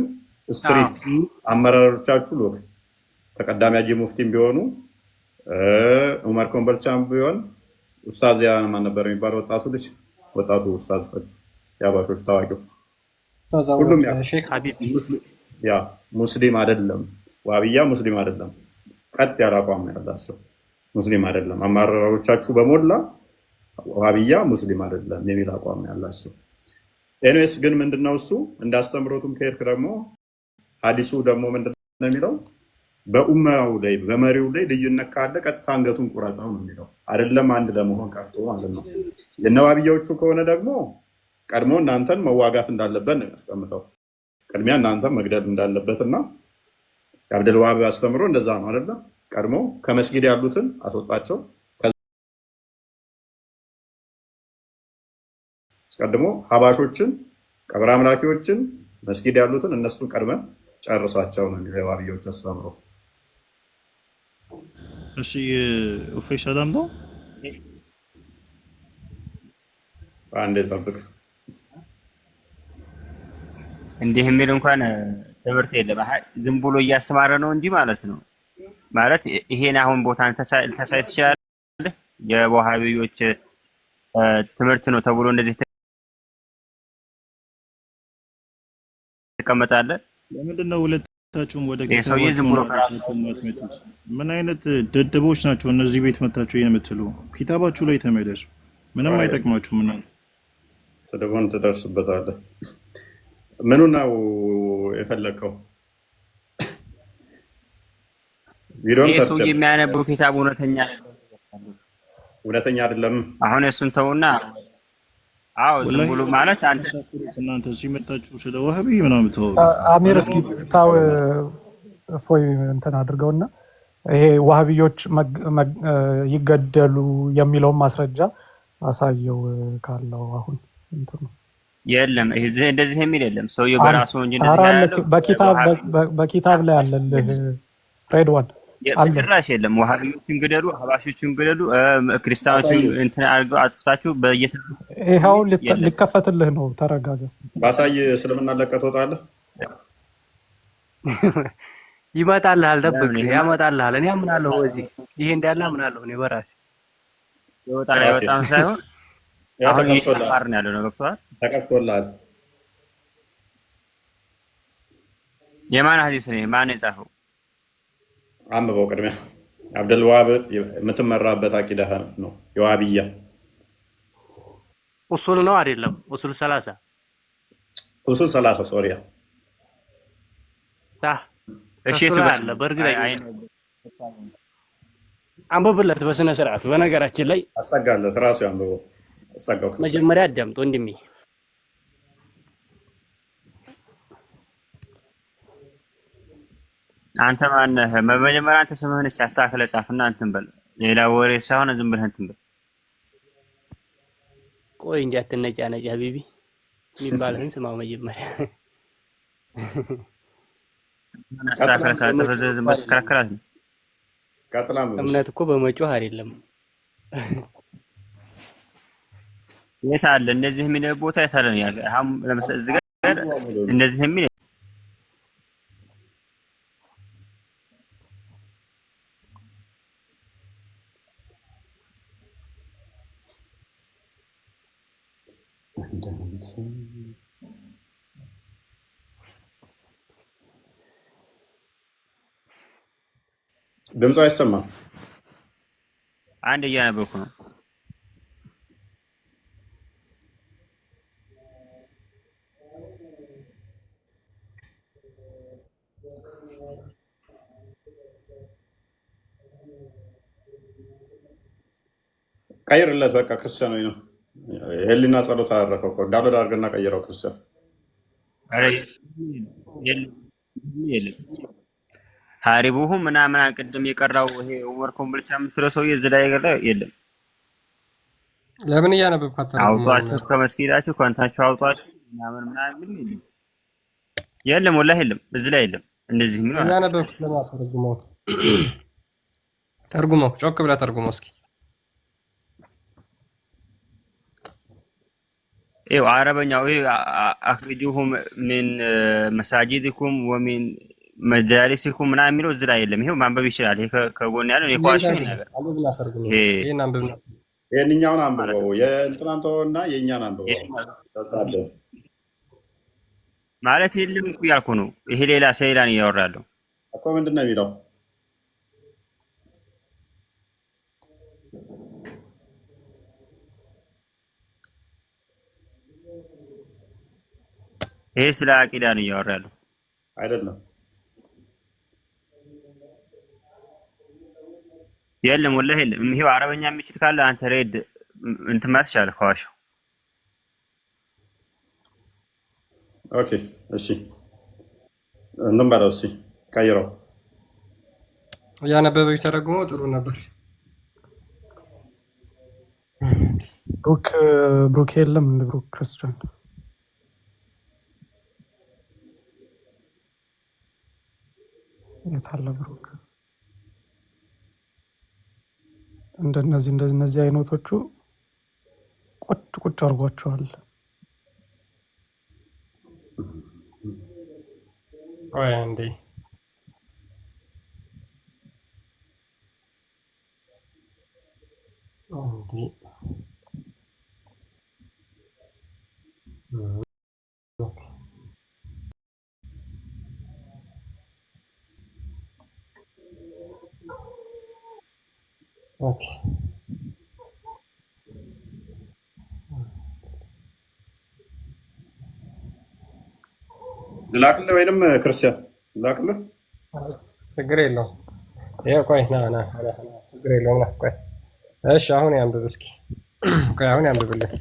ስትሪክት አመራሮቻችሁ ሎክ ተቀዳሚ ሀጂ ሙፍቲም ቢሆኑ ኡመር ኮምቦልቻም ቢሆን ኡስታዝ ማን ነበር የሚባለው ወጣቱ ልጅ ወጣቱ ኡስታዝ የአህባሾች ታዋቂው ሁሉም ሼክ ሀቢብ ያ ሙስሊም አይደለም፣ ዋህብያ ሙስሊም አይደለም። ቀጥ ያለ አቋም ያላቸው ሙስሊም አይደለም። አመራሮቻችሁ በሞላ ዋህብያ ሙስሊም አይደለም የሚል አቋም ያላቸው። ኤኒዌይስ ግን ምንድነው እሱ እንዳስተምሮቱም ከሄድክ ደግሞ ሐዲሱ ደግሞ ምንድነው የሚለው? በኡማው ላይ በመሪው ላይ ልዩነት ካለ ቀጥታ አንገቱን ቁረጠው ነው የሚለው። አይደለም አንድ ለመሆን ቀርቶ ማለት ነው። የነዋህብያዎቹ ከሆነ ደግሞ ቀድሞ እናንተን መዋጋት እንዳለበት ነው ያስቀምጠው። ቅድሚያ እናንተን መግደል እንዳለበትና የአብደል ዋሃብ አስተምሮ እንደዛ ነው አይደለ? ቀድሞ ከመስጊድ ያሉትን አስወጣቸው። አስቀድሞ ሀባሾችን፣ ቀብር አምላኪዎችን፣ መስጊድ ያሉትን እነሱን ቀድመን ጨርሳቸው ነው የሚለው የዋህብያዎች አስተምሮ። እሺ ኡፌ ሰላም ነው። አንዴ ጠብቅ። እንዲህ የሚል እንኳን ትምህርት የለም። ዝም ብሎ እያስተማረ ነው እንጂ ማለት ነው። ማለት ይሄን አሁን ቦታን ተሳይ ትችላለህ። የዋህብዮች ትምህርት ነው ተብሎ እንደዚህ ተቀመጣለህ። ለምንድን ነው ሁለታችሁም ወደ ጌታው ዝም ብሎ ከራሳችሁ የምትመጡት? ምን አይነት ደደቦች ናቸው እነዚህ? ቤት መታችሁ ይሄን የምትሉ ኪታባችሁ ላይ ተመለሱ። ምንም አይጠቅማችሁም እናንተ። ስደቦን ትደርስበታለህ። ምኑ ነው የፈለከው? ቪዲዮን ሰርች ሰው የሚያነበው ኪታብ እውነተኛ አይደለም። አሁን እሱን ተውና፣ አዎ ዝም ብሎ ማለት አንተ እናንተ እዚህ መጣችሁ ስለ ዋህቢ ምናምን ተው። አሚር እስኪ ታው ፎይ እንትን አድርገውና ይሄ ዋህብዮች ይገደሉ የሚለውን ማስረጃ አሳየው ካለው አሁን እንትኑ የለም። ይሄ እንደዚህ የሚል የለም። ሰውየው በራሱ እንጂ እንደዚህ ያለው በኪታብ ላይ አለልህ ሬድዋን ጭራሽ የለም። ዋህብዮችን ግደሉ፣ ሀባሾችን ግደሉ፣ ክርስቲያኖችን እንትን አድርገው አጥፍታችሁ ይኸው ሊከፈትልህ ነው። ተረጋጋ። ባሳይ እስልምና ለቀህ ትወጣለህ። ይመጣልሃል። ጠብቅ፣ ያመጣልሃል። እኔ አምናለሁ በዚህ ይሄ እንዳለ አምናለሁ እኔ በራሴ ይወጣል። አይወጣም ሳይሆን አሁን እየተማር ነው ያለው ነው። ገብቶሃል? ተከፍቶልሃል። የማን ሐዲስ ነው? ማን የጻፈው? አንብበው ቅድሚያ። አብደል ዋሃብ የምትመራበት አቂዳ ነው የዋህብያ ኡሱል ነው አይደለም? ኡሱል 30 ኡሱል 30 ሶሪያ እሺ አለ። በእርግጥ አንብብለት በስነ ስርዓት። በነገራችን ላይ አስጠጋለት ራሱ አንብበው። አስጠጋው። መጀመሪያ አዳምጥ ወንድሜ። አንተ ማነህ? በመጀመሪያ አንተ ስምህን እስኪ አስተካክለህ ጻፍና እንትን በል። ሌላ ወሬ ሳይሆን ዝም ብለህ እንትን በል። ቆይ እንዳትነጫነጭ ሀቢቢ የሚባልህን ስማው መጀመሪያ። አስተካክለህ ሳትፈዘ ዝም ብለህ ትከራከራት ነው። እምነት እኮ በመጮህ አይደለም። የት አለ እንደዚህ የሚል ቦታ? የት አለ? አሁን ለምሳሌ እዚህ ጋር እንደዚህ የሚል ድምፁ አይሰማም። አንድ እያነበብኩ ነው። ቀይርለት በቃ ክርስቲያናዊ ነው። የህሊና ጸሎት አደረከው እኮ ዳውንሎድ አድርገና ቀይረው ክርስቲያን። ኧረ የለም ሀሪቡሁ ምናምን ቅድም የቀራው ይሄ ኡመር ኮምቦልቻ የምትለው ሰውዬ እዚህ ላይ የለም። ለምን እያነበብካት አውጧችሁ ከመስጊዳችሁ ከእንታችሁ አውጧችሁ ምናምን የለም። ወላሂ የለም፣ እዚህ ላይ የለም። እንደዚህ ምን ማለት እያነበብኩት ለማተርጉመው ተርጉመው ጮክ ብለህ ተርጉመው እስኪ። ይኸው አረበኛው አኽሪጁሁም ሚን መሳጂድኩም ወሚን መጃሊሲኩም ምናምን የሚለው እዚህ ላይ የለም። ይሄው ማንበብ ይችላል። ይሄ ከጎን ያለው የኳሽ ነገር ይሄንኛውን አንብበው፣ የእንትናን ተወውና የእኛን አንብበው። ማለት የለም እኮ ያልኩ ነው። ይሄ ሌላ ሰይላን እያወራለሁ እኮ ምንድን ነው የሚለው? ይሄ ስለ አቂዳ ነው እያወራለሁ አይደለም። የለም ወላሂ የለም። ይሄው አረበኛ የሚችል ካለ አንተ ሬድ እንትን ማለት ይችላል ከዋሻው። ኦኬ እሺ፣ እንትን በለው እስኪ ቀይረው። እያነበበ ተረጉሞ ጥሩ ነበር። ብሩክ የለም እንደ ብሩክ ክርስቲያን የታለ ብሩክ? እንደነዚህ አይነቶቹ ቁጭ አድርጓቸዋል። ቆይ አንዴ ኦኬ ላክልህ ወይንም ክርስቲያን ላክልህ፣ ችግር የለውም። ይኸው ቆይ ና ችግር የለውም። ና ቆይ እሺ፣ አሁን ያንብብ እስኪ። ቆይ አሁን ያንብብልን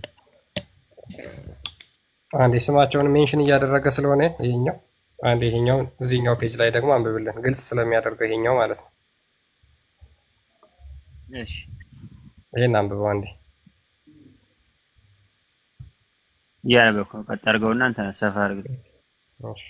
አንዴ። ስማቸውን ሜንሽን እያደረገ ስለሆነ ይሄኛው አንዴ፣ ይሄኛውን እዚህኛው ፔጅ ላይ ደግሞ አንብብልን፣ ግልጽ ስለሚያደርገው ይሄኛው ማለት ነው። እሺ ይሄን አንብበው አንዴ። እያነበብኩ ነው። ቀጥ አድርገውና እንትን ሰፋ አድርገው። እሺ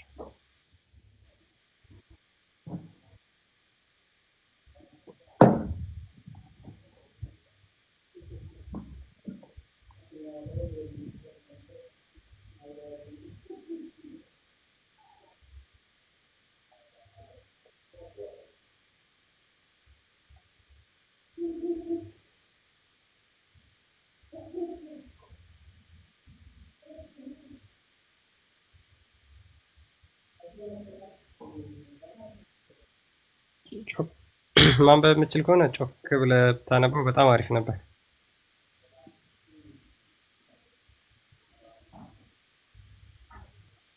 ማንበብ የምችል ከሆነ ጮክ ብለህ ብታነበው በጣም አሪፍ ነበር።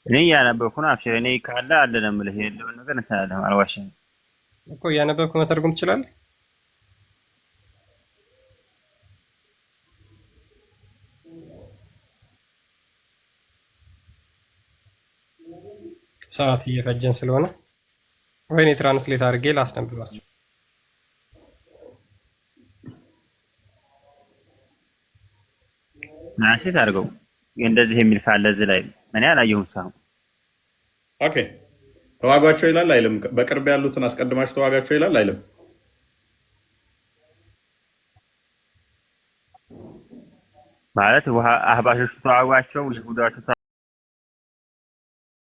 እኔ እያነበብኩ ነው። አብሽር፣ እኔ ካለ አለ ነው የምልህ። የሌለውን ነገር እንትን አለ አልዋሽም እኮ። እያነበብኩ መተርጎም ትችላለህ። ሰዓት እየፈጀን ስለሆነ ወይኔ ትራንስሌት አድርጌ ላስነብባቸው። ትራንስሌት አድርገው እንደዚህ የሚል ካለ እዚህ ላይ እኔ አላየሁም። ሰው ኦኬ ተዋጓቸው ይላል አይልም? በቅርብ ያሉትን አስቀድማችሁ ተዋጋቸው ይላል አይልም? ማለት አህባሾቹ ተዋጓቸው፣ ይሁዳዎቹ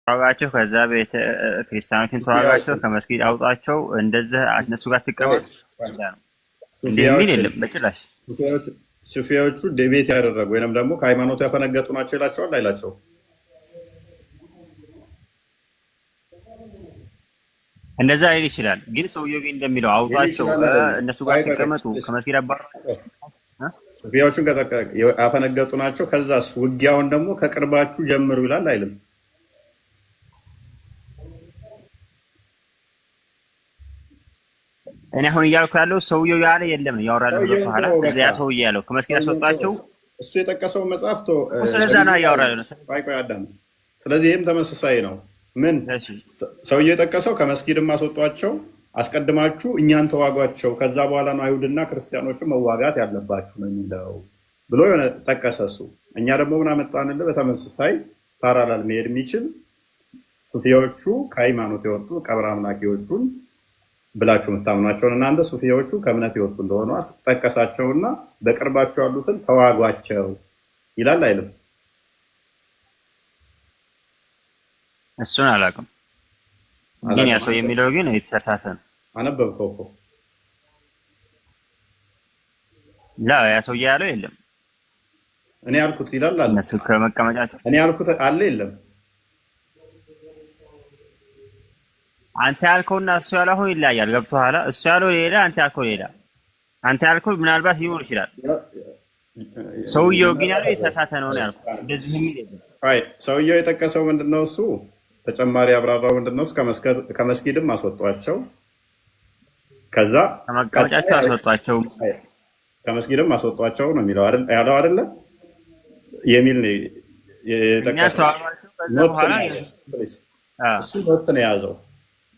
ተዋጋቸው፣ ከዛ ቤተ ክርስቲያኖችን ተዋጋቸው፣ ከመስጊድ አውጣቸው፣ እንደዚህ እነሱ ጋር ትቀመጥ እንደሚል የለም በጭራሽ። ሱፊያዎቹ ዴቤት ያደረጉ ወይንም ደግሞ ከሃይማኖቱ ያፈነገጡ ናቸው ይላቸዋል አይላቸው? እንደዛ አይል ይችላል። ግን ሰውየው ግን እንደሚለው አውጣቸው፣ እነሱ ጋር ትቀመጡ፣ ከመስጊድ አባሯቸው። ሱፊያዎቹን ያፈነገጡ ናቸው። ከዛስ ውጊያውን ደግሞ ከቅርባችሁ ጀምሩ ይላል አይልም? እኔ አሁን እያልኩ ያለው ሰውየው ያለ የለም ነው ያወራል። በኋላ እዚያ ሰውዬ ያለው ከመስጊድ አስወጣቸው እሱ የጠቀሰው መጽሐፍ ስለዛ ነው ያወራል። ቆይ አዳም። ስለዚህ ይህም ተመሳሳይ ነው። ምን ሰውዬው የጠቀሰው ከመስጊድም አስወጧቸው፣ አስቀድማችሁ እኛን ተዋጓቸው፣ ከዛ በኋላ ነው አይሁድና ክርስቲያኖቹ መዋጋት ያለባችሁ ነው የሚለው ብሎ የሆነ ጠቀሰ እሱ። እኛ ደግሞ ምን አመጣንልህ? በተመሳሳይ ፓራላል መሄድ የሚችል ሱፊያዎቹ ከሃይማኖት የወጡ ቀብር አምላኪዎቹን ብላችሁ የምታምኗቸውን እናንተ ሱፊያዎቹ ከእምነት የወጡ እንደሆኑ አስጠቀሳቸውና በቅርባቸው ያሉትን ተዋጓቸው ይላል አይልም? እሱን አላውቅም፣ ግን ያ ሰው የሚለው ግን የተሳሳተ ነው። አነበብከው እኮ ላ ያ ሰው ያለው የለም። እኔ ያልኩት ይላል አለ። እነሱ ከመቀመጫቸው እኔ ያልኩት አለ የለም። አንተ ያልከውና እሱ ያለው አሁን ይለያያል። ገብቶሃል? እሱ ያለው ሌላ፣ አንተ ያልከው ሌላ። አንተ ያልከው ምናልባት ሊሆን ይችላል። ሰውየው ግን ያለው የተሳሳተ ነው ያልከው። እንደዚህ የሚል የለም። አይ ሰውየው የጠቀሰው ምንድነው? እሱ ተጨማሪ አብራራው ምንድነው? ከመስጊድም አስወጧቸው፣ ከዛ ከመቀመጫቸው አስወጧቸው፣ ከመስጊድም አስወጧቸው ነው የሚለው አይደል? ያለው አይደለ? የሚል ነው የጠቀሰው። እሱ ኖት ነው የያዘው።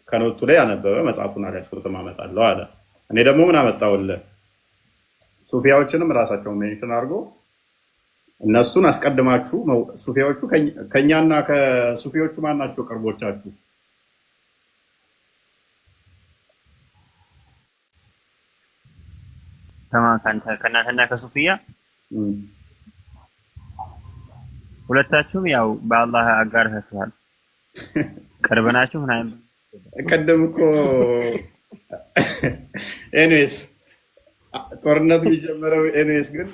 ከኖቱ ላይ ያነበበ መጽሐፉን አልያዝኩትም አመጣለሁ አለ። እኔ ደግሞ ምን አመጣውልህ? ሱፊያዎችንም ራሳቸውን ሜንሽን አድርጎ እነሱን አስቀድማችሁ ሱፊያዎቹ ከኛና ከሱፊዎቹ ማን ናቸው ቅርቦቻችሁ? ከእናንተና ከሱፊያ ሁለታችሁም ያው በአላህ አጋርታችኋል። ቅርብ ናችሁ ምናምን ቀደም እኮ ኤኒዌይስ ጦርነቱ የጀመረው ኤኒዌይስ ግን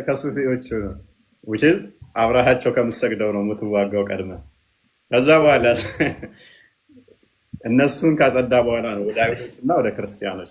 ከሱፊዎቹ ነው። which is አብራሃቸው ከምትሰግደው ነው የምትዋጋው ቀድመ። ከዛ በኋላ እነሱን ካጸዳ በኋላ ነው ወደ አይሁዶችና ወደ ክርስቲያኖች